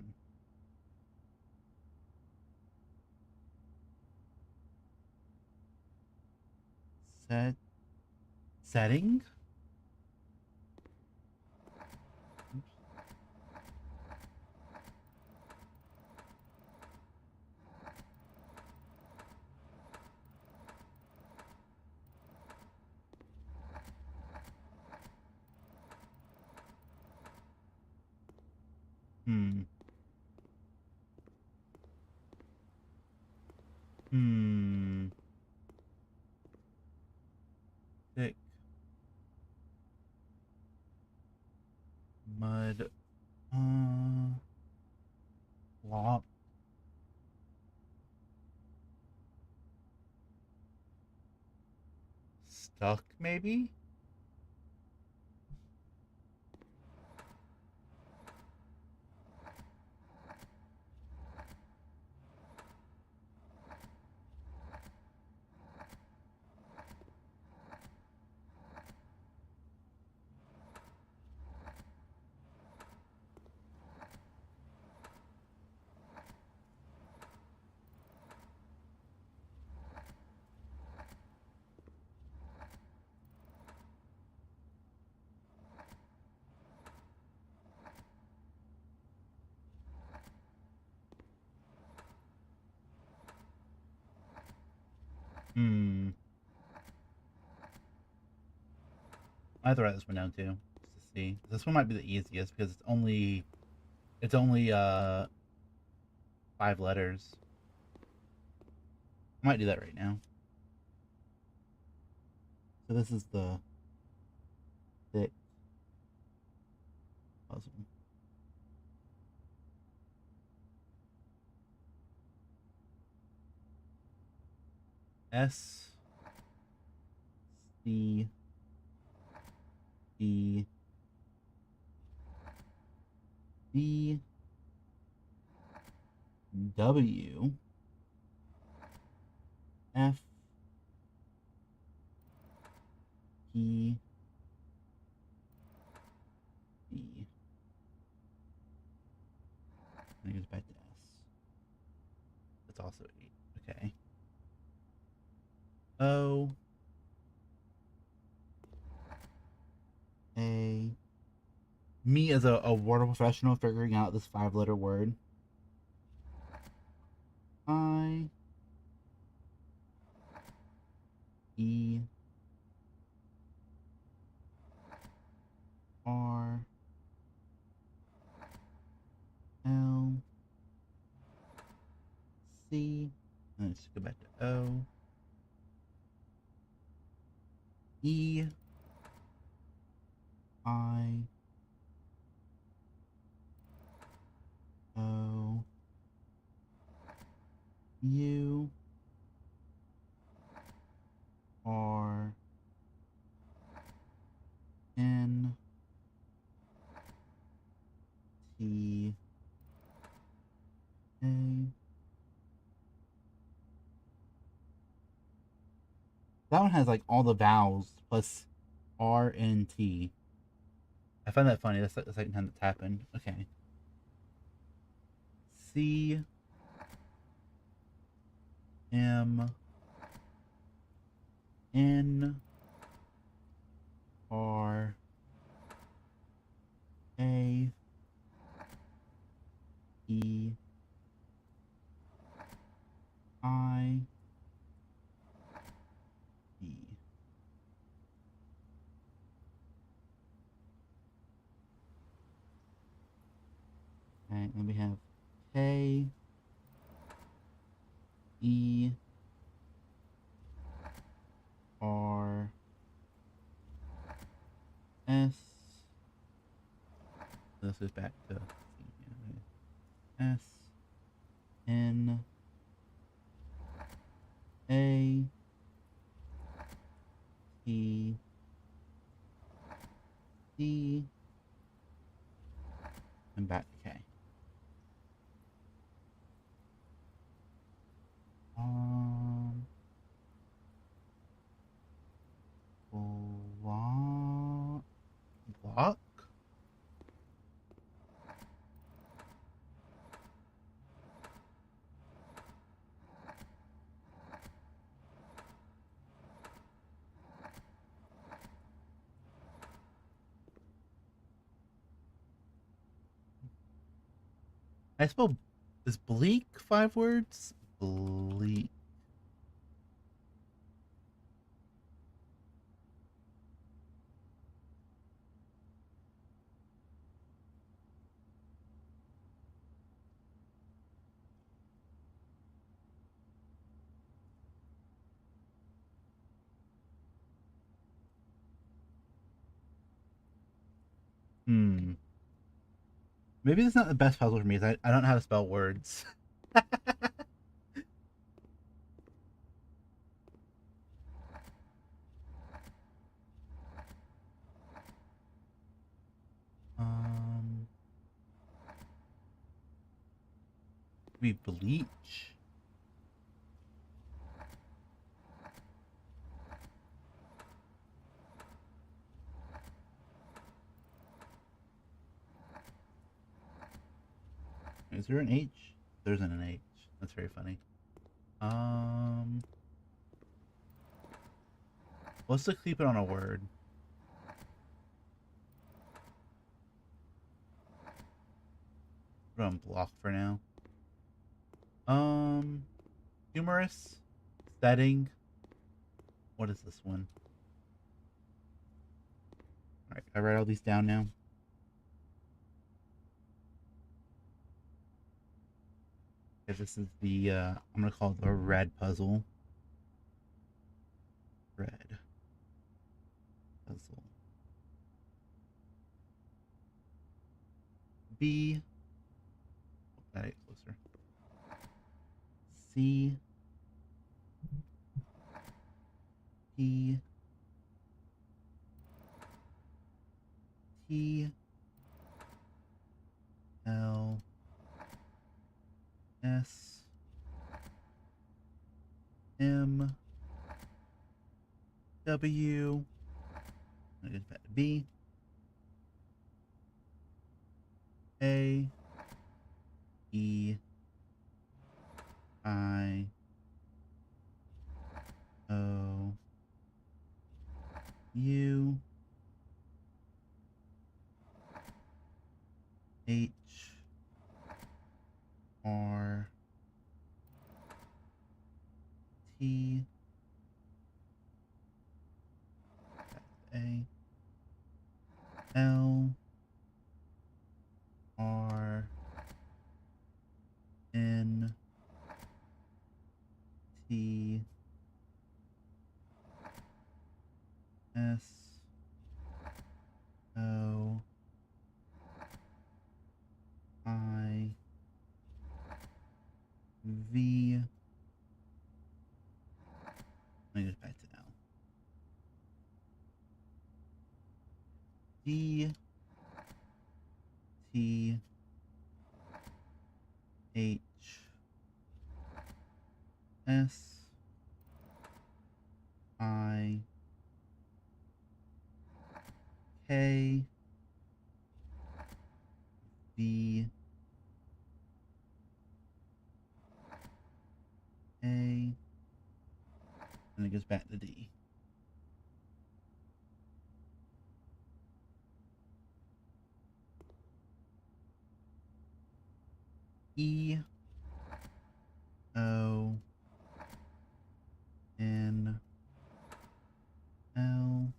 Setting? Hmm. Thick. Mud. Flop. Stuck, maybe? Hmm. I have to write this one down too, just to see. This one might be the easiest because it's only 5 letters. I might do that right now. So this is the thick puzzle. S C E D W F P D. And it goes back to S. That's also 8. Okay. O A. Me as a word professional figuring out this 5-letter word. I E R L C. And let's go back to O E I O U R N T A. That one has like all the vowels plus R and T. I find that funny. That's like the second time that's happened. Okay. C M N R A E I E. Okay, then we have K E R S. This is back to S N A T D and back to K. Block. Block? I spell, is bleak 5 words? Bleak. Hmm. Maybe this is not the best puzzle for me. I don't know how to spell words. um. Maybe bleach. Is there an H? There isn't an H. That's very funny. Let's just keep it on a word. Put it on block for now. Humorous setting what is this one? All right, I write all these down now. Okay, this is the I'm gonna call it the red puzzle. Red puzzle. B. Got it closer. C. P. T. L. S. M. W. I get back to B. A. E. I. O. U. H. R. T. A. L. R. N. T. S. O. I. V. Let me get back to L. D. T. H. S. I. K. V. A. And it goes back to D. E. O. N. L.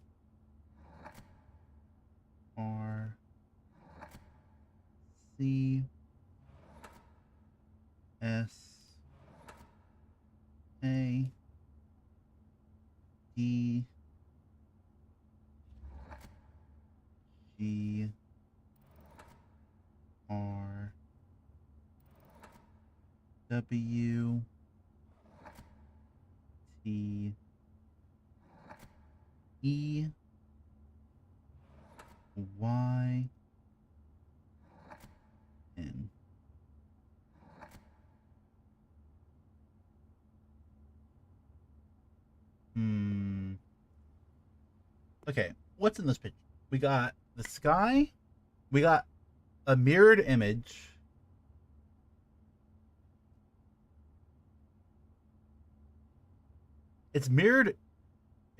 R. C. S. A. D. G. R. W. T. E. Y. N. Okay, what's in this picture? We got the sky. We got a mirrored image. It's mirrored,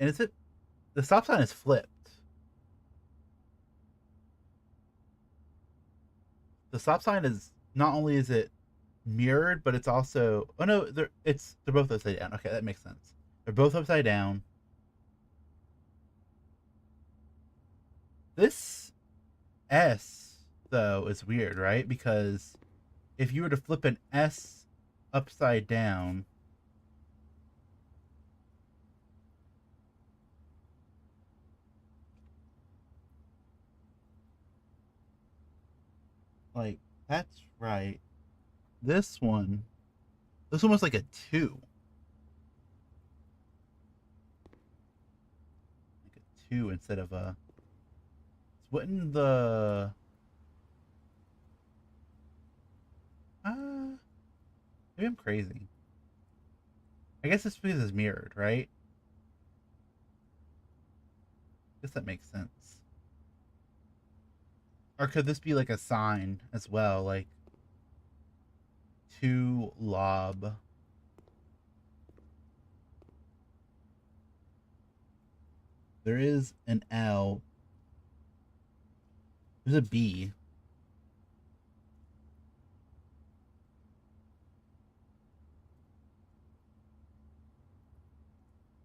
and the stop sign is flipped. The stop sign is not only is it mirrored, but it's also no, they're both upside down. Okay, that makes sense. They're both upside down. This S though is weird, right? Because if you were to flip an S upside down, like that's right. This one was like a 2. Like a 2 instead of a. Wouldn't the maybe I'm crazy. I guess it's because it's mirrored, right? I guess that makes sense. Or could this be like a sign as well, like to lob? There is an L. There's a B.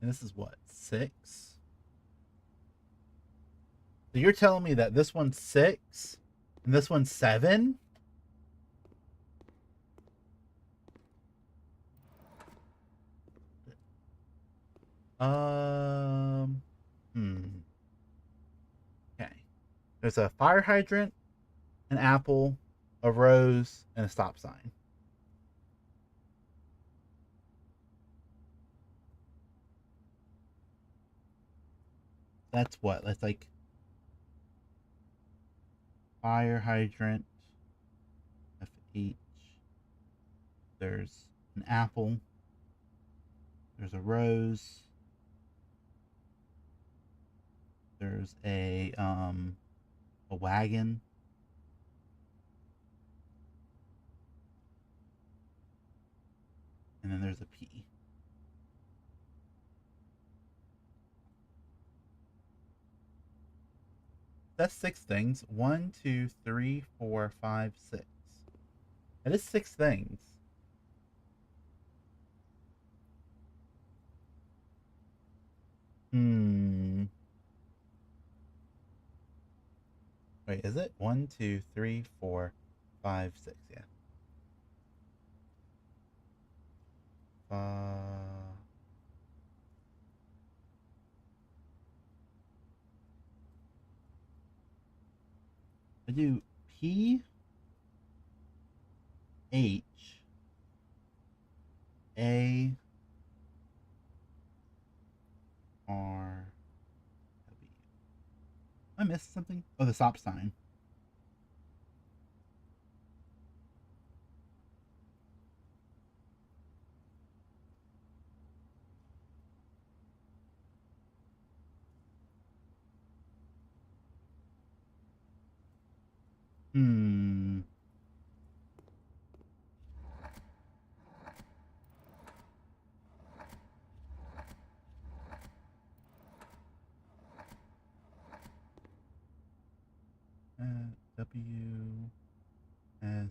And this is what, 6? So you're telling me that this one's 6 and this one's 7? Um, Okay. There's a fire hydrant, an apple, a rose, and a stop sign. That's what? That's like fire hydrant, FH. There's an apple. There's a rose. There's a wagon. And then there's a P. That's 6 things. 1, 2, 3, 4, 5, 6. That is 6 things. Wait, is it? 1, 2, 3, 4, 5, 6. Yeah. I do P H A R W. I missed something? Oh, the stop sign. Hmm. W S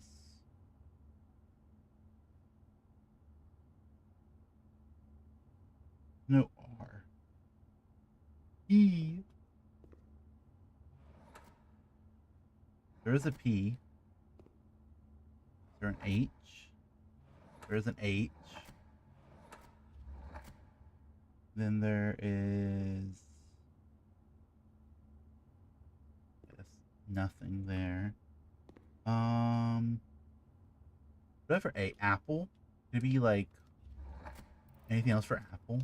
no R E. There is a P. Is there an H? There is an H. Then there is nothing there. What for A? Apple? Could it be like anything else for apple?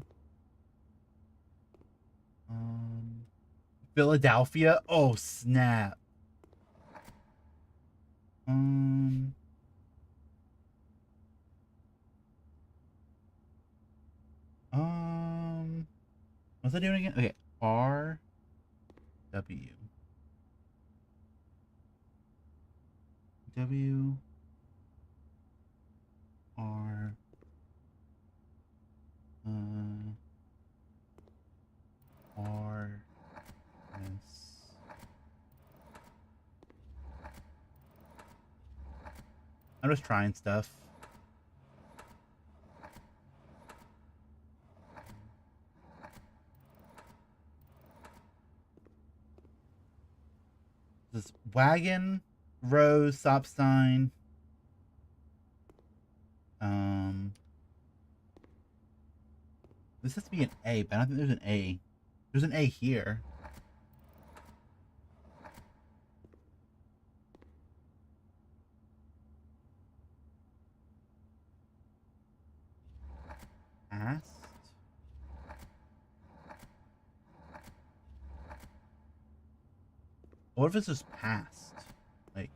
Philadelphia? Oh snap. Um what's I doing again? Okay, R W W R R S. I'm just trying stuff. This wagon, rose, stop sign. This has to be an A, but I don't think there's an A. There's an A here. Past. What if it's just past? Like,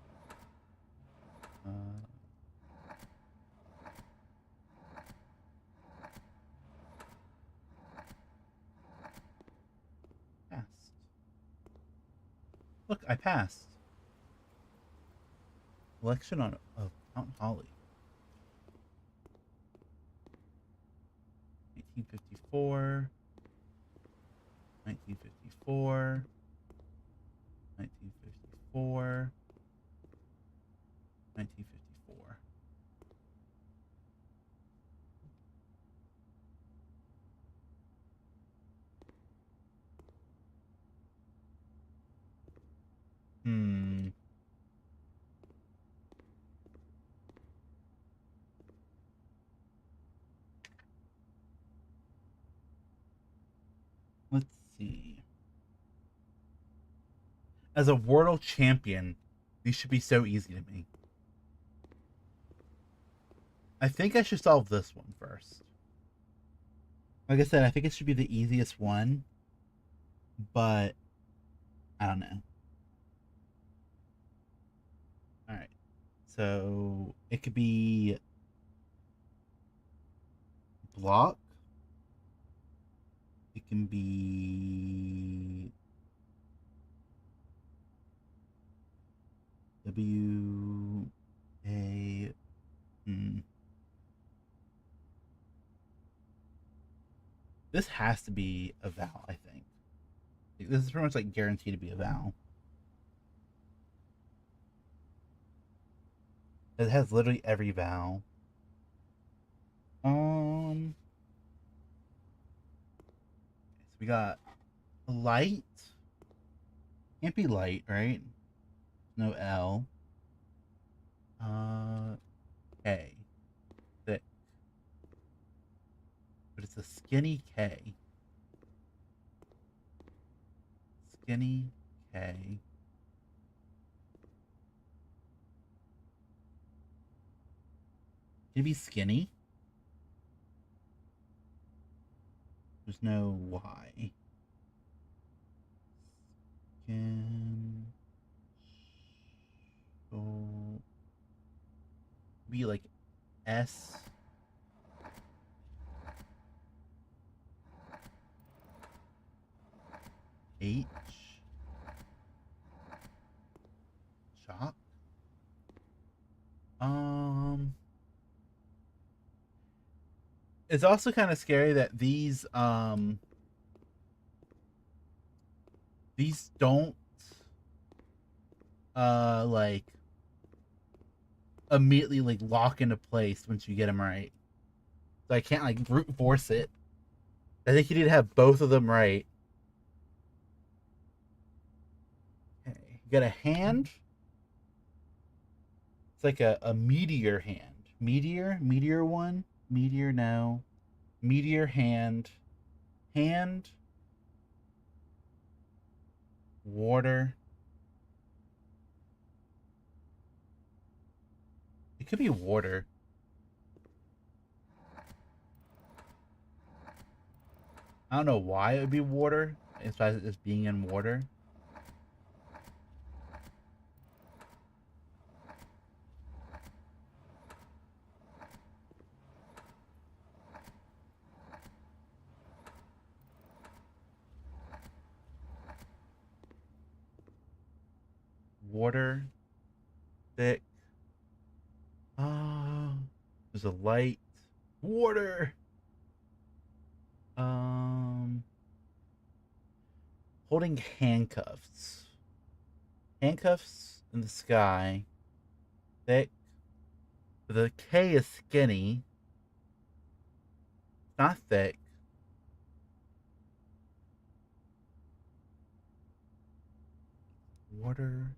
past. Look, I passed. Election of Mount Holly. 1954. 1954. 1954. 1954. see. As a Wordle champion, these should be so easy to me. I think I should solve this one first. Like I said, I think it should be the easiest one, but I don't know. Alright. So it could be block. It can be W A. This has to be a vowel, I think. This is pretty much like guaranteed to be a vowel. It has literally every vowel. So we got light. Can't be light, right? No L. K. Thick. But it's a skinny K. Skinny K. Can it be skinny? There's no Y. Skin. So be like S. H. Shock. It's also kind of scary that these don't like immediately like lock into place once you get them right. So I can't like brute force it. I think you need to have both of them right. Okay, you got a hand. It's like a meteor hand. Meteor one. Meteor no. Meteor hand. Hand. Water. It could be water. I don't know why it would be water, as far as being in water. Water. Thick. There's a light. Water. Holding handcuffs. Handcuffs in the sky. Thick. The K is skinny. It's not thick. Water.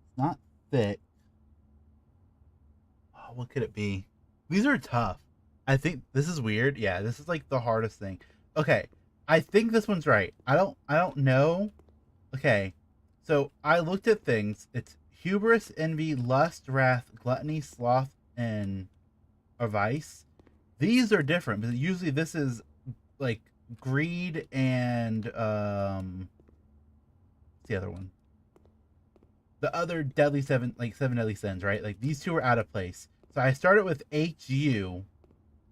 It's not thick. Oh, what could it be? These are tough. I think this is weird. Yeah, this is like the hardest thing. Okay, I think this one's right. I don't know. Okay, so I looked at things. It's hubris, envy, lust, wrath, gluttony, sloth, and a vice. These are different, but usually this is like greed and what's the other one? The other deadly seven, like seven deadly sins, right? Like these two are out of place. So I started with HU,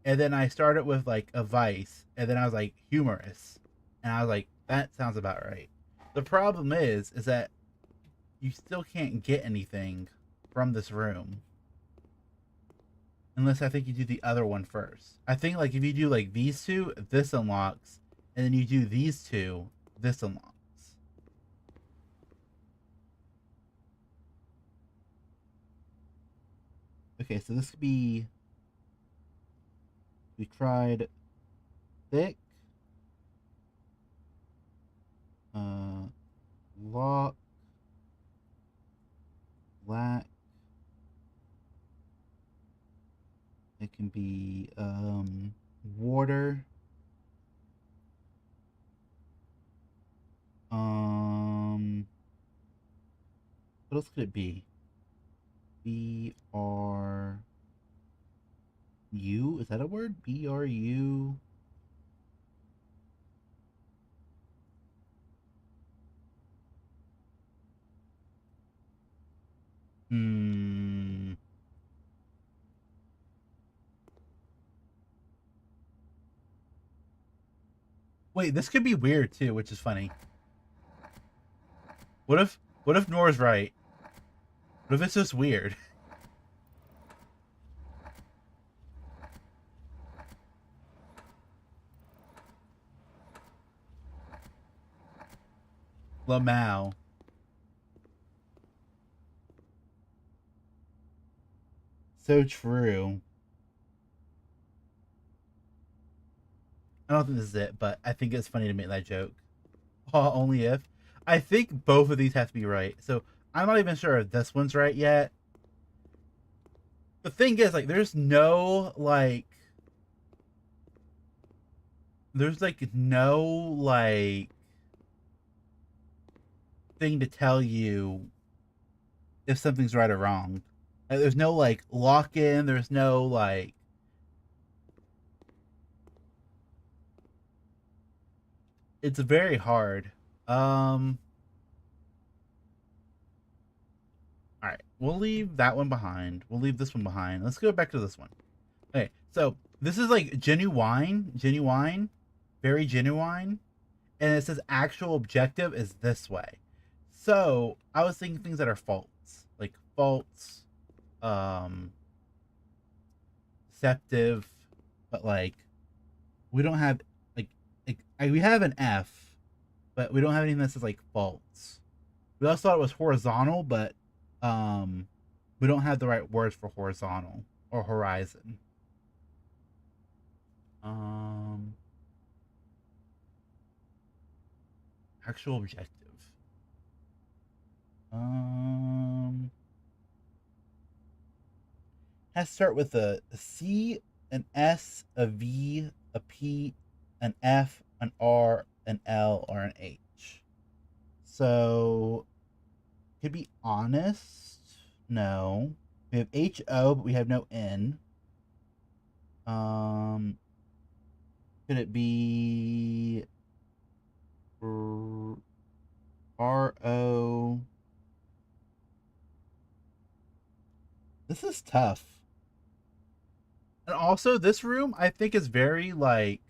and then I started with like a vice, and then I was like humorous, and I was like that sounds about right. The problem is that you still can't get anything from this room unless I think you do the other one first. I think like if you do like these two, this unlocks, and then you do these two, this unlocks. Okay, so this could be. We tried thick, lock, black. It can be water. What else could it be? BRU? Is that a word? BRU? Hmm. Wait, this could be weird too, which is funny. What if Nora's right? What if it's just weird? Lamau. So true. I don't think this is it, but I think it's funny to make that joke. Only if. I think both of these have to be right. So I'm not even sure if this one's right yet. The thing is, like, there's no like thing to tell you if something's right or wrong. There's no like lock in, there's no like it's very hard. All right, we'll leave that one behind. We'll leave this one behind. Let's go back to this one. Okay, so this is like genuine, very genuine, and it says actual objective is this way. So I was thinking things that are false, like false, um, deceptive, but like we don't have like we have an F, but we don't have anything that says like false. We also thought it was horizontal, but um, we don't have the right words for horizontal or horizon. Um, actual objective. Um, has to start with a C, an S, a V, a P, an F, an R, an L, or an H. So could be honest. No. We have HO, but we have no N. Could it be RO? This is tough. And also, this room I think is very like.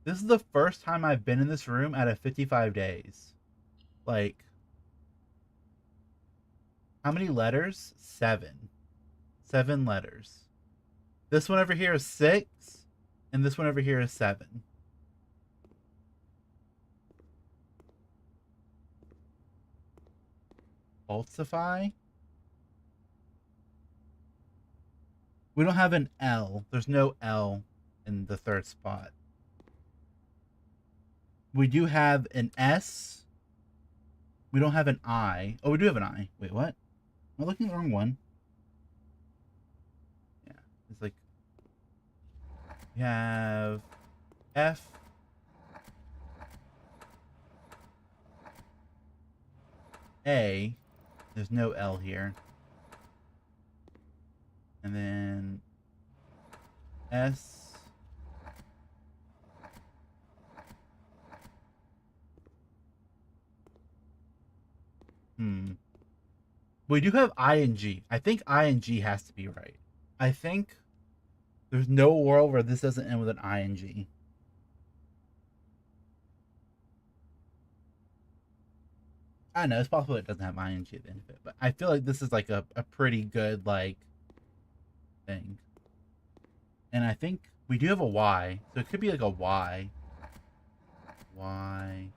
This is the first time I've been in this room out of 55 days. Like, how many letters? 7. 7 letters. This one over here is 6, and this one over here is 7. Falsify? We don't have an L. There's no L in the third spot. We do have an S. We don't have an I. Oh, we do have an I. Wait, what? Am I looking at the wrong one? Yeah. It's like we have F. A. There's no L here. And then S. We do have ing. I think ing has to be right. I think there's no world where this doesn't end with an ing. I know it's possible it doesn't have ing at the end of it, but I feel like this is like a pretty good like thing. And I think we do have a Y, so it could be like a Y. Y.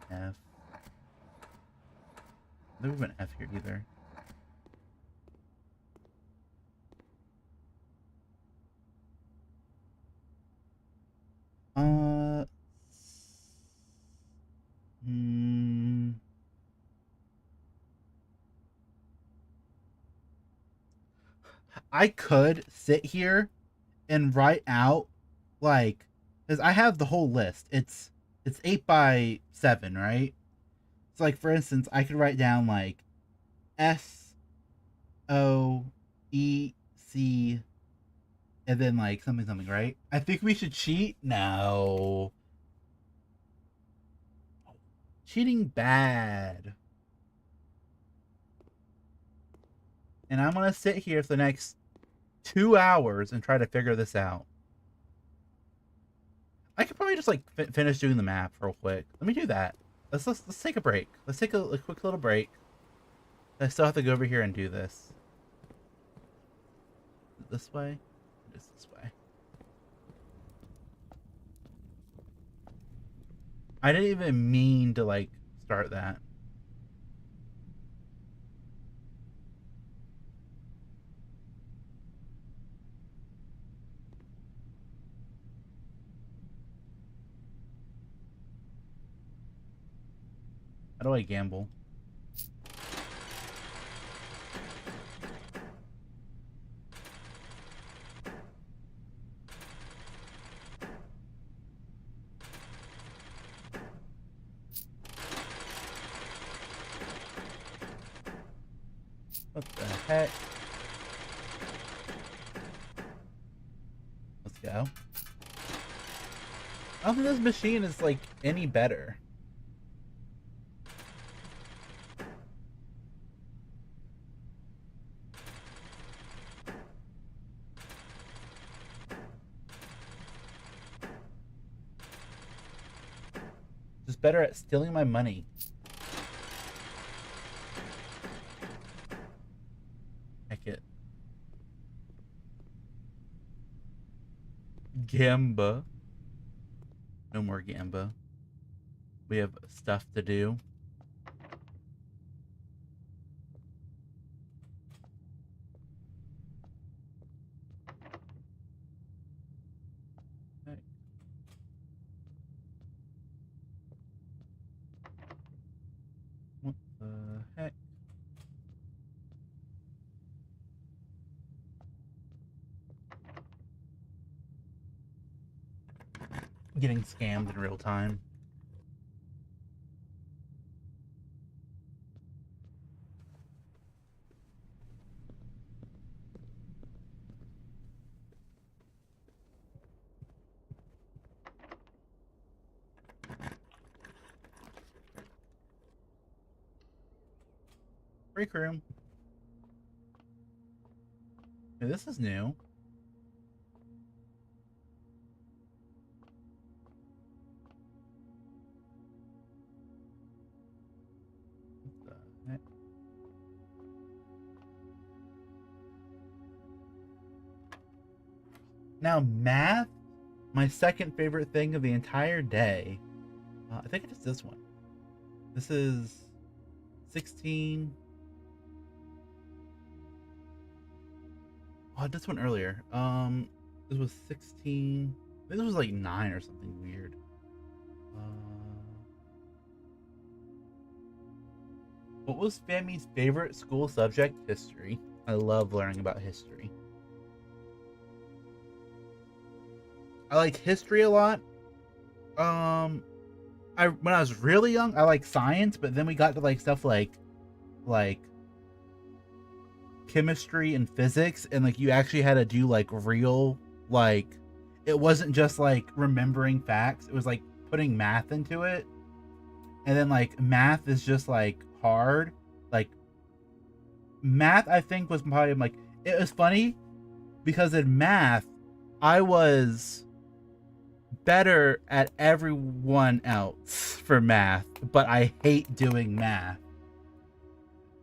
F. There was an F here either. Uh. Hmm. I could sit here and write out like, because I have the whole list. It's 8 by 7, right? So like for instance, I could write down like SOEC and then like something something, right? I think we should cheat. No, cheating bad. And I'm gonna sit here for the next 2 hours and try to figure this out. I could probably just like finish doing the map real quick. Let me do that. Let's take a break. Let's take a quick little break. I still have to go over here and do this. This way? It is this way. I didn't even mean to like start that. How do I gamble? What the heck? Let's go. I don't think this machine is like any better. Just better at stealing my money. Heck it. Gamba. No more Gamba. We have stuff to do. Okay. What the heck? Getting scammed in real time. Break room. Hey, this is new. What the heck? Now math, my second favorite thing of the entire day. I think it's this one. This is 16. Oh, this one earlier. This was 16. I think this was like 9 or something weird. What was Fami's favorite school subject? History. I love learning about history. I like history a lot. When I was really young, I liked science, but then we got to like stuff like chemistry and physics, and like you actually had to do like real, like it wasn't just like remembering facts, it was like putting math into it. And then like math is just like hard. Like math I think was probably like, it was funny because in math I was better at everyone else for math, but I hate doing math.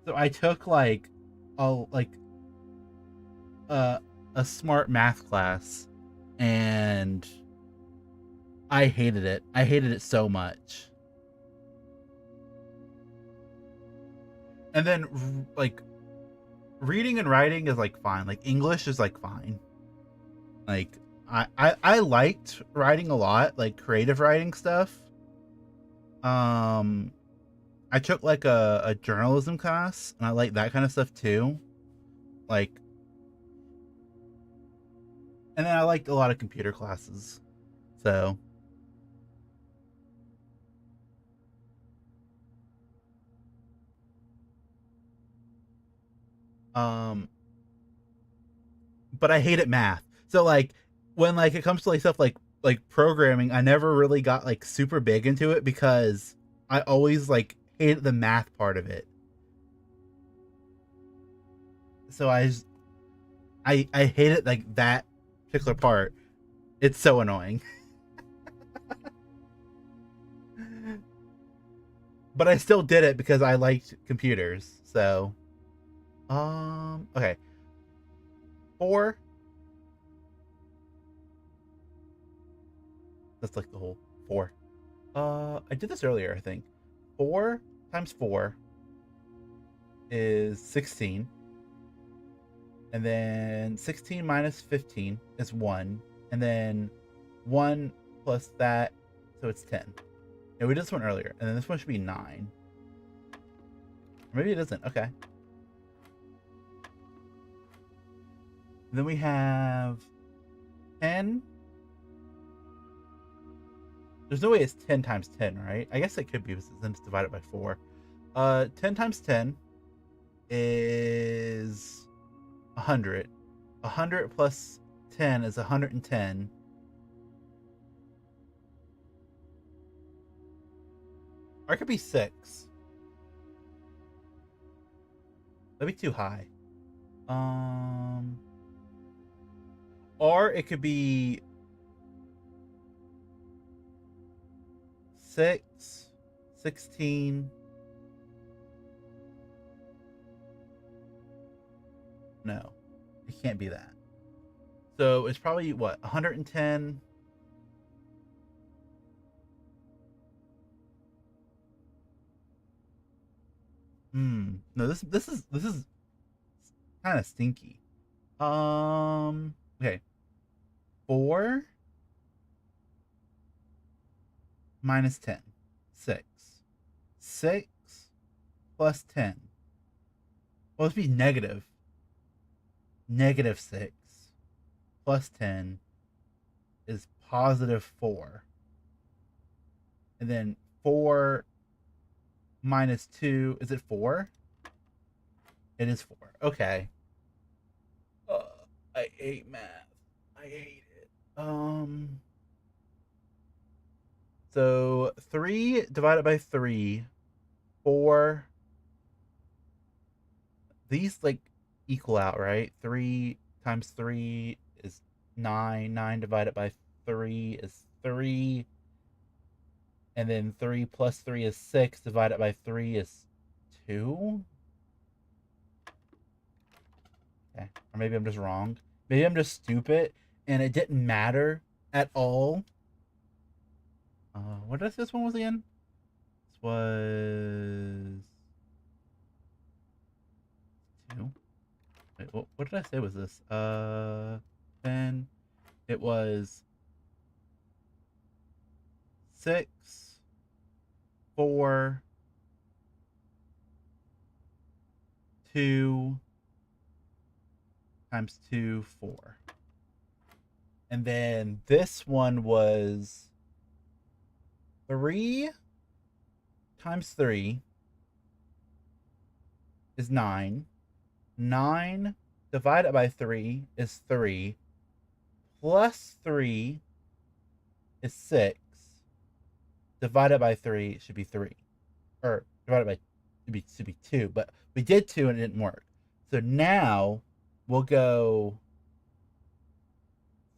So I took like a a smart math class, and I hated it. I hated it so much. And then like reading and writing is like fine. Like English is like fine. Like I liked writing a lot, like creative writing stuff. I took like a journalism class, and I like that kind of stuff too. Like And then I liked a lot of computer classes. So but I hated math. So like when like it comes to like stuff like programming, I never really got like super big into it because I always like hated the math part of it. So I hate it like that particular part. It's so annoying. But I still did it because I liked computers. So okay. 4. That's like the whole 4. I did this earlier, I think. 4 times 4 is 16. And then 16 minus 15 is 1. And then 1 plus that, so it's 10. And we did this one earlier. And then this one should be 9. Maybe it isn't. Okay. And then we have 10. There's no way it's 10 times 10, right? I guess it could be because then it's divided by 4. 10 times 10 is 100. 100 plus 10 is 110. Or it could be 6. That'd be too high. Or it could be 6, 16. No, it can't be that. So it's probably what, 110. No, this is kind of stinky. Okay. 4 minus 10. 6. 6 plus 10. Well, let's be negative. Negative 6 plus 10 is positive 4. And then 4 minus 2, is it 4? It is 4. Okay. I hate math. I hate it. So 3 divided by 3, 4. These like equal out, right? 3 times 3 is 9. 9 divided by 3 is 3. And then 3 plus 3 is 6. Divided by 3 is 2. Okay. Or maybe I'm just wrong. Maybe I'm just stupid and it didn't matter at all. What did I say this one was again? This was 2. Wait, what did I say was this? Then it was 6, 4, 2 times 2, 4. And then this one was 3 times 3 is 9. 9 divided by 3 is 3. Plus 3 is 6. Divided by 3 should be 3. Or divided by should be 2. But we did 2 and it didn't work. So now we'll go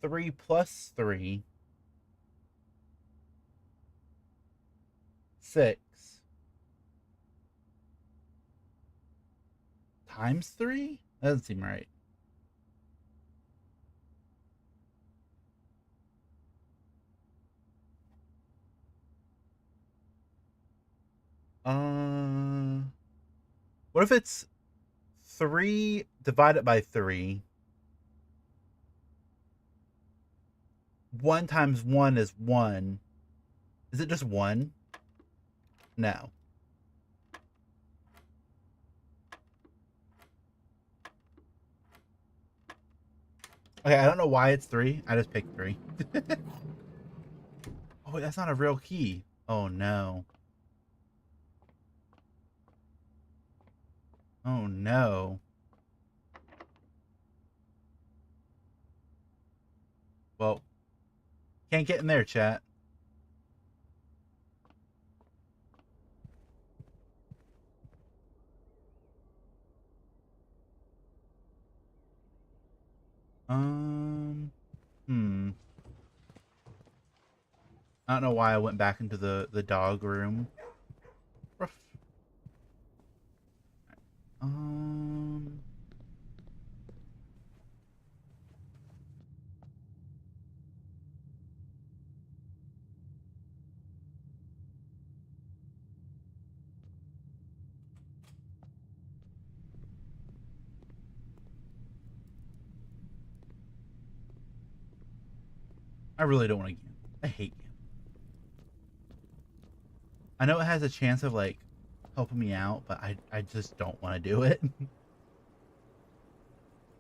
3 plus 3, 6 times 3? That doesn't seem right. What if it's 3 divided by 3? 1 times 1 is 1. Is it just 1? No. Okay, I don't know why it's 3. I just picked 3. Oh, wait, that's not a real key. Oh, no. Oh, no. Well, can't get in there, chat. Hmm. I don't know why I went back into the dog room. Ruff. Um. I really don't want to gamble. I hate gambling. I know it has a chance of like helping me out, but I just don't want to do it.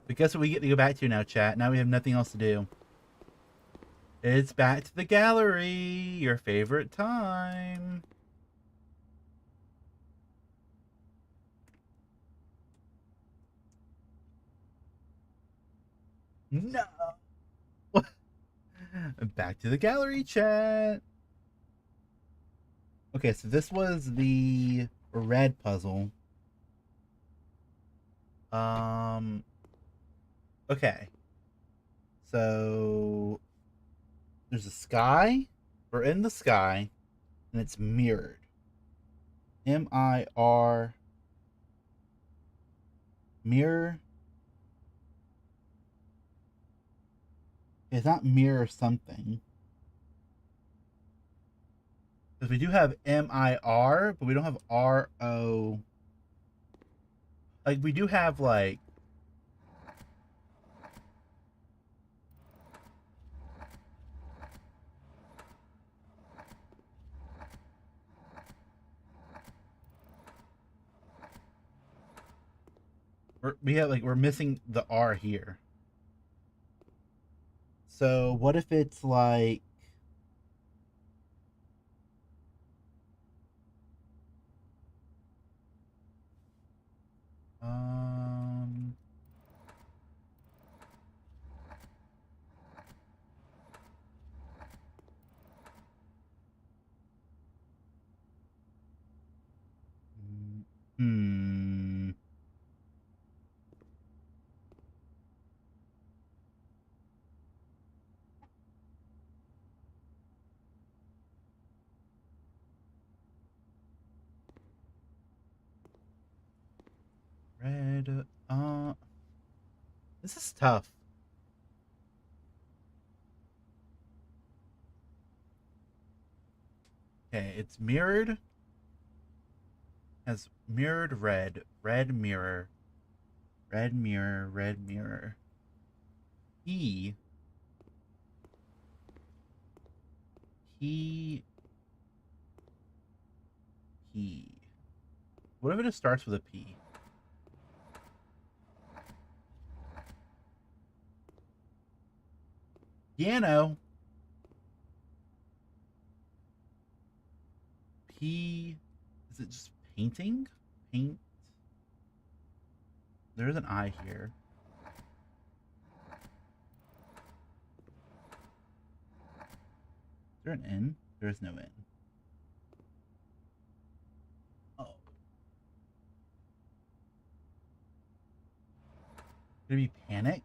But guess what we get to go back to now, chat? Now we have nothing else to do. It's back to the gallery, your favorite time. No. Back to the gallery, chat. Okay, so this was the red puzzle. Um. Okay. So there's a sky. We're in the sky, and it's mirrored. MIR mirror. It's not mirror something. Because we do have MIR, but we don't have RO. Like we do have like we're missing the R here. So what if it's like um hmm red this is tough. Okay, it's mirrored as mirrored red mirror, red mirror, red mirror. E P P. What if it just starts with a P? Piano. P. Is it just painting? Paint. There's an I here. Is there an N? There is no N. Oh. Could it be panic?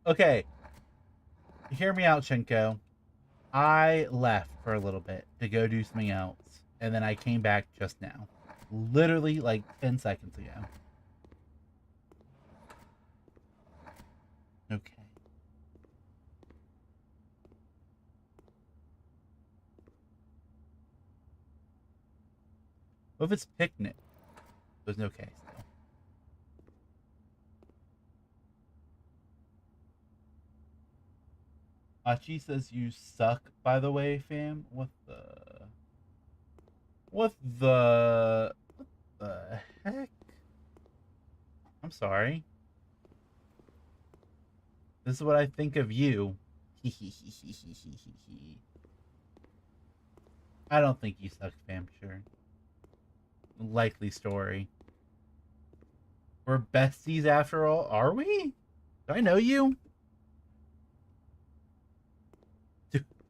Okay. Hear me out, Chenko. I left for a little bit to go do something else, and then I came back just now. Literally like 10 seconds ago. Okay. What if it's picnic? There's no K still. Achi says you suck, by the way, fam. What the? What the heck? I'm sorry. This is what I think of you. I don't think you suck, Vampire. Likely story. We're besties after all, are we? Do I know you?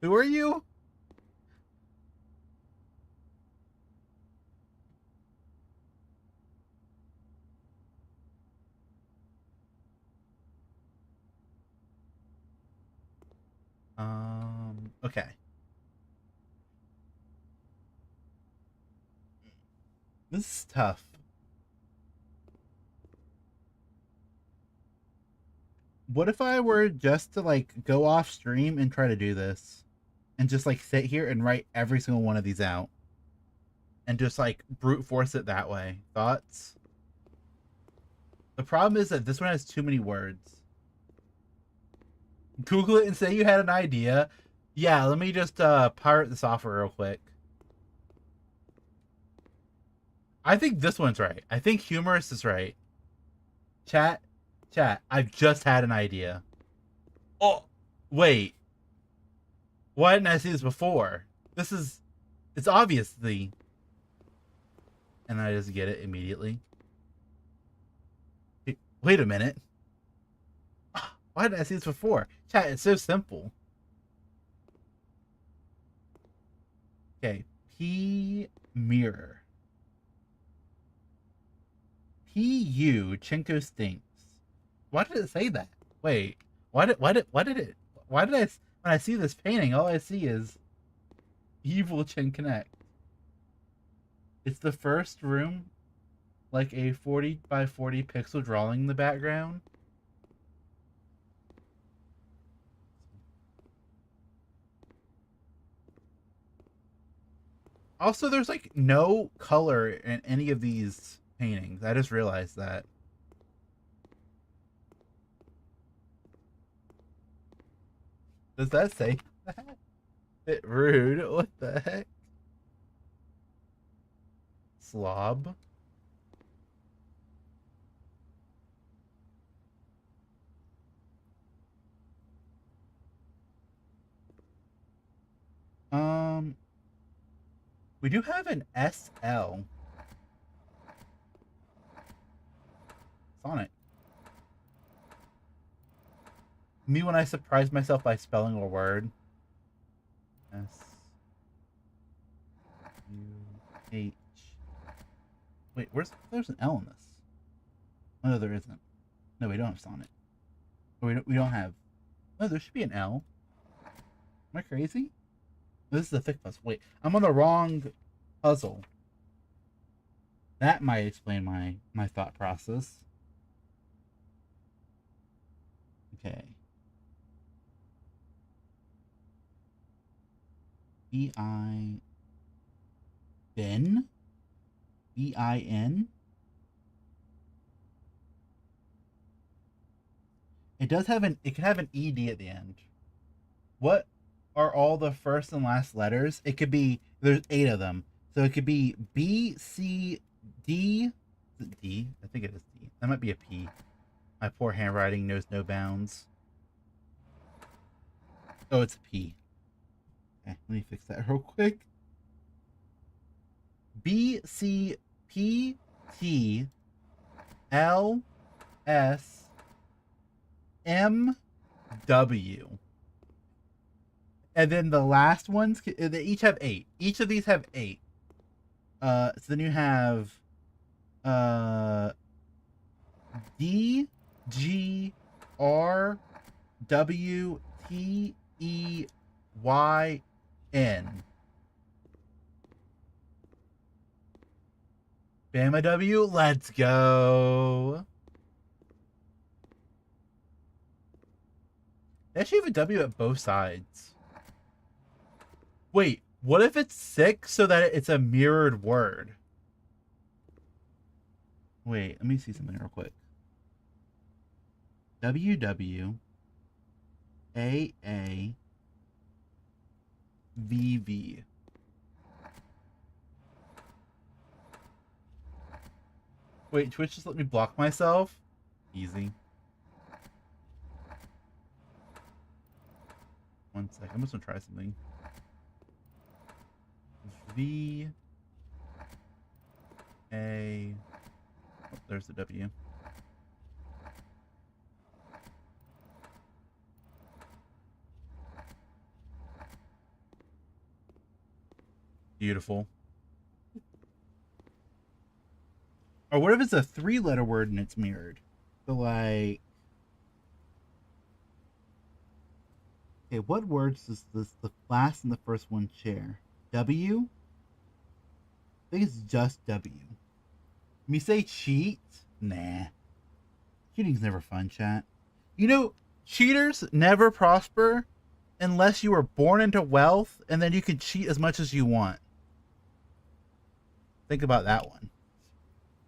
Who are you? Okay. This is tough. What if I were just to like go off stream and try to do this? And just like sit here and write every single one of these out. And just like brute force it that way. Thoughts? The problem is that this one has too many words. Google it and say you had an idea. Yeah, let me just pirate the software real quick. I think this one's right. I think humorous is right. Chat, I've just had an idea. Oh, wait. Why didn't I see this before? It's obviously. And I just get it immediately. Wait a minute. Why didn't I see this before? Chat, it's so simple. Okay, P mirror. P.U. Chinko stinks. Why did it say that? Wait, why did I, when I see this painting, all I see is evil Chin Connect. It's the first room, like a 40 by 40 pixel drawing in the background. Also, there's like no color in any of these paintings. I just realized that. Does that say that? Bit rude. What the heck? Slob. Um, we do have an SL. Sonic. Me when I surprise myself by spelling a word. S U H. Wait, there's an L in this? Oh, no, there isn't. No, we don't have Sonic. We don't have. Oh, there should be an L. Am I crazy? This is the thick puzzle. Wait, I'm on the wrong puzzle. That might explain my thought process. Okay. B-I... Bin? B-I-N? It does have it could have an ED at the end. What are all the first and last letters? It could be, there's 8 of them. So it could be B, C, D. Is it D? I think it is D. That might be a P. My poor handwriting knows no bounds. Oh, it's a P. Okay, let me fix that real quick. B, C, P, T, L, S, M, W. And then the last ones, they each have 8. Each of these have 8. So then you have D, G, R, W, T, E, Y, N. Bama W, let's go. They actually have a W at both sides. Wait, what if it's 6 so that it's a mirrored word? Wait, let me see something real quick. W W A A V V. Wait, Twitch just let me block myself? Easy. One sec. I'm just gonna try something. V A. Oh, there's the W. Beautiful. Or what if it's a 3-letter word and it's mirrored? So like, okay, what words does the last and the first one share? W? I think it's just W. Me say cheat? Nah. Cheating's never fun, chat. You know, cheaters never prosper unless you were born into wealth and then you can cheat as much as you want. Think about that one.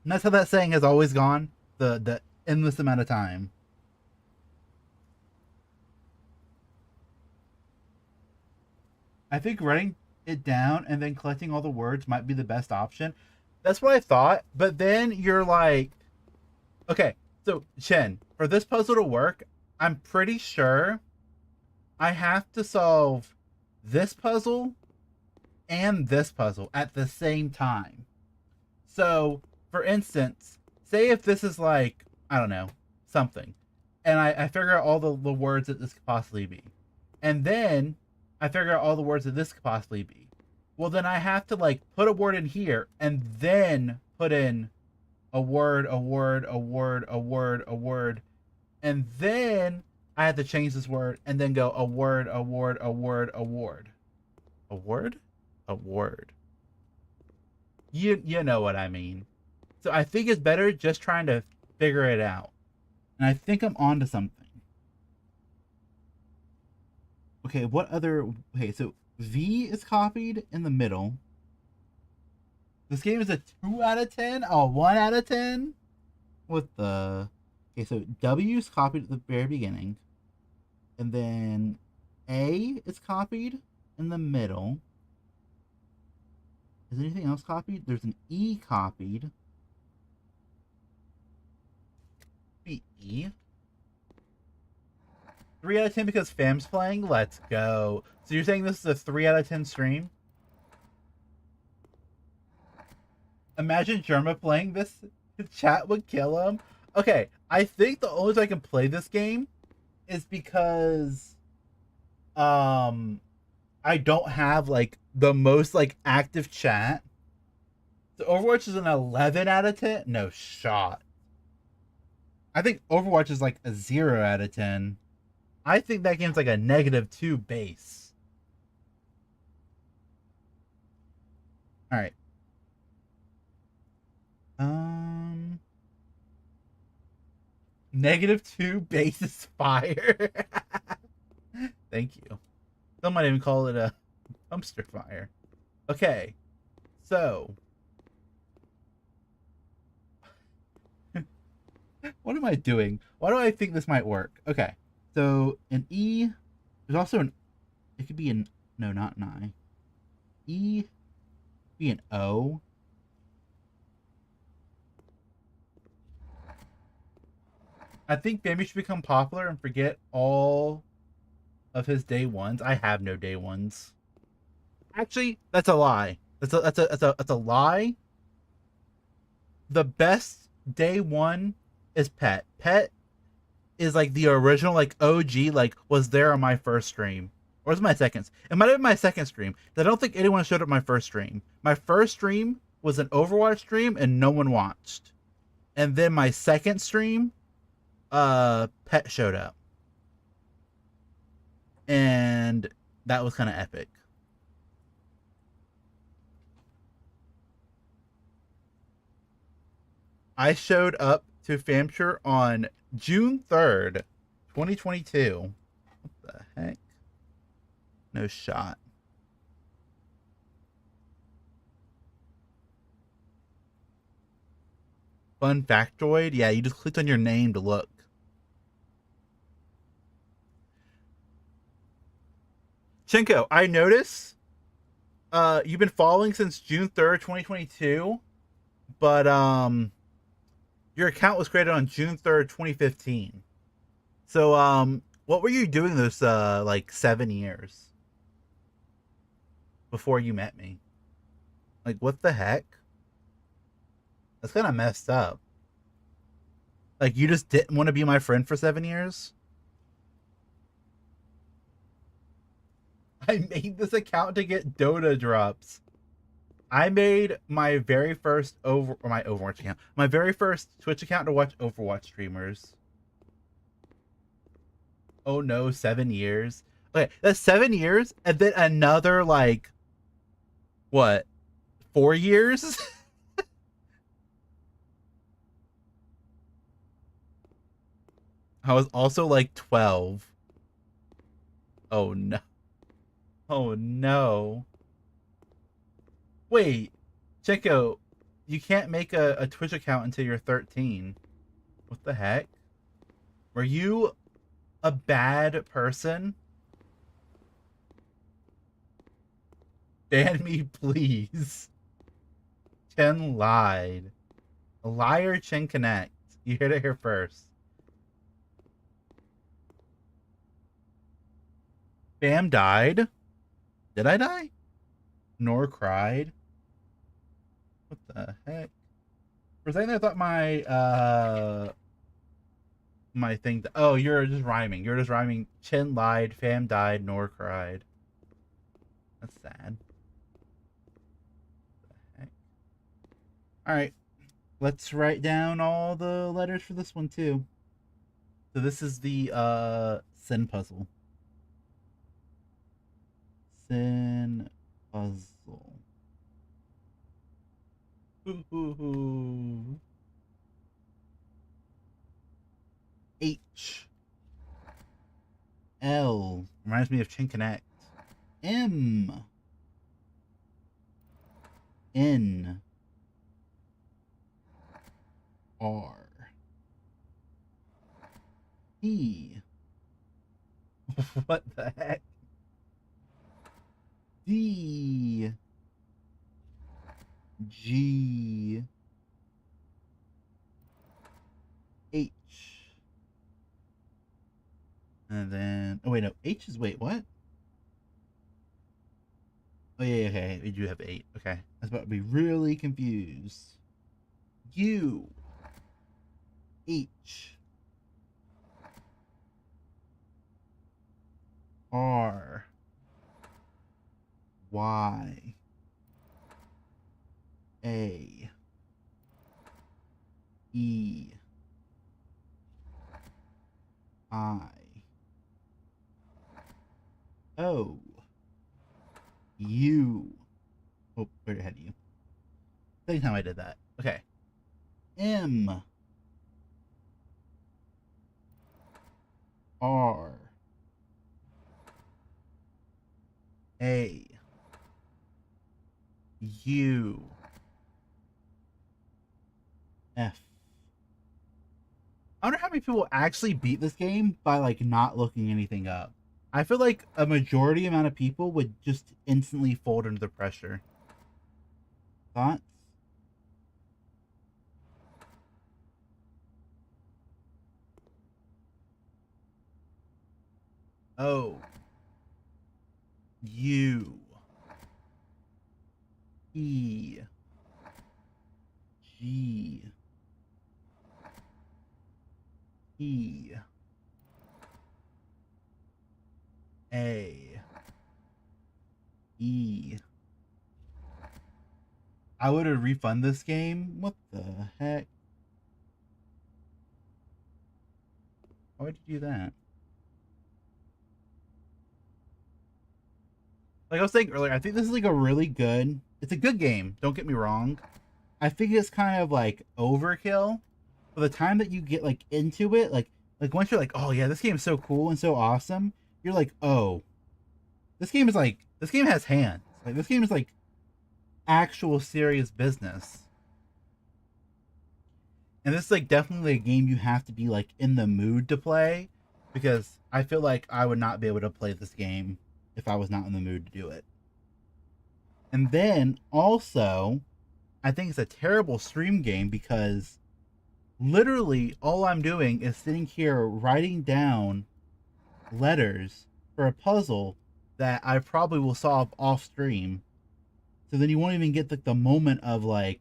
And that's how that saying has always gone. The endless amount of time. I think writing it down and then collecting all the words might be the best option. That's what I thought. But then you're like, okay, so Chen, for this puzzle to work, I'm pretty sure I have to solve this puzzle and this puzzle at the same time. So, for instance, say if this is like, I don't know, something, and I figure out all the words that this could possibly be. And then I figure out all the words that this could possibly be. Well, then I have to like put a word in here and then put in a word, a word, a word, a word, a word. And then I have to change this word and then go a word, a word, a word, a word. A word? A word. You know what I mean. So I think it's better just trying to figure it out. And I think I'm onto something. Okay, what other... Okay, so V is copied in the middle. This game is a 2 out of 10? A 1 out of 10? What the... Okay, so W is copied at the very beginning. And then A is copied in the middle. Is anything else copied? There's an E copied. B. 3 out of 10 because Fam's playing? Let's go. So you're saying this is a 3 out of 10 stream? Imagine Germa playing this. The chat would kill him. Okay, I think the only way I can play this game is because I don't have like the most like active chat. So Overwatch is an 11 out of 10? No shot. I think Overwatch is like a 0 out of 10. I think that game's like a -2 base. Alright. -2 base is fire. Thank you. Some might even call it a dumpster fire. Okay. So. What am I doing? Why do I think this might work? Okay. So an E, there's also an, it could be an, no, not an I. E, be an O. I think Bambi should become popular and forget all of his day ones. I have no day ones. Actually, that's a lie. That's a lie. The best day one is Pet. Pet is like the original, like OG, like was there on my first stream. Or was it my second? It might have been my second stream. I don't think anyone showed up my first stream. My first stream was an Overwatch stream and no one watched. And then my second stream, Pet showed up. And that was kind of epic. I showed up to Famture on June 3rd, 2022. What the heck? No shot. Fun factoid? Yeah, you just clicked on your name to look. Chenko, I notice you've been following since June 3rd, 2022, but Your account was created on June 3rd, 2015. So, what were you doing those, like, 7 years before you met me? Like, what the heck? That's kind of messed up. Like, you just didn't want to be my friend for 7 years? I made this account to get Dota drops. I made my very first my Overwatch account. My very first Twitch account to watch Overwatch streamers. Oh no, 7 years. Okay, that's 7 years, and then another like what? 4 years? I was also like 12. Oh no. Oh no. Wait, Chico, you can't make a Twitch account until you're 13. What the heck? Were you a bad person? Ban me, please. Chen lied. A liar, Chen Connect. You heard it here first. Bam died. Did I die? Nor cried. What the heck? For a second, I thought my thing. Oh, you're just rhyming. You're just rhyming. Chen lied. Fam died. Nor cried. That's sad. What the heck? All right, let's write down all the letters for this one too. So this is the sin puzzle. Sin puzzle. Ooh. H. L. Reminds me of Chin Connect. M. N. R. E. What the heck? D. G. H. And then, oh wait, no, H is, wait, what? Oh yeah, okay, we do have 8. Okay, I was about to be really confused. U. H. R. Y. A. E. I. O. U. Oh, right ahead of you. Second time I did that. Okay. M. R. A. U. F. I wonder how many people actually beat this game by like not looking anything up. I feel like a majority amount of people would just instantly fold under the pressure. Thoughts? O. U. E. G. E. A. E. I would have refund this game. What the heck? Why would you do that? Like I was saying earlier, I think this is like a really good. It's a good game. Don't get me wrong. I think it's kind of like overkill. For the time that you get like into it, like once you're like, oh yeah, this game is so cool and so awesome, you're like, oh, this game has hands. Like this game is like actual serious business. And this is like definitely a game you have to be like in the mood to play, because I feel like I would not be able to play this game if I was not in the mood to do it. And then also, I think it's a terrible stream game because Literally, all I'm doing is sitting here writing down letters for a puzzle that I probably will solve off stream. So then you won't even get the moment of like,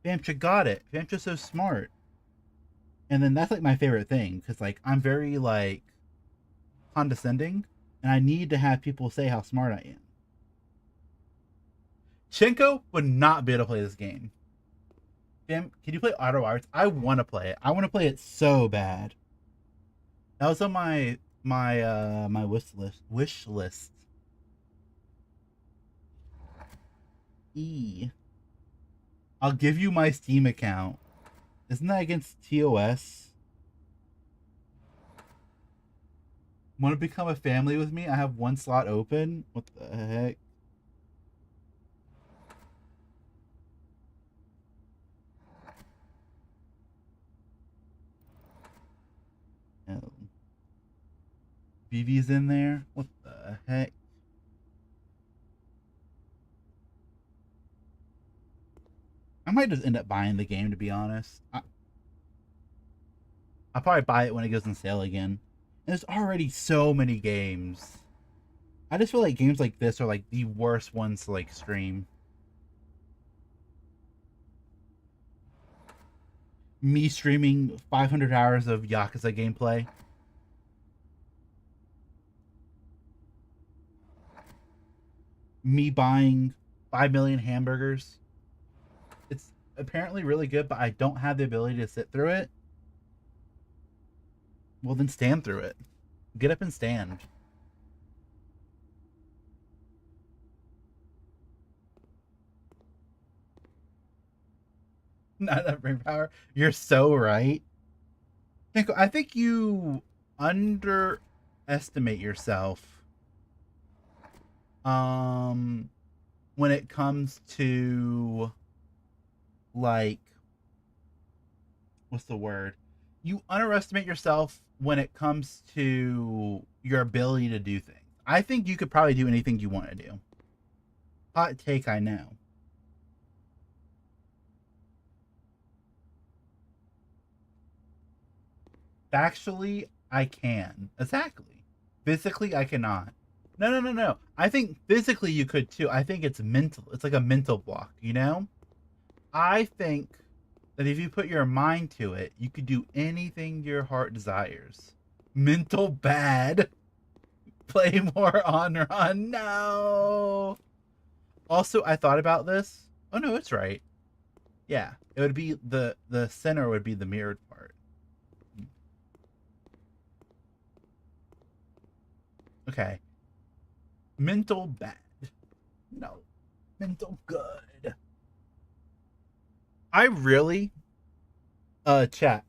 Vamcha got it. Vamcha's so smart. And then that's like my favorite thing because like I'm very like condescending and I need to have people say how smart I am. Chenko would not be able to play this game. Damn, can you play Auto Arts? I want to play it. I want to play it so bad. That was on my wish list. I'll give you my Steam account. Isn't that against TOS? Want to become a family with me? I have one slot open. What the heck? Oh. BB's in there? What the heck? I might just end up buying the game, to be honest. I'll probably buy it when it goes on sale again. And there's already so many games. I just feel like games like this are like the worst ones to like stream. Me streaming 500 hours of Yakuza gameplay. Me buying 5 million hamburgers. It's apparently really good, but I don't have the ability to sit through it. Well, then stand through it. Get up and stand. Not enough brain power. You're so right. I think you underestimate yourself. When it comes to like, what's the word? You underestimate yourself when it comes to your ability to do things. I think you could probably do anything you want to do. Hot take, I know. Factually, I can. Exactly. Physically, I cannot. No. I think physically you could too. I think it's mental. It's like a mental block, you know? I think that if you put your mind to it, you could do anything your heart desires. Mental bad. Play more on run. No. Also, I thought about this. Oh no, it's right. Yeah, it would be the center would be the mirrored part. Okay. Mental bad. No. Mental good. I really chat.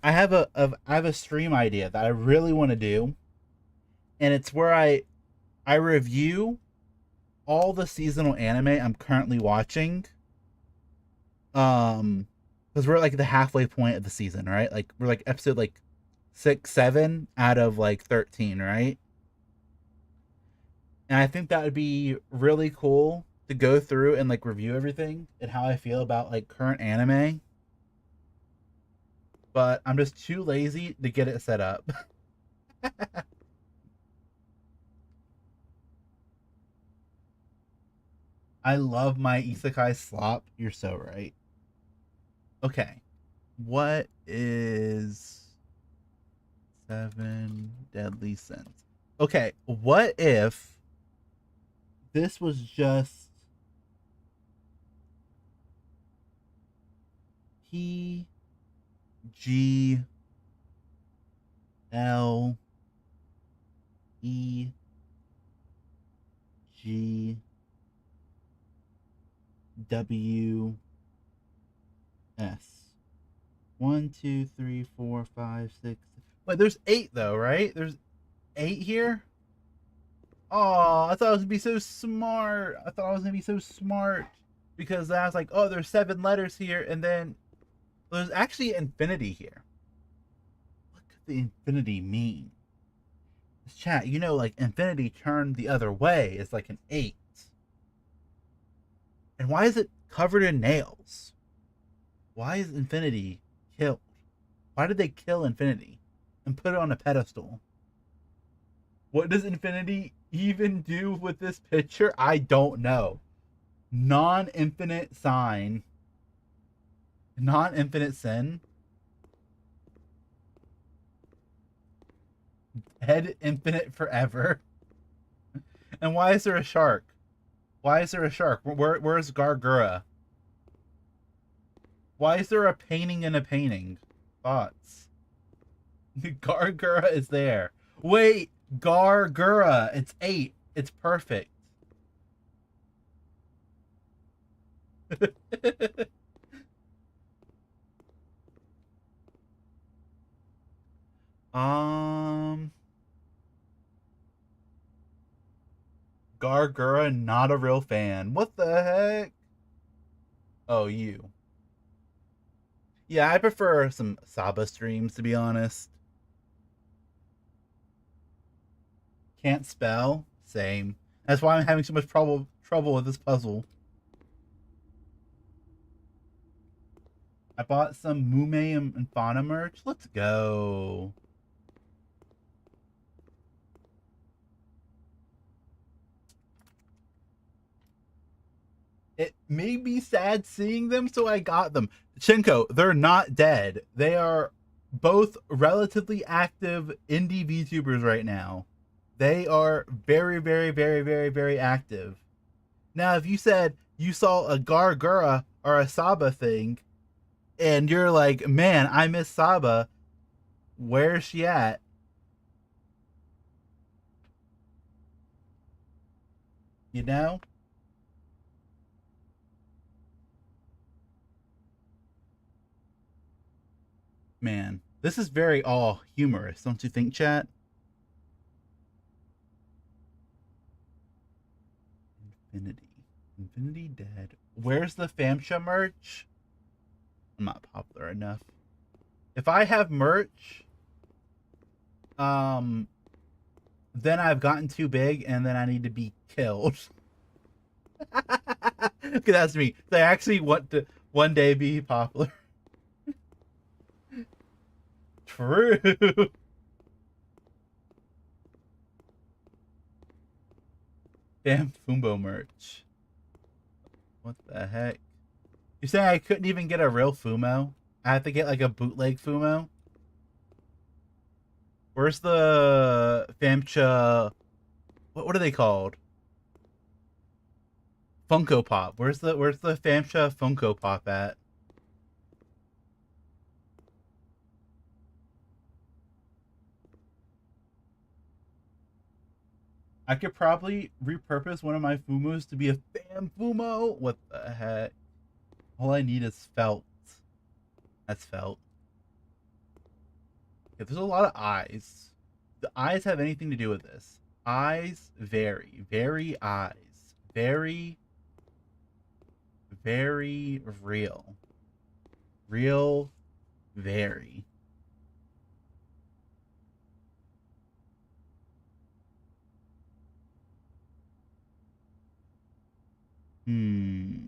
I have a stream idea that I really want to do. And it's where I review all the seasonal anime I'm currently watching. Because we're like the halfway point of the season, right? Like we're like episode like 6, 7 out of like 13, right? And I think that would be really cool to go through and like review everything and how I feel about like current anime. But I'm just too lazy to get it set up. I love my isekai slop. You're so right. Okay. What is 7 deadly sins? Okay, what if this was just P G L E G W S. 1, 2, 3, 4, 5, 6. Wait, there's 8 though, right? There's 8 here. Oh, I thought I was gonna be so smart. Because I was like, oh, there's 7 letters here, and then there's actually infinity here. What could the infinity mean? This chat, you know, like infinity turned the other way is like an 8. And why is it covered in nails? Why is infinity killed? Why did they kill Infinity and put it on a pedestal? What does Infinity even do with this picture? I don't know. Non-infinite sign. Non-infinite sin. Head infinite forever. And why is there a shark? Why is there a shark? Where's Gargura? Why is there a painting in a painting? Thoughts. Gargura is there. Wait, Gargura. It's 8. It's perfect. Gargura, not a real fan. What the heck? Oh, you. Yeah, I prefer some Saba streams, to be honest. Can't spell? Same. That's why I'm having so much trouble with this puzzle. I bought some Mume and Fauna merch. Let's go. It made me sad seeing them, so I got them. Shinko, they're not dead. They are both relatively active indie VTubers right now. They are very, very, very, very, very active. Now, if you said you saw a Gargura or a Saba thing, and you're like, man, I miss Saba, where's she at? You know? Man, this is very all humorous, don't you think, chat? Infinity dead. Where's the Famcha merch? I'm not popular enough. If I have merch, then I've gotten too big and then I need to be killed. Okay, that's me. I actually want to one day be popular. True. Damn Fumbo merch. What the heck? You saying I couldn't even get a real Fumo? I have to get like a bootleg Fumo? Where's the Famcha? What are they called? Funko Pop. Where's the Famcha Funko Pop at? I could probably repurpose one of my Fumos to be a Fam Fumo. What the heck? All I need is felt. That's felt. Yeah, there's a lot of eyes. The eyes have anything to do with this. Eyes vary. Very eyes. Very, very real. Real, very. Hmm.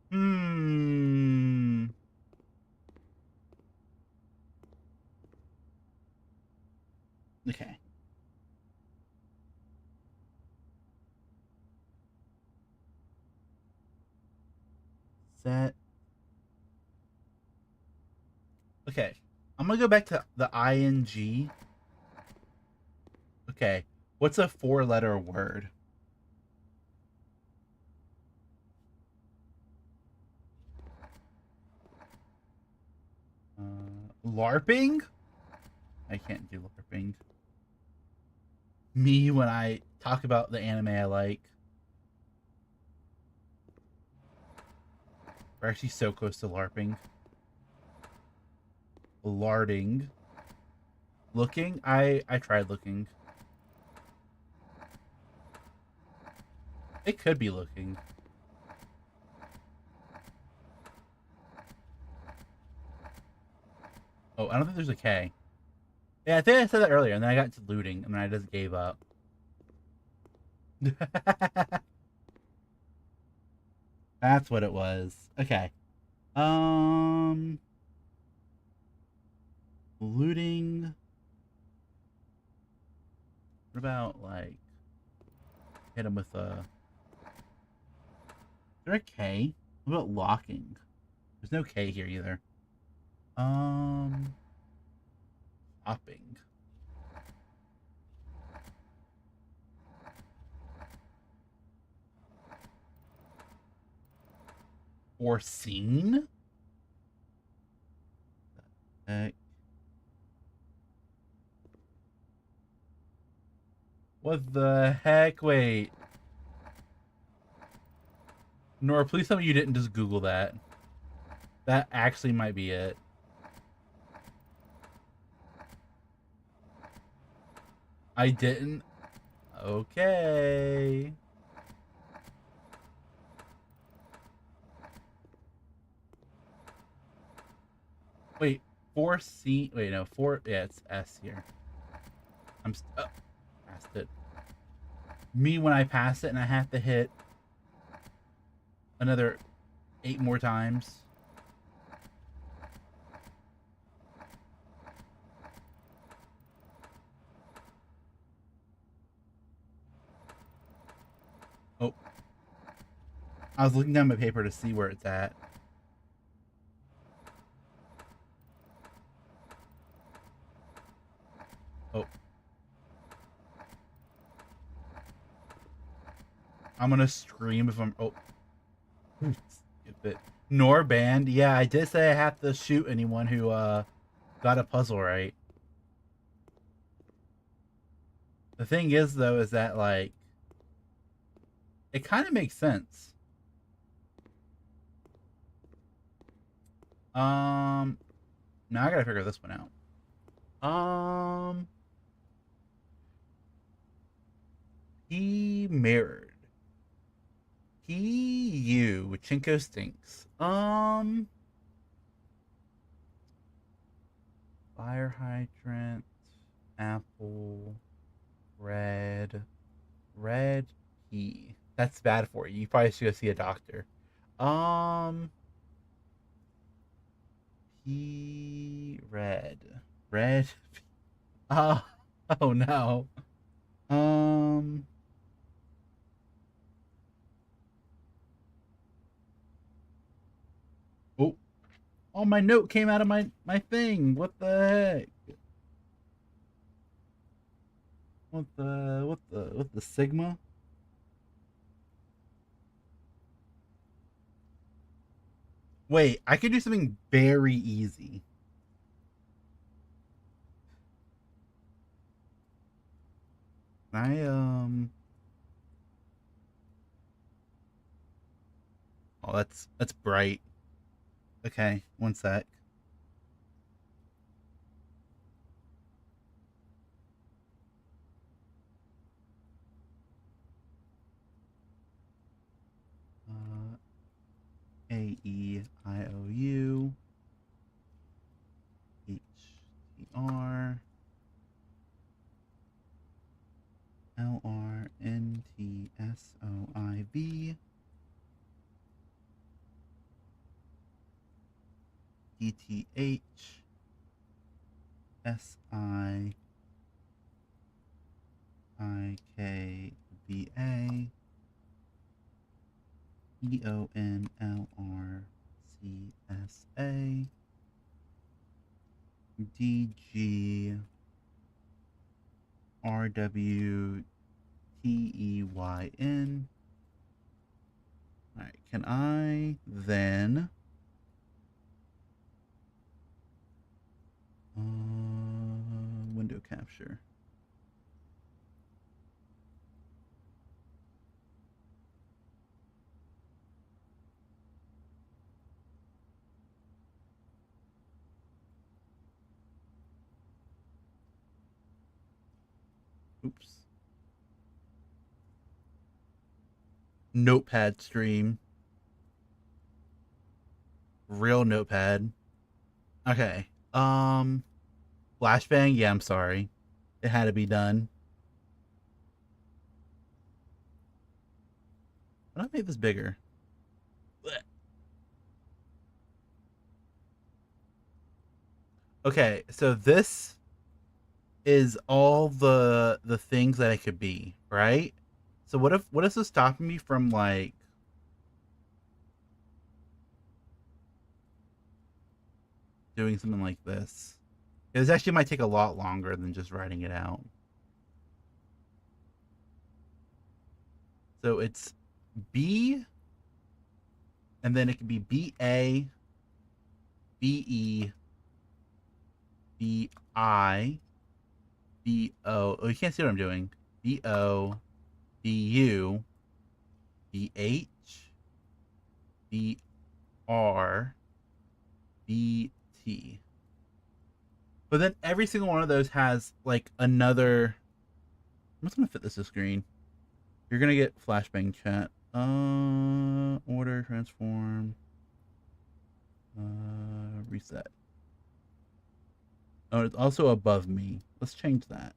Hmm. Okay. Set. Okay. I'm gonna go back to the ing. Okay. What's a 4-letter word? LARPing? I can't do LARPing. Me when I talk about the anime I like. We're actually so close to LARPing. Larding. Looking? I tried looking. It could be looking. Oh, I don't think there's a K. Yeah, I think I said that earlier, and then I got to looting, and then I just gave up. That's what it was. Okay. Looting. What about, like, hit him with a... Is there a K? What about locking? There's no K here either. Hopping. Foreseen? Heck. What the heck? Wait. Nora, please tell me you didn't just Google that. That actually might be it. I didn't. Okay. Wait, 4C. Wait, no, 4. Yeah, it's S here. Passed it. Me when I pass it and I have to hit another 8 more times. Oh. I was looking down my paper to see where it's at. Oh. I'm gonna scream if I'm... Oh. Skip it. Nor banned. Yeah, I did say I have to shoot anyone who got a puzzle right. The thing is, though, is that, like, it kind of makes sense. Now I gotta figure this one out. He mirrored. You, Chinko stinks. Fire hydrant, apple, red key. That's bad for you. You probably should go see a doctor. Red. Red. Oh, oh no. Um. Oh, oh, my note came out of my thing. What the heck? What the Sigma? Wait, I could do something very easy. I Oh, that's bright. Okay, one sec. Uh, AEIOU HTR LRNTSOIV DTH SIIKBA EONLRCSA DG RWTEYN. Alright, can I then window capture? Oops. Notepad stream. Real notepad. Okay. Flashbang, yeah, I'm sorry. It had to be done. Why not make this bigger? Okay, so this is all the things that it could be, right? So what is this stopping me from like doing something like this? It actually might take a lot longer than just writing it out. So it's B, and then it could be BA, BE, BI, BO. Oh, you can't see what I'm doing. BO, BU, BH, BR, BT. But then every single one of those has like another. I'm just gonna fit this to screen. You're gonna get flashbang chat. Order, transform, reset. Oh, it's also above me. Let's change that.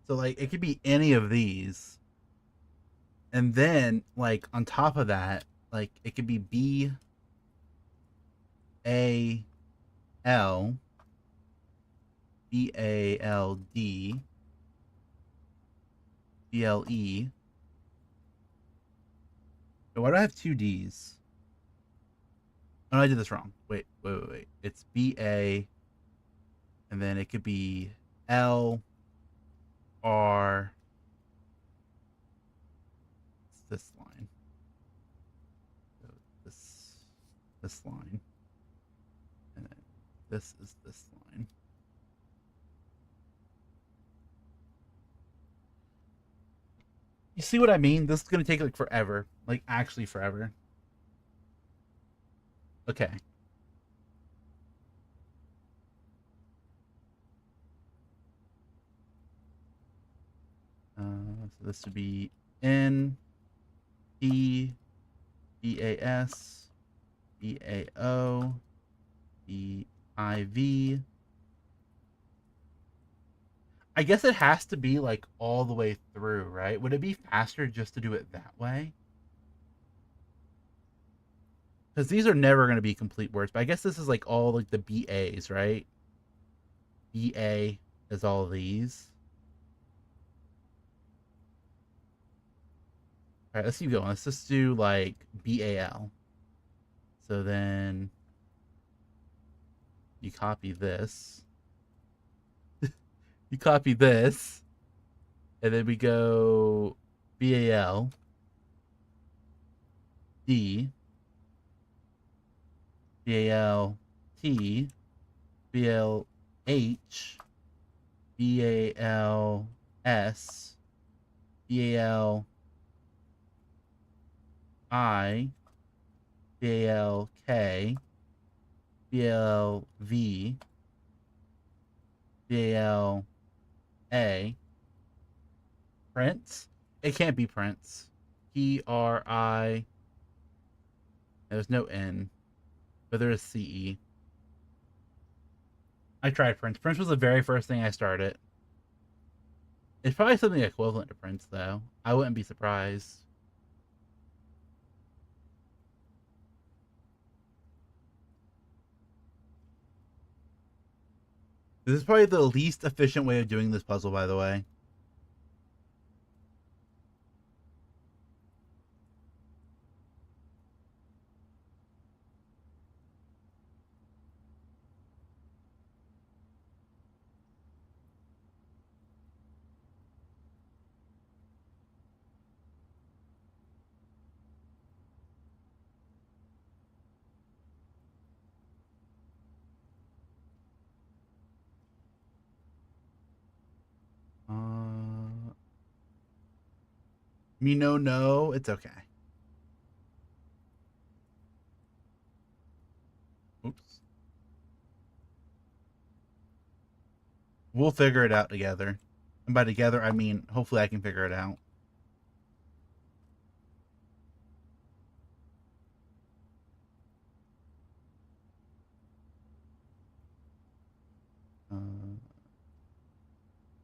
So like it could be any of these. And then like on top of that, like it could be B A L BALD BLE. Why do I have two D's? Oh, no, I did this wrong. Wait. It's BA, and then it could be LR. It's this line. So this line, and then this is this line. You see what I mean? This is gonna take like forever, like actually forever. Okay. So this would be N P BAS BAO BIV. I guess it has to be like all the way through, right? Would it be faster just to do it that way? Because these are never going to be complete words, but I guess this is like all like the BAs, right? BA is all of these. All right, let's keep going. Let's just do like BAL. So then you copy this. You copy this. And then we go BAL, D, BAL, T, BAL, H, BAL, S, BAL, I, BAL, K, BAL, V, BAL, A, Prince. It can't be Prince. PRI. There's no N, but there is CE. I tried Prince. Prince was the very first thing I started. It's probably something equivalent to Prince, though. I wouldn't be surprised. This is probably the least efficient way of doing this puzzle, by the way. Uh, me no, it's okay. Oops. We'll figure it out together. And by together, I mean hopefully I can figure it out. Uh,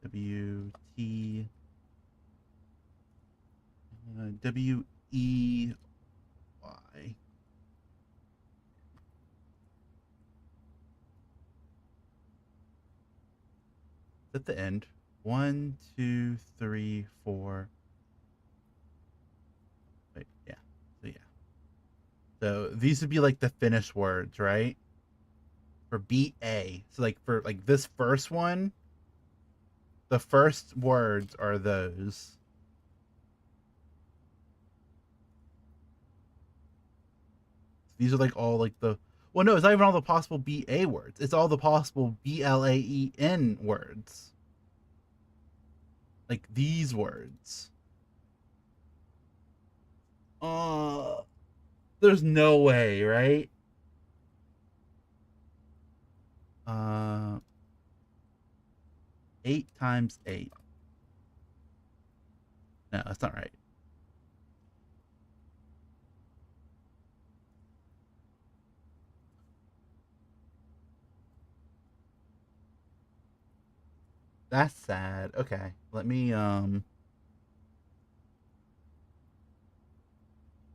WT W-E-Y. At the end. 1, 2, 3, 4. Wait, yeah. So yeah. So these would be like the finished words, right? For B-A. So like for like this first one, the first words are those. These are like all like the, well, no, it's not even all the possible B-A words. It's all the possible B-L-A-E-N words. Like these words. There's no way, right? Uh, 8 times 8. No, that's not right. That's sad. Okay, let me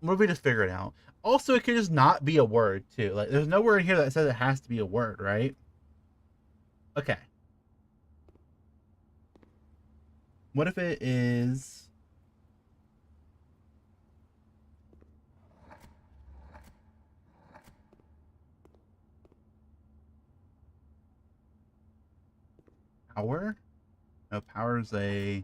maybe just figure it out. Also, it could just not be a word too. Like, there's no word here that says it has to be a word, right? Okay. What if it is power? No, power's a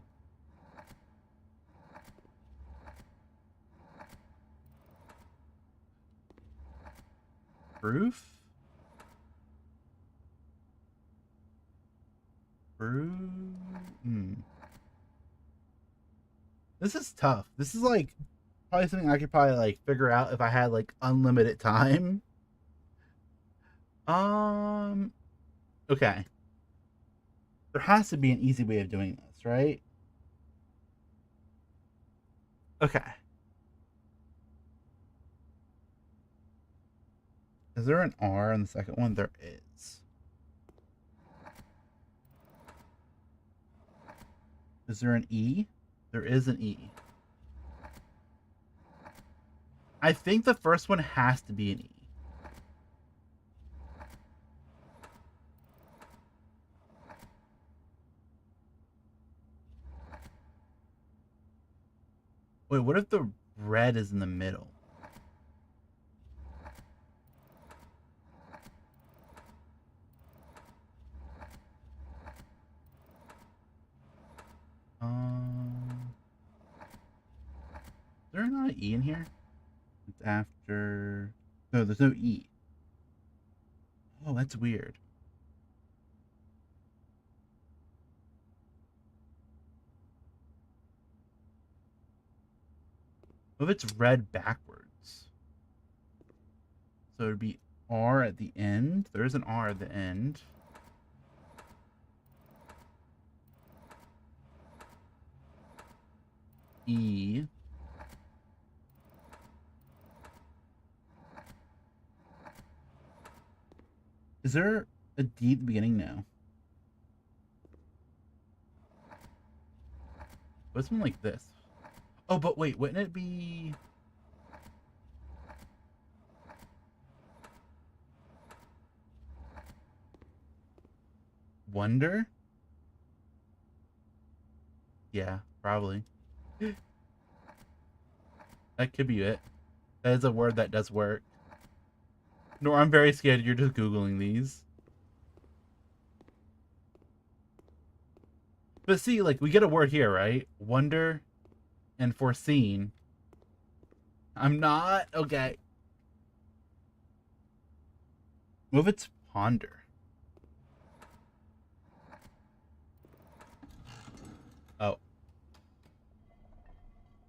proof. Proof. This is tough. This is like probably something I could probably like figure out if I had like unlimited time. Um. Okay. There has to be an easy way of doing this, right? Okay. Is there an R in the second one? There is. Is there an E? There is an E. I think the first one has to be an E. Wait, what if the red is in the middle? Is there not an E in here? It's after. No, there's no E. Oh, that's weird. What if it's read backwards? So it'd be R at the end. There is an R at the end. E. Is there a D at the beginning now? What's one like this? Oh, but wait, wouldn't it be wonder? Yeah, probably. That could be it. That is a word that does work. No, I'm very scared you're just Googling these. But see, like, we get a word here, right? Wonder and foreseen. I'm not? Okay. What if it's ponder? Oh.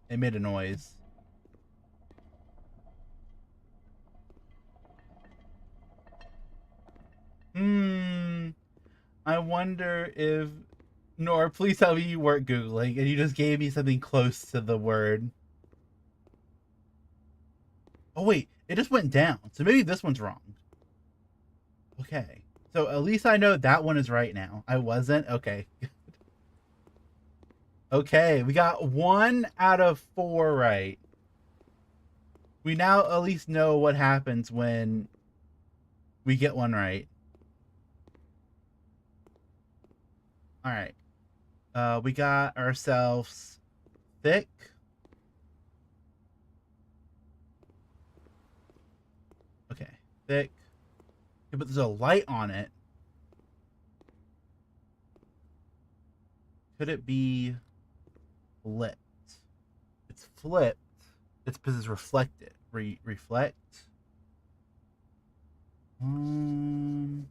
It made a noise. I wonder if Nor, please tell me you weren't Googling and you just gave me something close to the word. Oh wait, it just went down. So maybe this one's wrong. Okay. So at least I know that one is right now. I wasn't? Okay. Okay, we got 1 out of 4 right. We now at least know what happens when we get one right. All right. We got ourselves thick. Okay, thick. Okay, but there's a light on it. Could it be flipped? It's flipped. It's because it's reflected. Reflect. Um.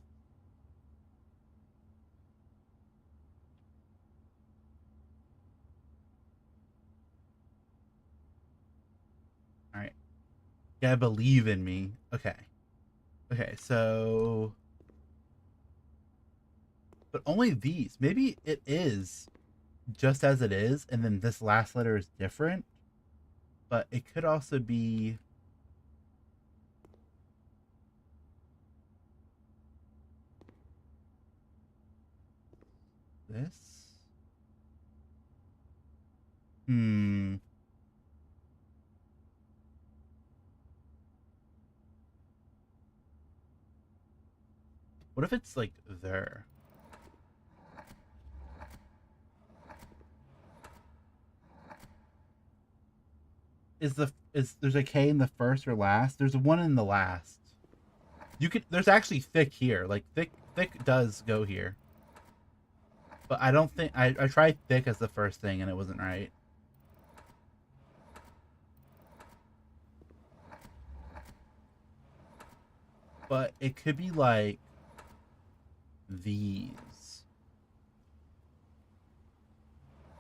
All right. You gotta believe in me. Okay. Okay. So, but only these. Maybe it is just as it is, and then this last letter is different. But it could also be this. Hmm. What if it's like there? Is there's a K in the first or last? There's a one in the last. You could there's actually thick here. Like thick does go here. But I don't think I tried thick as the first thing and it wasn't right. But it could be like these.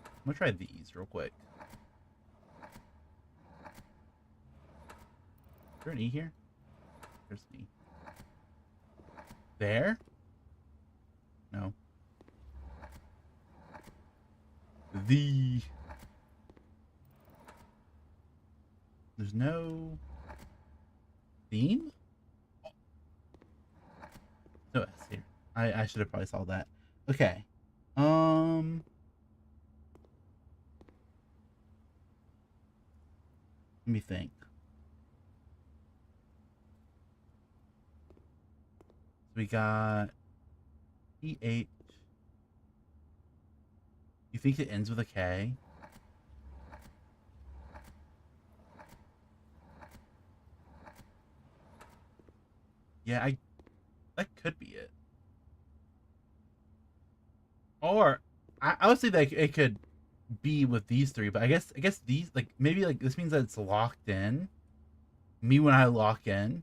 I'm gonna try these real quick. Is there an E here? There's an E. There? No. The. There's no theme? No S here. I should have probably saw that. Okay. Um. Let me think. We got EH. You think it ends with a K? Yeah, I that could be it. Or I would say that it could be with these three, but I guess these like maybe like this means that it's locked in. Me when I lock in.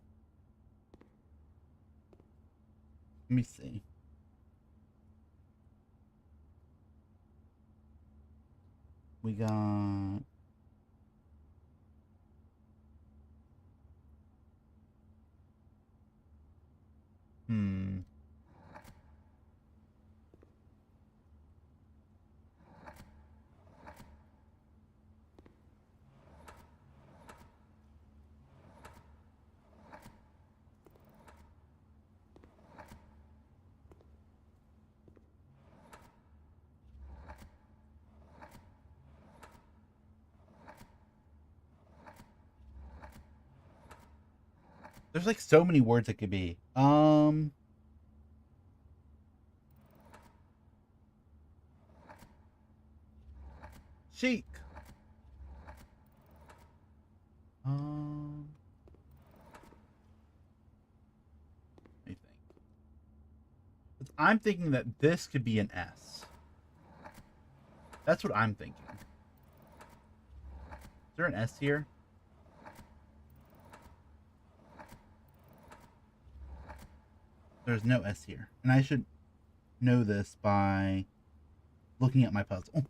Let me see. We got hmm. There's like so many words it could be. Chic. Um, let me think. I'm thinking that this could be an S. That's what I'm thinking. Is there an S here? There's no S here. And I should know this by looking at my puzzle.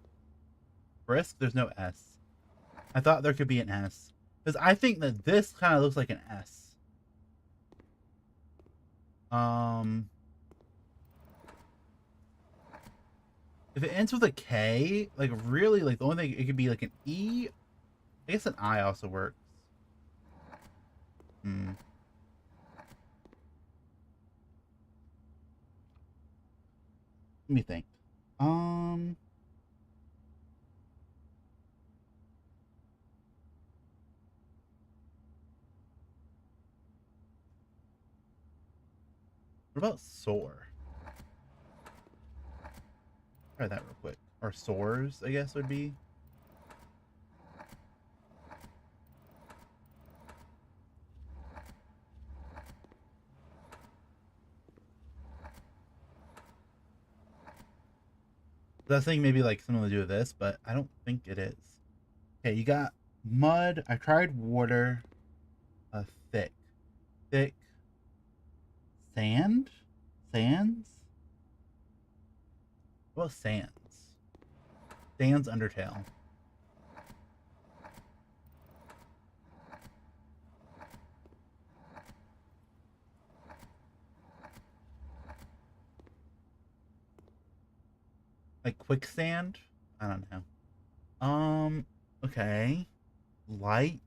Brisk, there's no S. I thought there could be an S. Because I think that this kind of looks like an S. Um, if it ends with a K, like really, like the only thing it could be like an E. I guess an I also works. Hmm. Let me think. Um, What about sore? Try that real quick. Or sores, I guess would be. That thing maybe like something to do with this, but I don't think it is. Okay, you got mud. I tried water. Thick. Thick. Sand? Sands? What about sands? Sands Undertale. Like quicksand? I don't know. Okay. Light.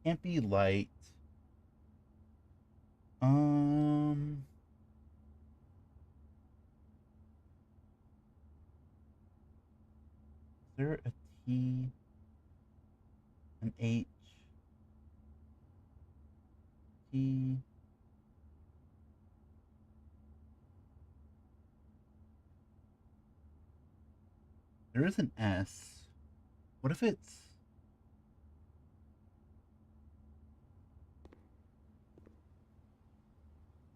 Can't be light. Um, is there a T, an H, T? There is an S. What if it's...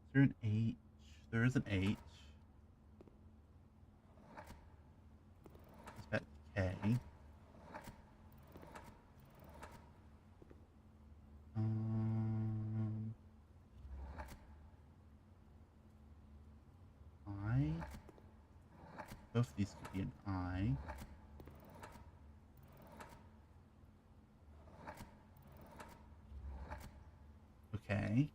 Is there an H? There is an H. Is that K? Um, I. Both of these could be an I. Okay.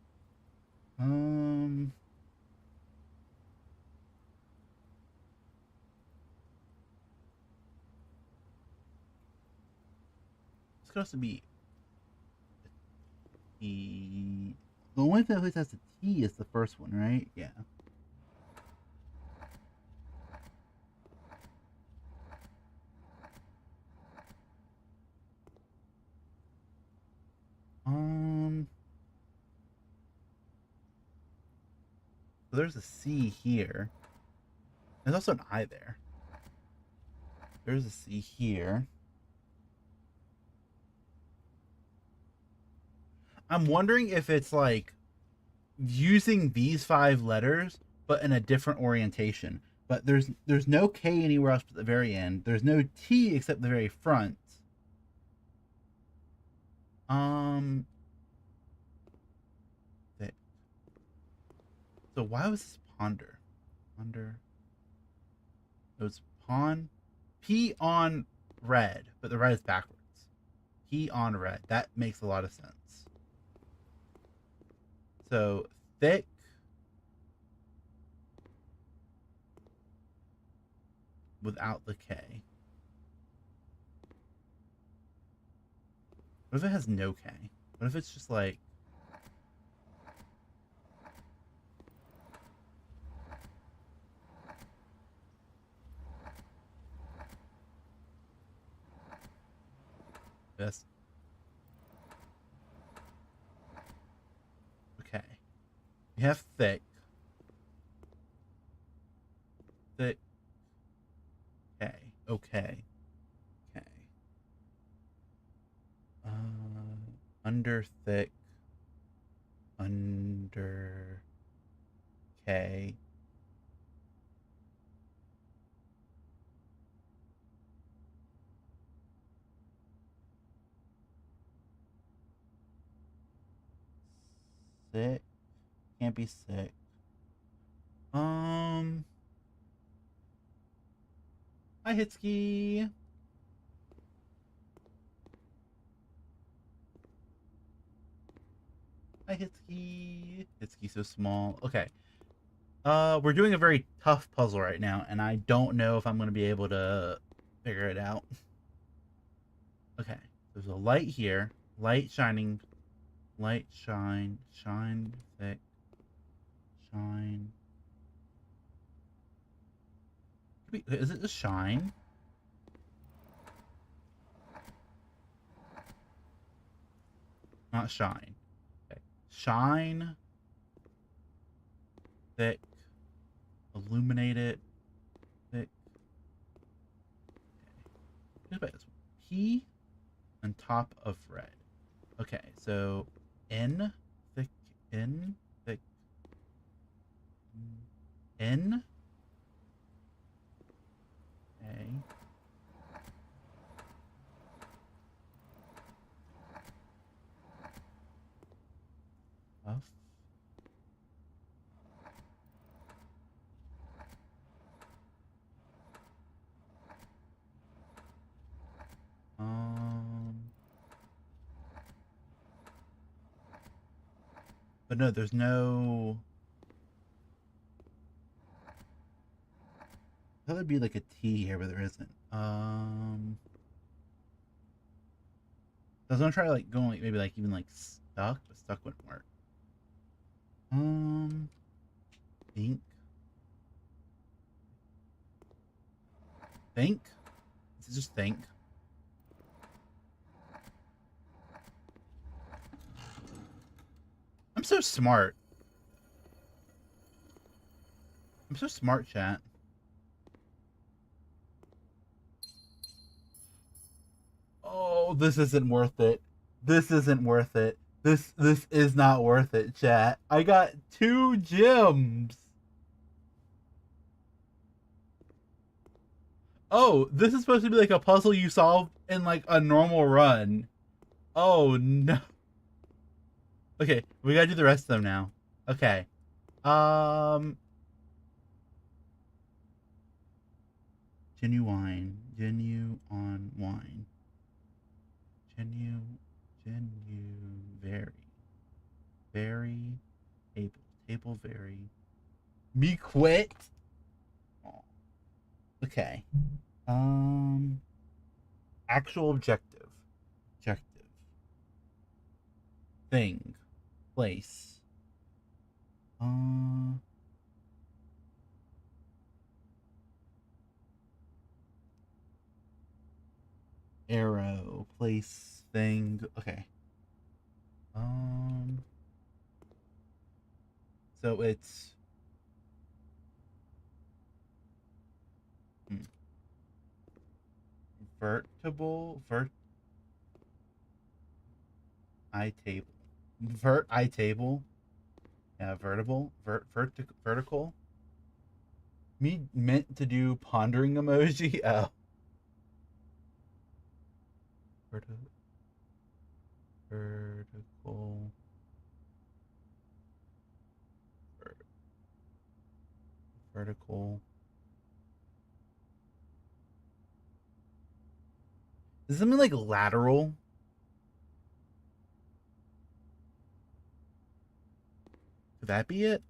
This could also be E. The only thing that has a T is the first one, right? Yeah. So there's a C here. There's also an I there. There's a C here. I'm wondering if it's like using these 5 letters, but in a different orientation. But there's no K anywhere else at the very end. There's no T except the very front. Um. So why was this ponder? Ponder. It was pawn. P on red, but the red is backwards. P on red. That makes a lot of sense. So thick. Without the K. What if it has no K? What if it's just like... this? Okay. You have thick. Thick. Okay. Okay. Okay. Under thick. Under K. Sick. Can't be sick. Hi Hitski. Hi Hitski. Hitski's so small. Okay. We're doing a very tough puzzle right now, and I don't know if I'm gonna be able to figure it out. Okay. There's a light here. Light shining. Light shine. Shine thick. Shine. Is it a shine? Not shine. Okay. Shine. thick. Illuminate it. Thick. Okay. P on top of red. Okay, so N, thick, N, thick, N. Okay. Buff. But no, there's no. That would be like a T here, but there isn't. I was gonna try like going like maybe like even like stuck, but stuck wouldn't work. Think. Think. Is it just think? I'm so smart. I'm so smart, chat. Oh, this isn't worth it. This isn't worth it. This is not worth it, chat. I got 2 gems. Oh, this is supposed to be like a puzzle you solve in like a normal run. Oh no. Okay, we gotta do the rest of them now. Okay. Genuine. Genuine wine. Very. Very. Table very. Me quit. Oh. Okay. Actual objective. Objective. Thing. Place. Arrow. Place. Thing. Okay. So it's vertible. I table. I table. Yeah, vertical. Vertical. Me meant to do pondering emoji. Oh. Vertical. Vertical. Is something like lateral? Could that be it?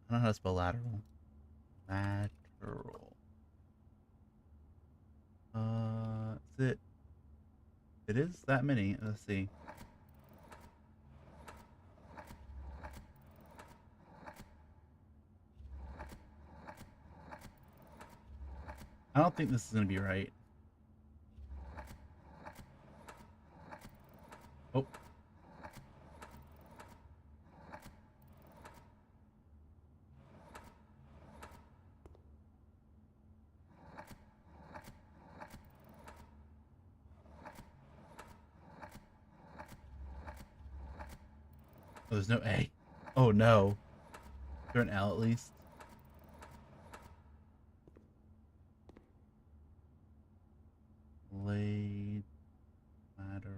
I don't know how to spell lateral. Lateral. Is it? It is that many. Let's see. I don't think this is gonna be right. Oh. Oh, there's no A. Oh no. Is there an L at least? Laid lateral.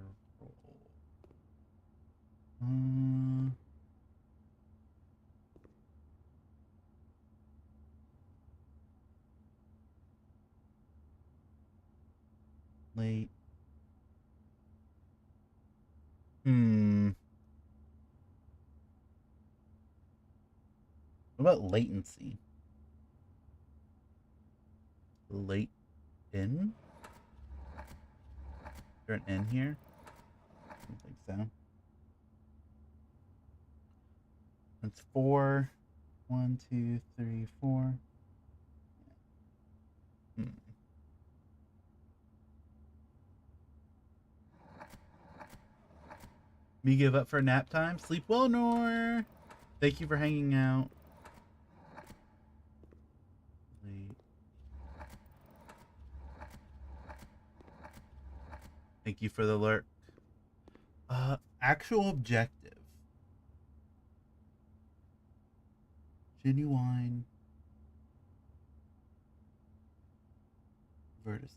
Late. What about latency? Late in? Is there an N here? I don't think so. That's 4. 1, 2, 3, 4. Me give up for nap time? Sleep well, Nor. Thank you for hanging out. you for the lurk. Actual objective. Genuine. Vertice.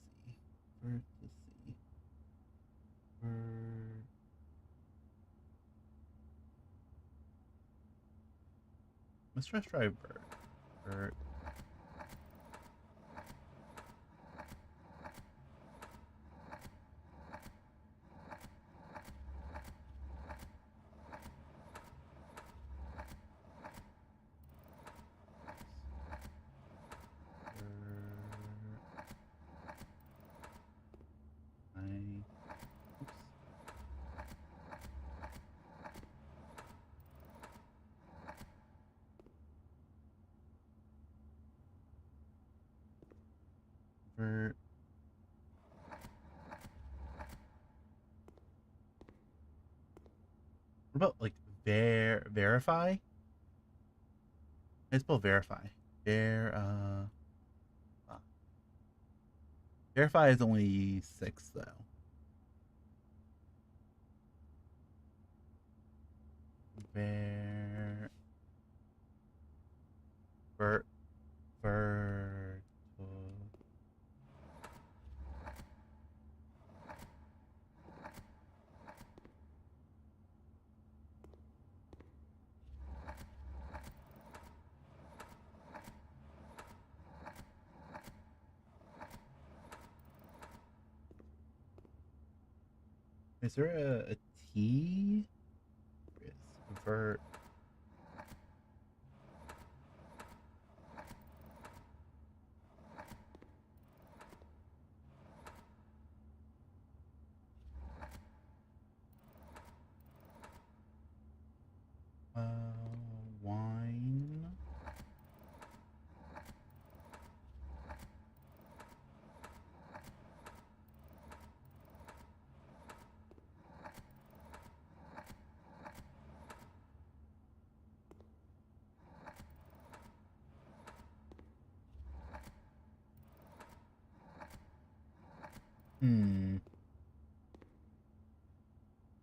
Let's try vert. Vert. Vert. What about like verify? I spell verify. Verify is only 6 though. Vert. Is there a T? Yes, vert. Wine.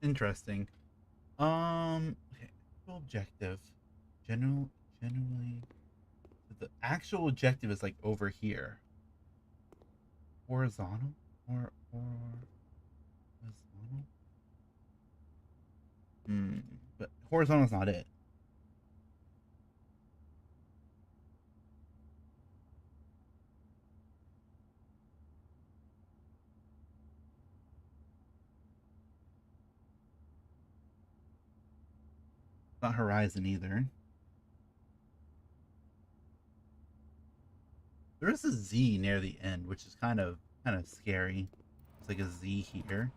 Interesting. Okay. Objective. Generally, the actual objective is like over here. Horizontal or horizontal. But horizontal is not it. It's not horizon either. There is a Z near the end, which is kind of scary. It's like a Z here.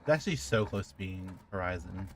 It's actually so close to being horizon.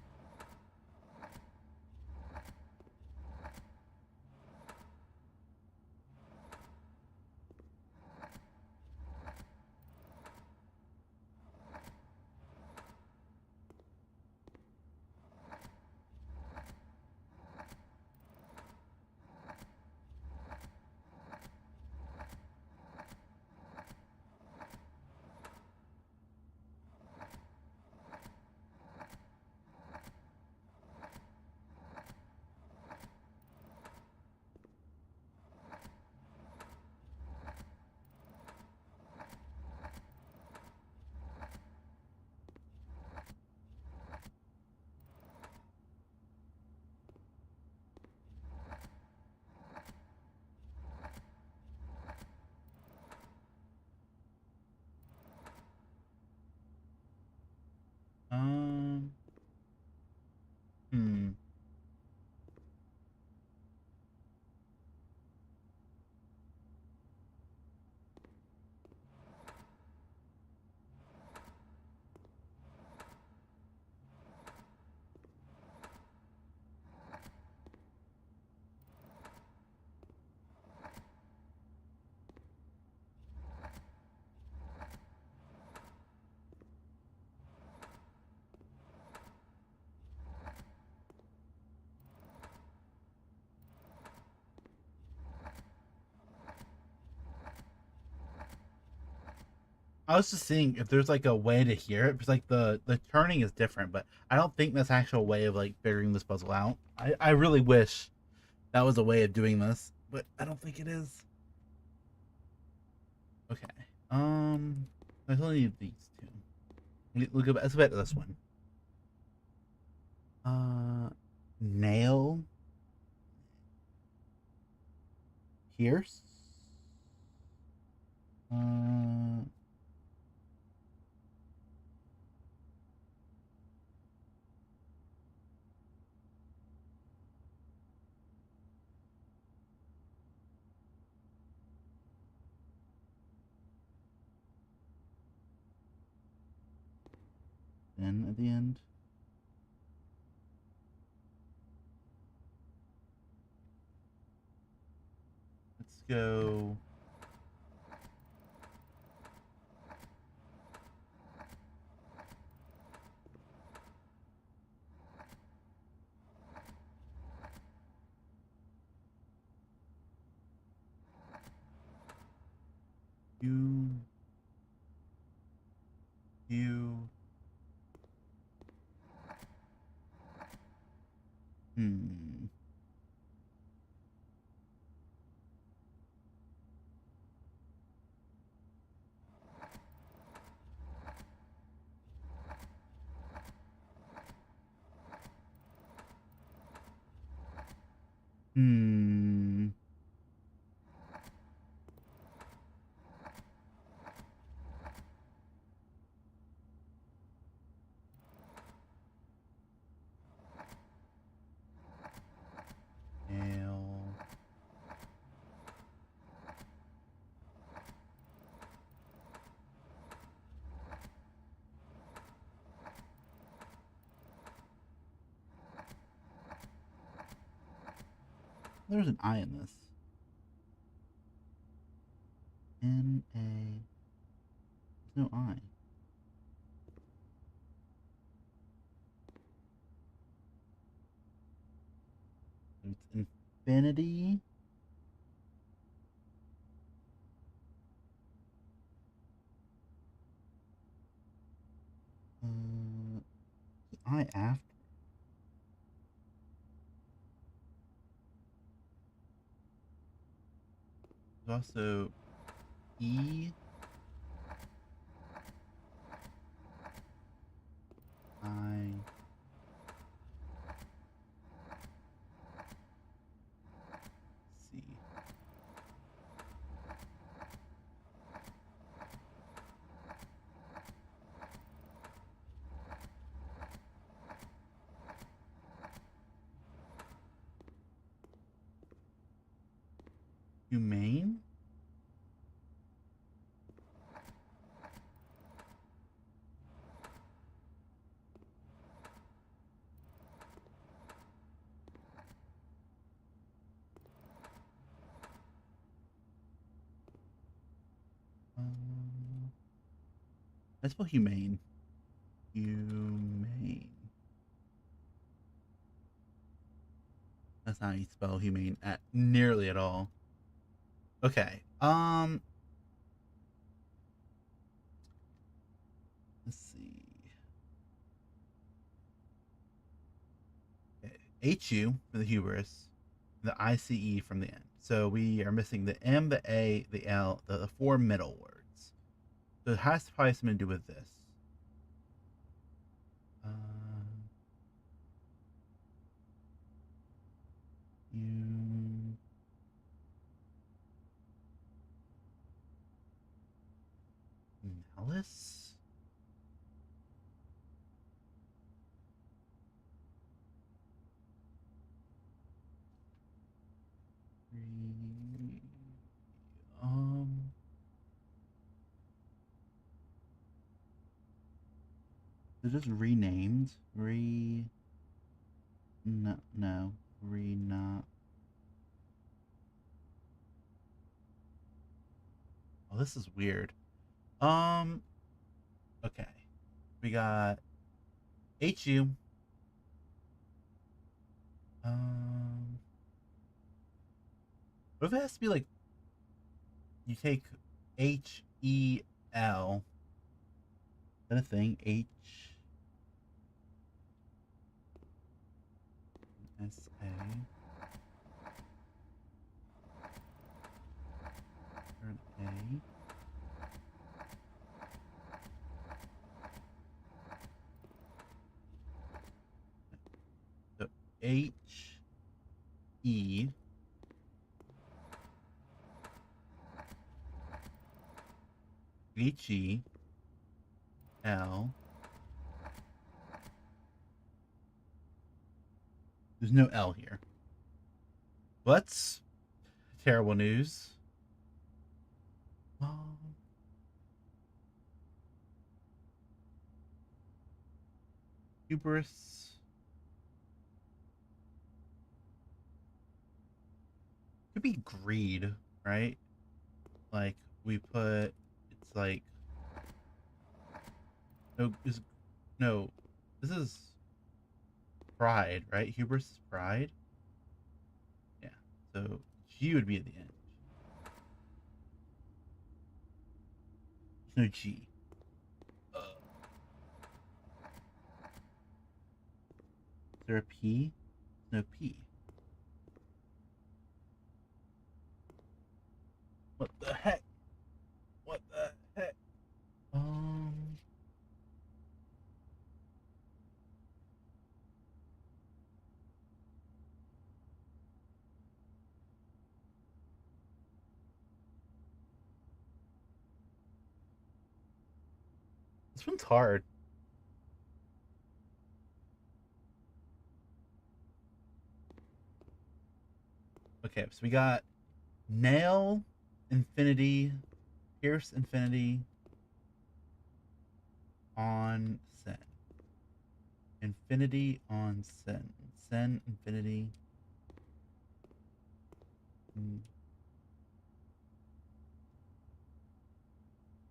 I was just seeing if there's like a way to hear it, because like the turning is different, but I don't think that's an actual way of like figuring this puzzle out. I really wish that was a way of doing this, but I don't think it is. Okay. I only need these two. Let's bet this one. Nail. Pierce. Uh, then at the end. Let's go. You. You. Hmm. Hmm. Nail. There's an I in this. N-A. There's no I. It's infinity. I after. There's also E. I. C. Humane. Let's spell humane. Humane. That's not how you spell humane at nearly at all. Okay. Let's see. Okay. HU for the hubris, the ICE from the end. So we are missing the M, the A, the L, the four middle words. So it has to probably have something to do with this. Uh, you. Malice? Um. They're just renamed. No. Not. Oh, this is weird. Um. Okay. We got HU. Um. What if it has to be like you take HEL Then a thing, H S A. Turn A. So H E H E L. There's no L here. Well, that's terrible news. Hubris. Could be greed, right? Like we put, it's like no, this is pride, right? Hubris is pride. Yeah. So G would be at the end. There's no G. Is there a P? No P. What the heck? What the heck? This one's hard. Okay, so we got nail infinity, pierce infinity, on sin. Infinity on sin. Sin infinity.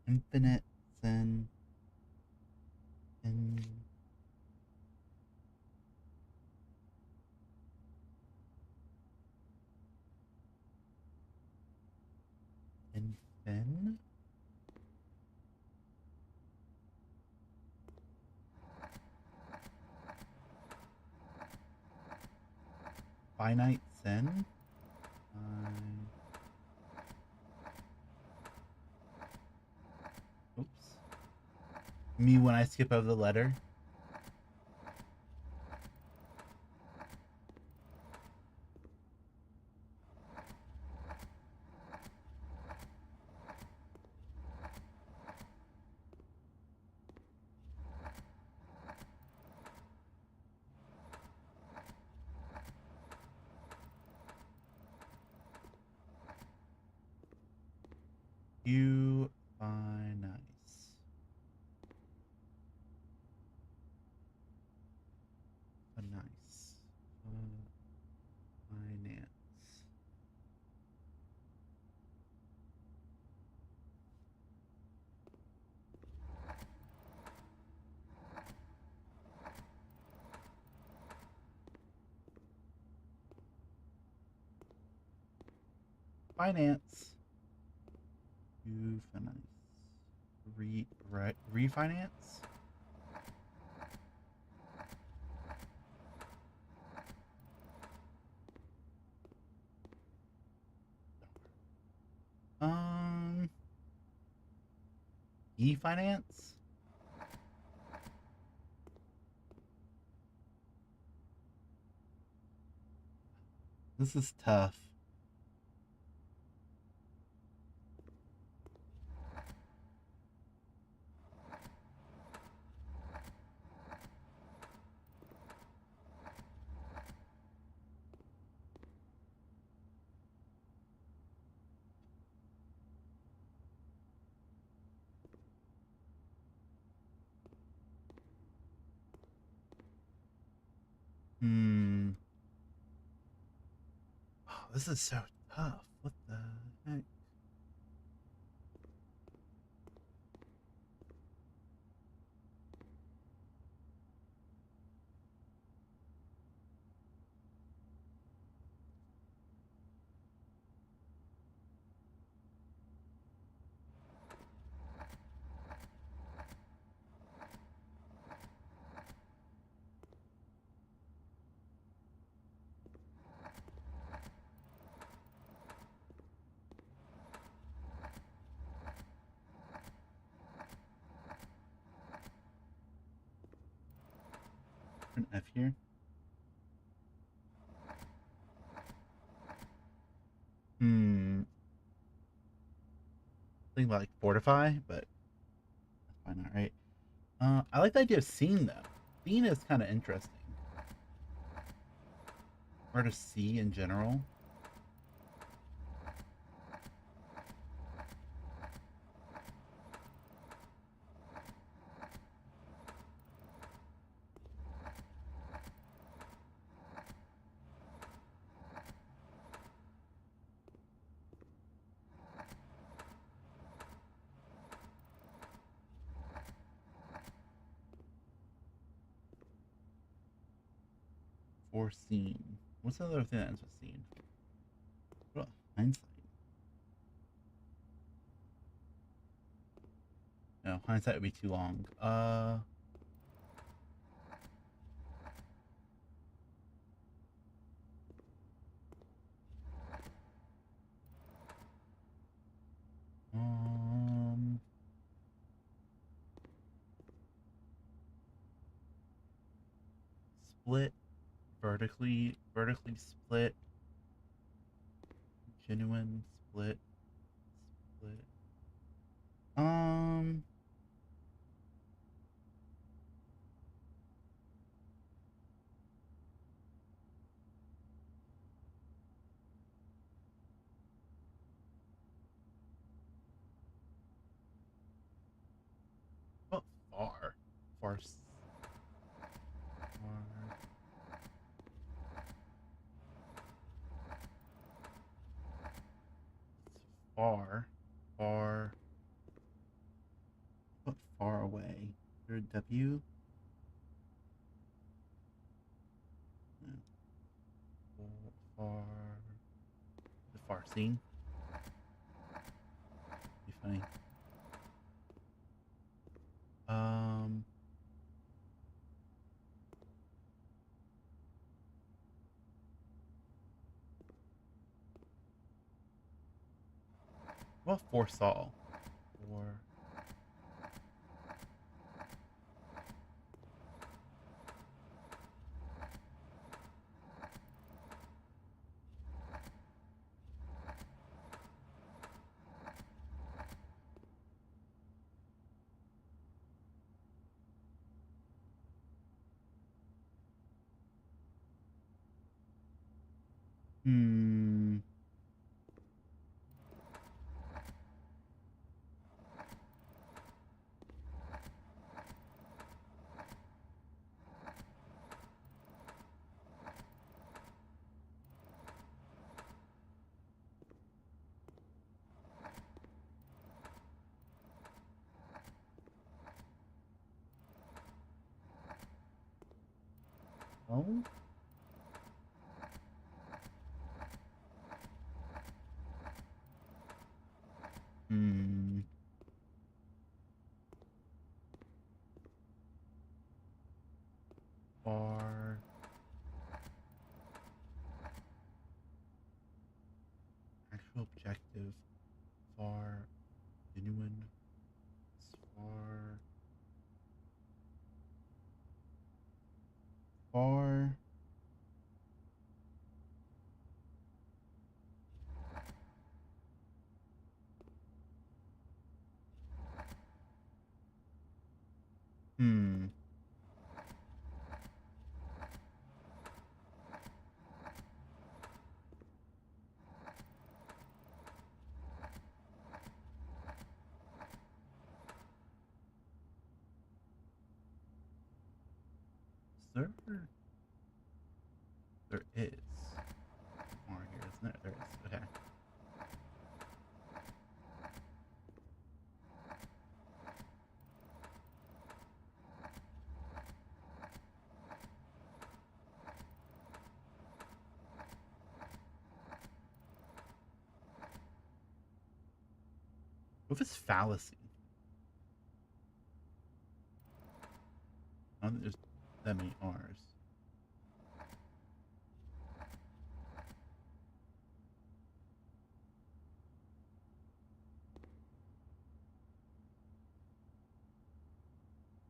Infinite sin. In infin. Finite sin. Oops. Me when I skip over the letter. You finite. Nice. Finance. Finance. You finance. Refinance. E-finance? This is tough. Oh, this is so tough. What the heck? have here? Think about like fortify, but that's fine, all right. I like the idea of scene though. Scene is kind of interesting. Or to see in general. Foreseen. What's the other thing that ends with seen? What about hindsight? No, hindsight would be too long. Um, Split, vertically split, genuine split, split. Um, what far? Far, far, far, far. What far away? Is there a W? No. Far, the far scene. Be funny. Um, what foresaw? For hmm. Oh. Hmm. Far. Actual objective. Far. Genuine. Far. Far. Hmm. Is there? There is. More here, isn't there? There is. Okay. What if it's fallacy? I don't think there's that many R's.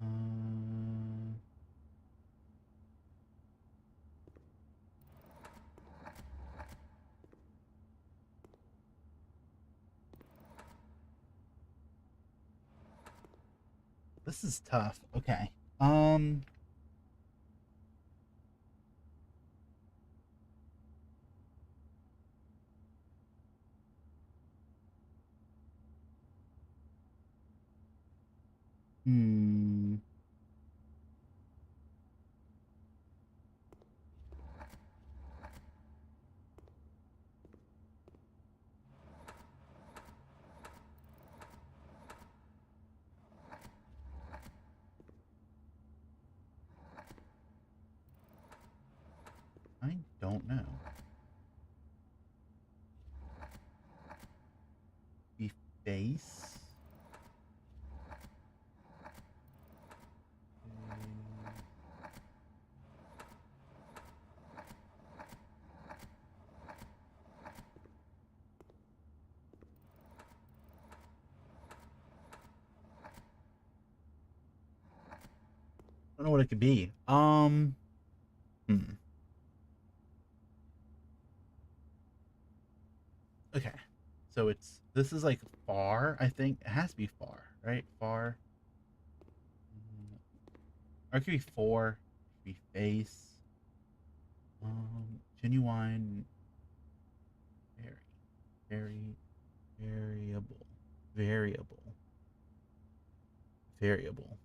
Um, This is tough. Okay. Hmm. I don't know. Be face. I don't know what it could be. Hmm. Okay. So this is like far, I think. It has to be far, right? Far. Or it could be for, it could be face. Genuine, very, very, variable, variable, variable.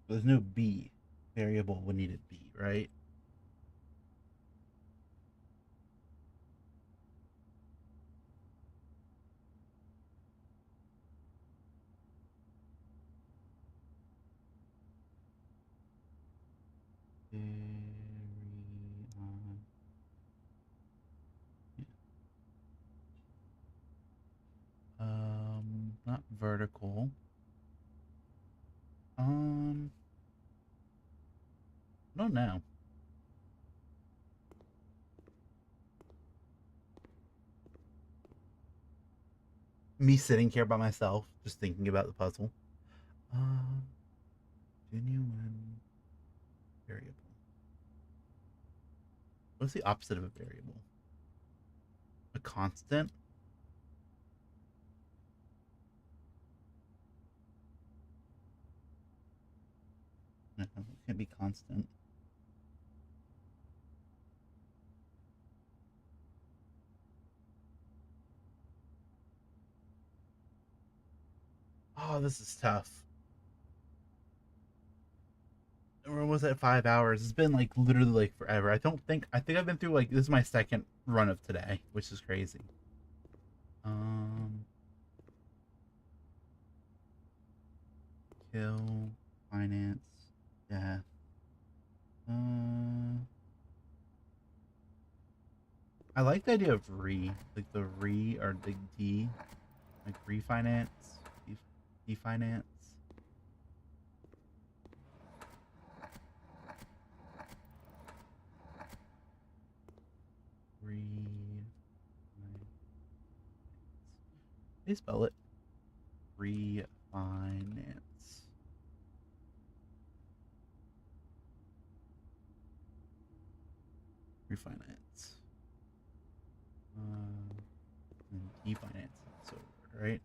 There's no B. Variable would need a B, right? Very, not vertical. I don't know. Me sitting here by myself, just thinking about the puzzle. Um, Genuine variable. What's the opposite of a variable? A constant? No, it can't be constant. Oh, this is tough. We're almost at 5 hours. It's been like literally like forever. I think I've been through like this is my second run of today, which is crazy. Um Kill, finance, death. Uh I like the idea of like the or the D, like refinance, definance. Re. They spell it. Refinance. Refinance. And definance. So right.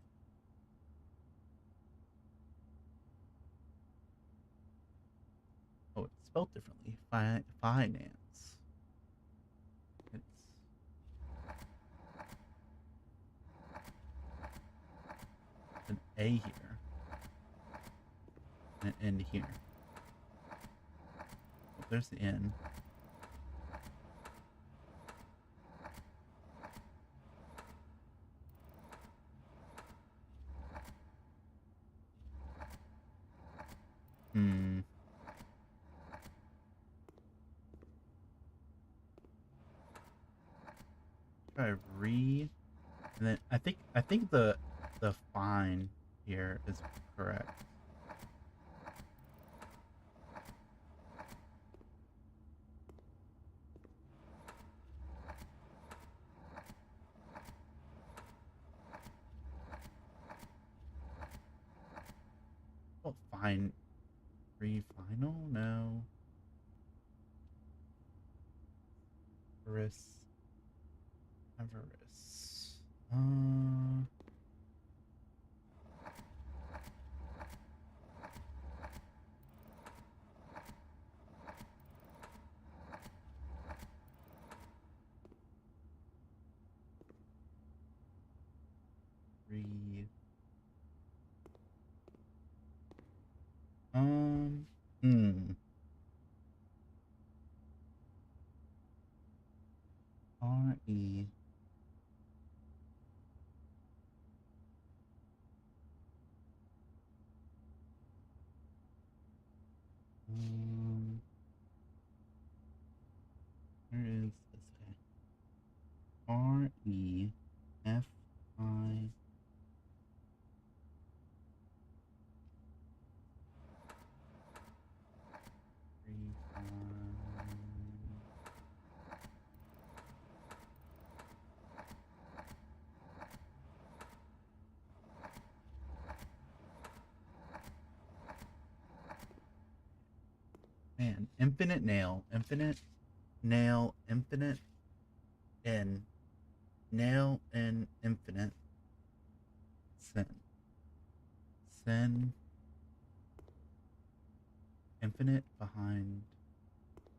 Oh, it's spelled differently. Finance. It's an A here. And an N here. Oh, there's the N. Hmm. Try re. And then I think the fine here is correct. Oh, fine. Final? No. Chris. Avarice. Re. Hmm. R-E. Where is this? Okay. R-E-F-I. Man, infinite nail, infinite nail, infinite in, nail in infinite, sin, sin, infinite behind,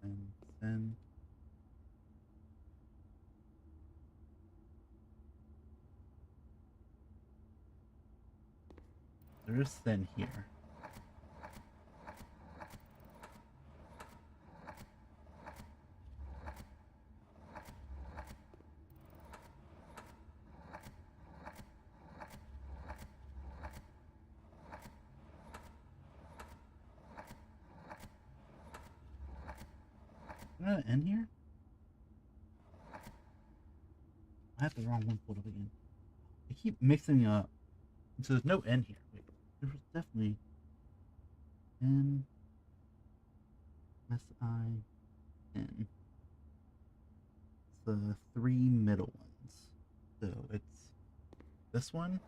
and sin. There's sin here. Is there an N here? I have the wrong one pulled up again. I keep mixing up. So there's no N here. Wait, there was definitely N, S-I-N. It's the three middle ones. So it's this one.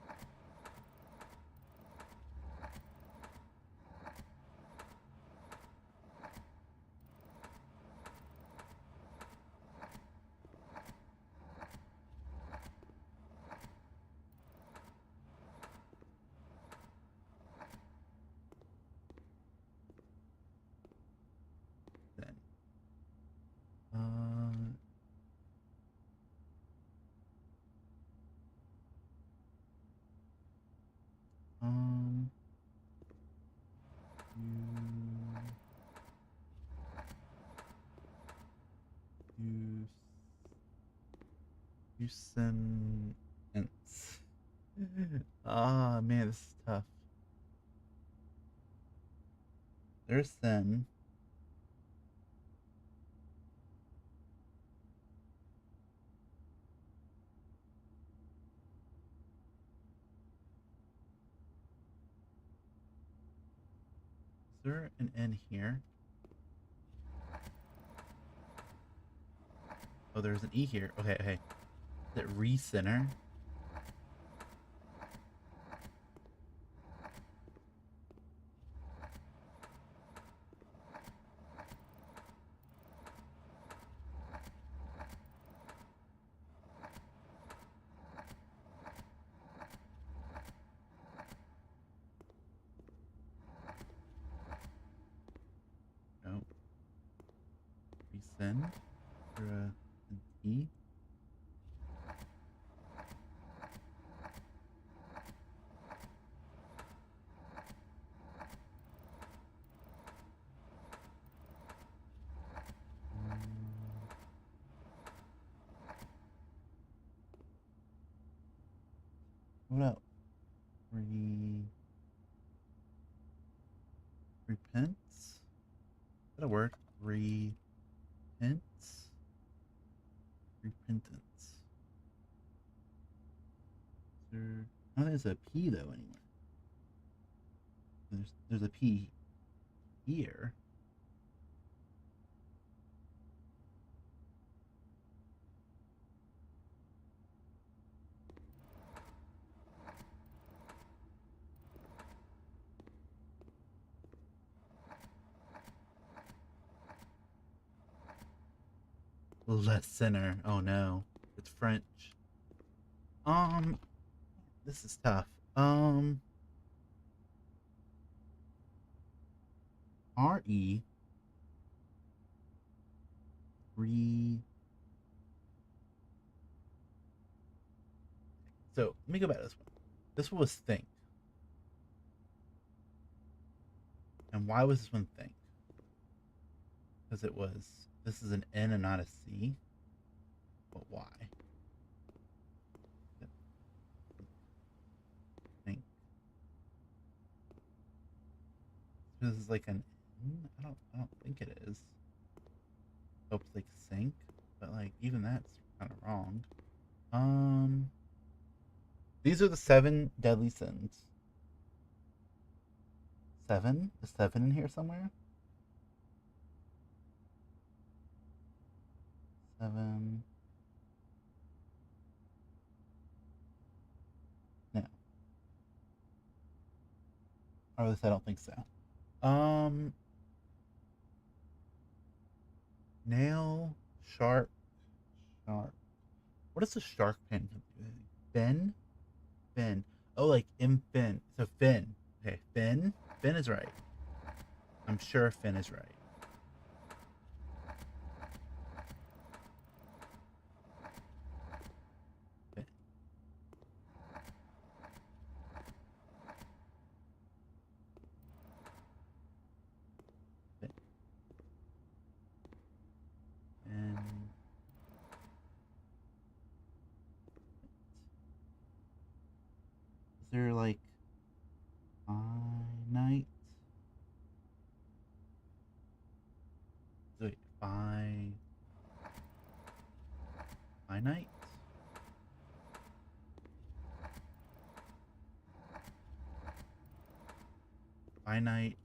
Then um you you send ants. Ah, man, this is tough. There's then. Is there an N here? Oh, there's an E here. Okay, okay. Is it recenter? No. Resend? Or an E? What else? Repents? Is that a word? Repents? Repentance. Is there... I don't think there's a P though anywhere. There's a P here. Less center. Oh no. The It's French. This is tough. RE re. So let me go back to this one. This one was think. And why was this one think? Because it was. This is an N and not a C. But why? Think. This is like an N? I don't think it is. Hope it's like sync, but like even that's kind of wrong. These are the 7 deadly sins. 7? Is 7 in here somewhere? 7. No. Or at least I don't think so. Nail, sharp, sharp. What is a shark fin? Fin? Fin. Oh, like infin. So fin. Okay, fin. Fin is right. I'm sure fin is right. Fin. Fin. And is there like finite? Wait, finite? Finite.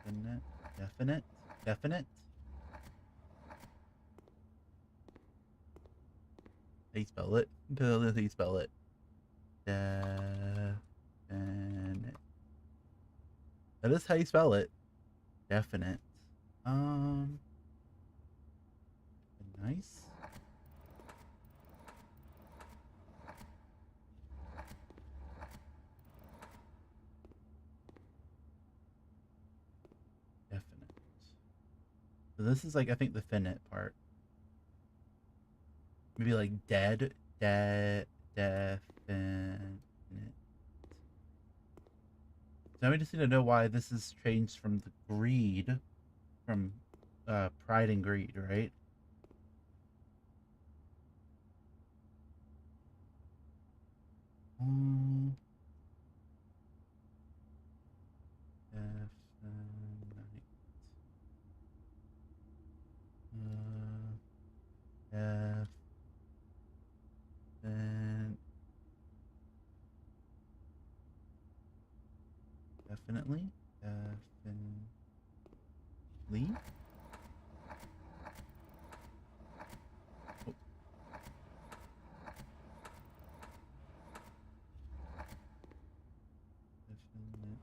Definite. Definite. Definite. How you spell it? Tell us how you spell it. Definite. That is how you spell it. Definite. Nice. Definite. So this is like I think the finite part. Maybe like dead, definite. Now we just need to know why this is changed from the greed, from pride and greed, right? Um, definite. Definite. Definitely. Definitely. Oh. Definite.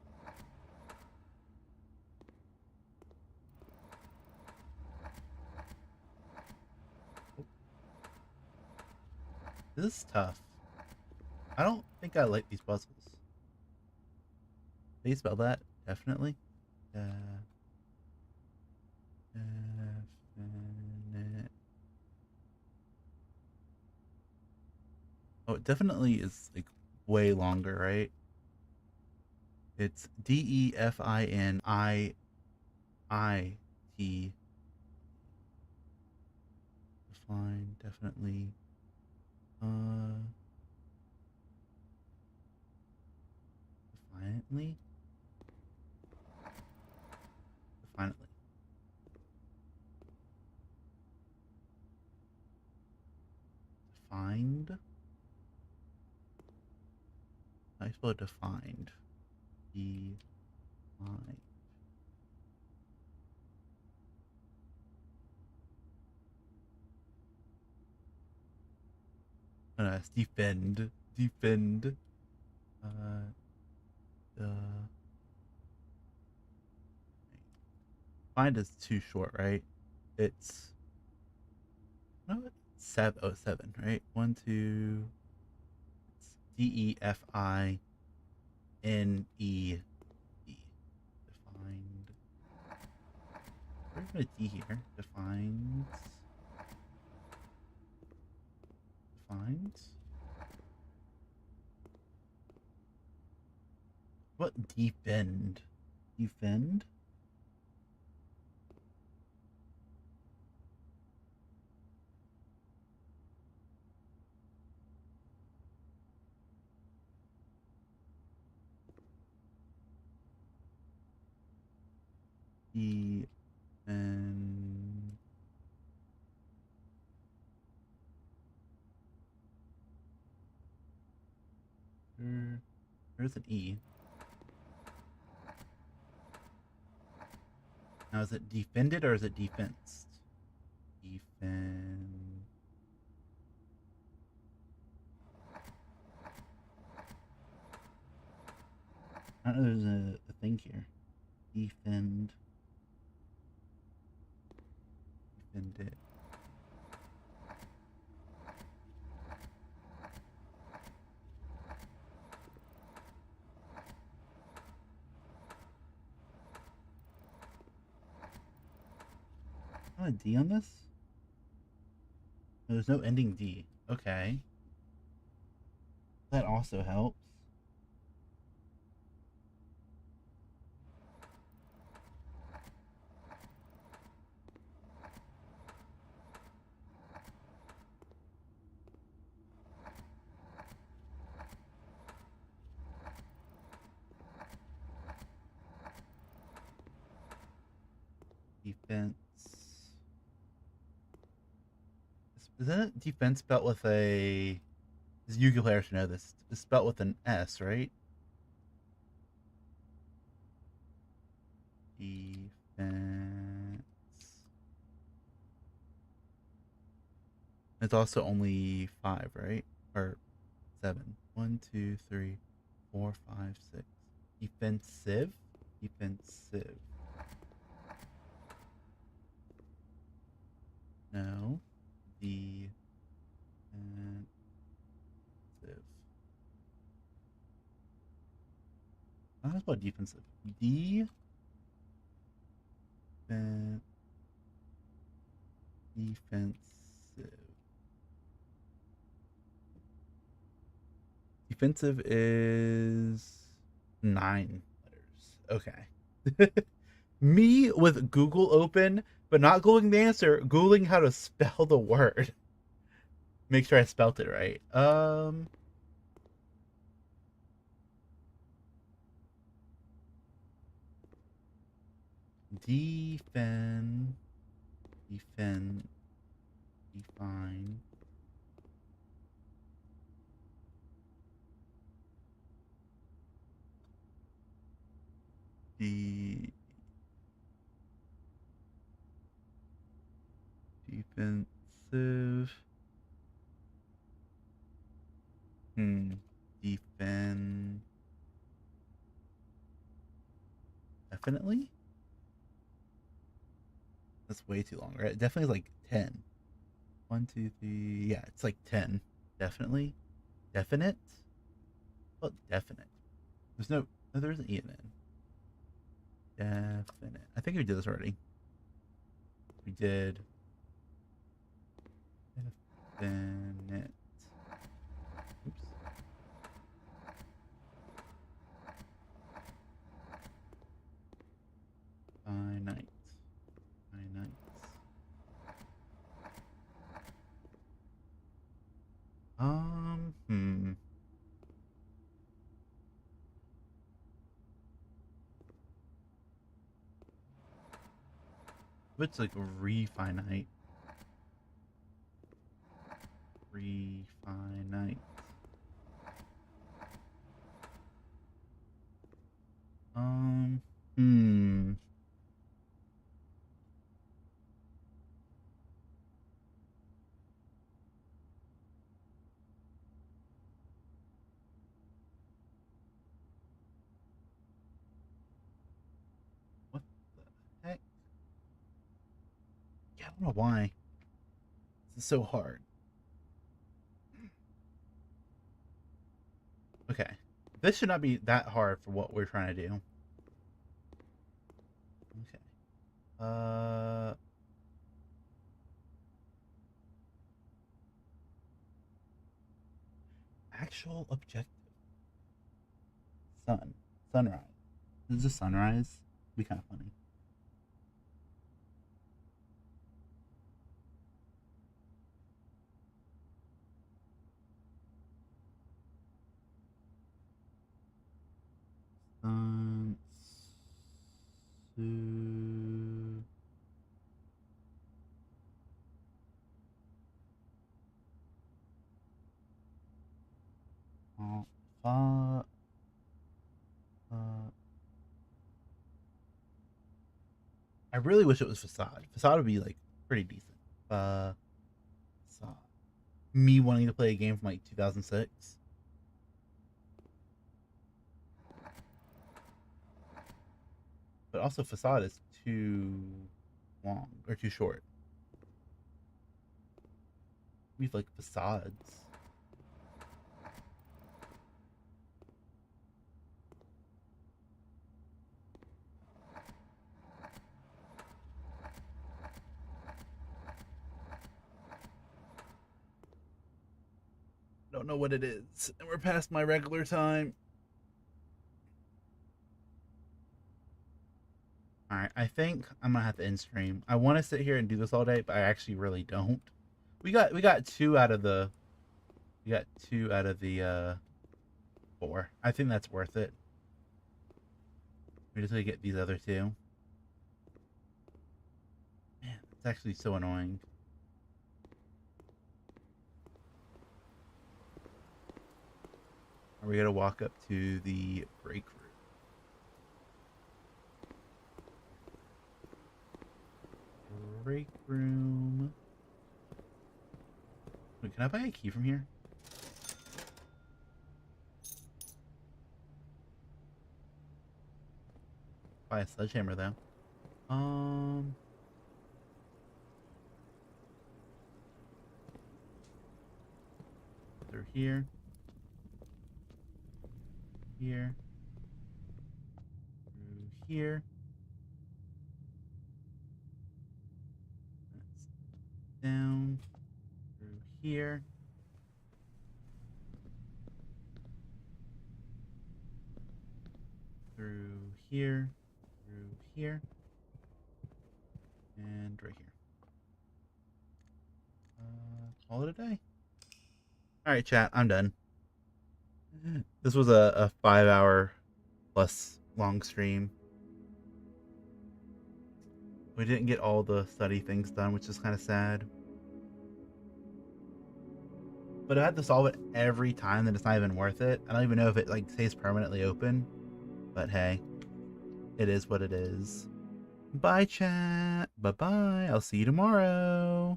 Oh. This is tough. I don't think I like these puzzles. How do you spell that? Definitely. Definite. Oh, it definitely is like way longer, right? It's DEFINIT. Define, definitely. Defiantly? Defiantly. Defined? I spell defined. Defined. Oh, no, it's defend. Defend. Uh, find is too short, right? It's no, it's 707, right? 1, 2. It's DEFINE. Defined. Where's my D here? Defines. Defines. What defend? Defend? Defend. There's an E. Now is it defended or is it defensed? Defend. I don't know, there's a thing here. Defend. Defend it. A D on this? There's no ending D. Okay. That also helps. Defense. Isn't it defense spelled with a... This Yu-Gi-Oh player should know this. It's spelled with an S, right? Defense. It's also only 5, right? Or 7. 1, 2, 3, 4, 5, 6. Defensive? Defensive. No. Defensive. How about defensive? Defensive. Defensive is 9 letters. Okay. Me with Google open, but not Googling the answer, Googling how to spell the word. Make sure I spelt it right. Defend. Defend. Define. Defensive. Defend. Definitely? That's way too long, right? Definitely is like 10. 1, 2, 3. Yeah, it's like 10. Definitely. Definite? What definite? There's no, there's an E in it. Definite. I think we did this already. We did. Definite. Oops. Finite. Finite. Hmm. What's like refinite? Refinite. Hmm. I don't know why. This is so hard. Okay. This should not be that hard for what we're trying to do. Okay. Actual objective. Sunrise. This is a sunrise. Be kind of funny. Uh, I really wish it was facade. Facade would be like pretty decent. Facade. Me wanting to play a game from like 2006. But also facade is too long or too short. We have like facades. Don't know what it is. And we're past my regular time. Alright, I think I'm gonna have to end stream. I want to sit here and do this all day, but I actually really don't. We got two out of the 4. I think that's worth it. We just gotta get these other 2. Man, it's actually so annoying. Are we gonna walk up to the break room? Break room. Wait, can I buy a key from here? Buy a sledgehammer though. Through here. Here. Through here. That's down. Through here. Through here. Through here. And right here. Call it a day. Alright, chat, I'm done. This was a 5-hour plus long stream. We didn't get all the study things done, which is kind of sad. But I had to solve it every time, then it's not even worth it. I don't even know if it like stays permanently open. But hey, it is what it is. Bye, chat. Bye-bye. I'll see you tomorrow.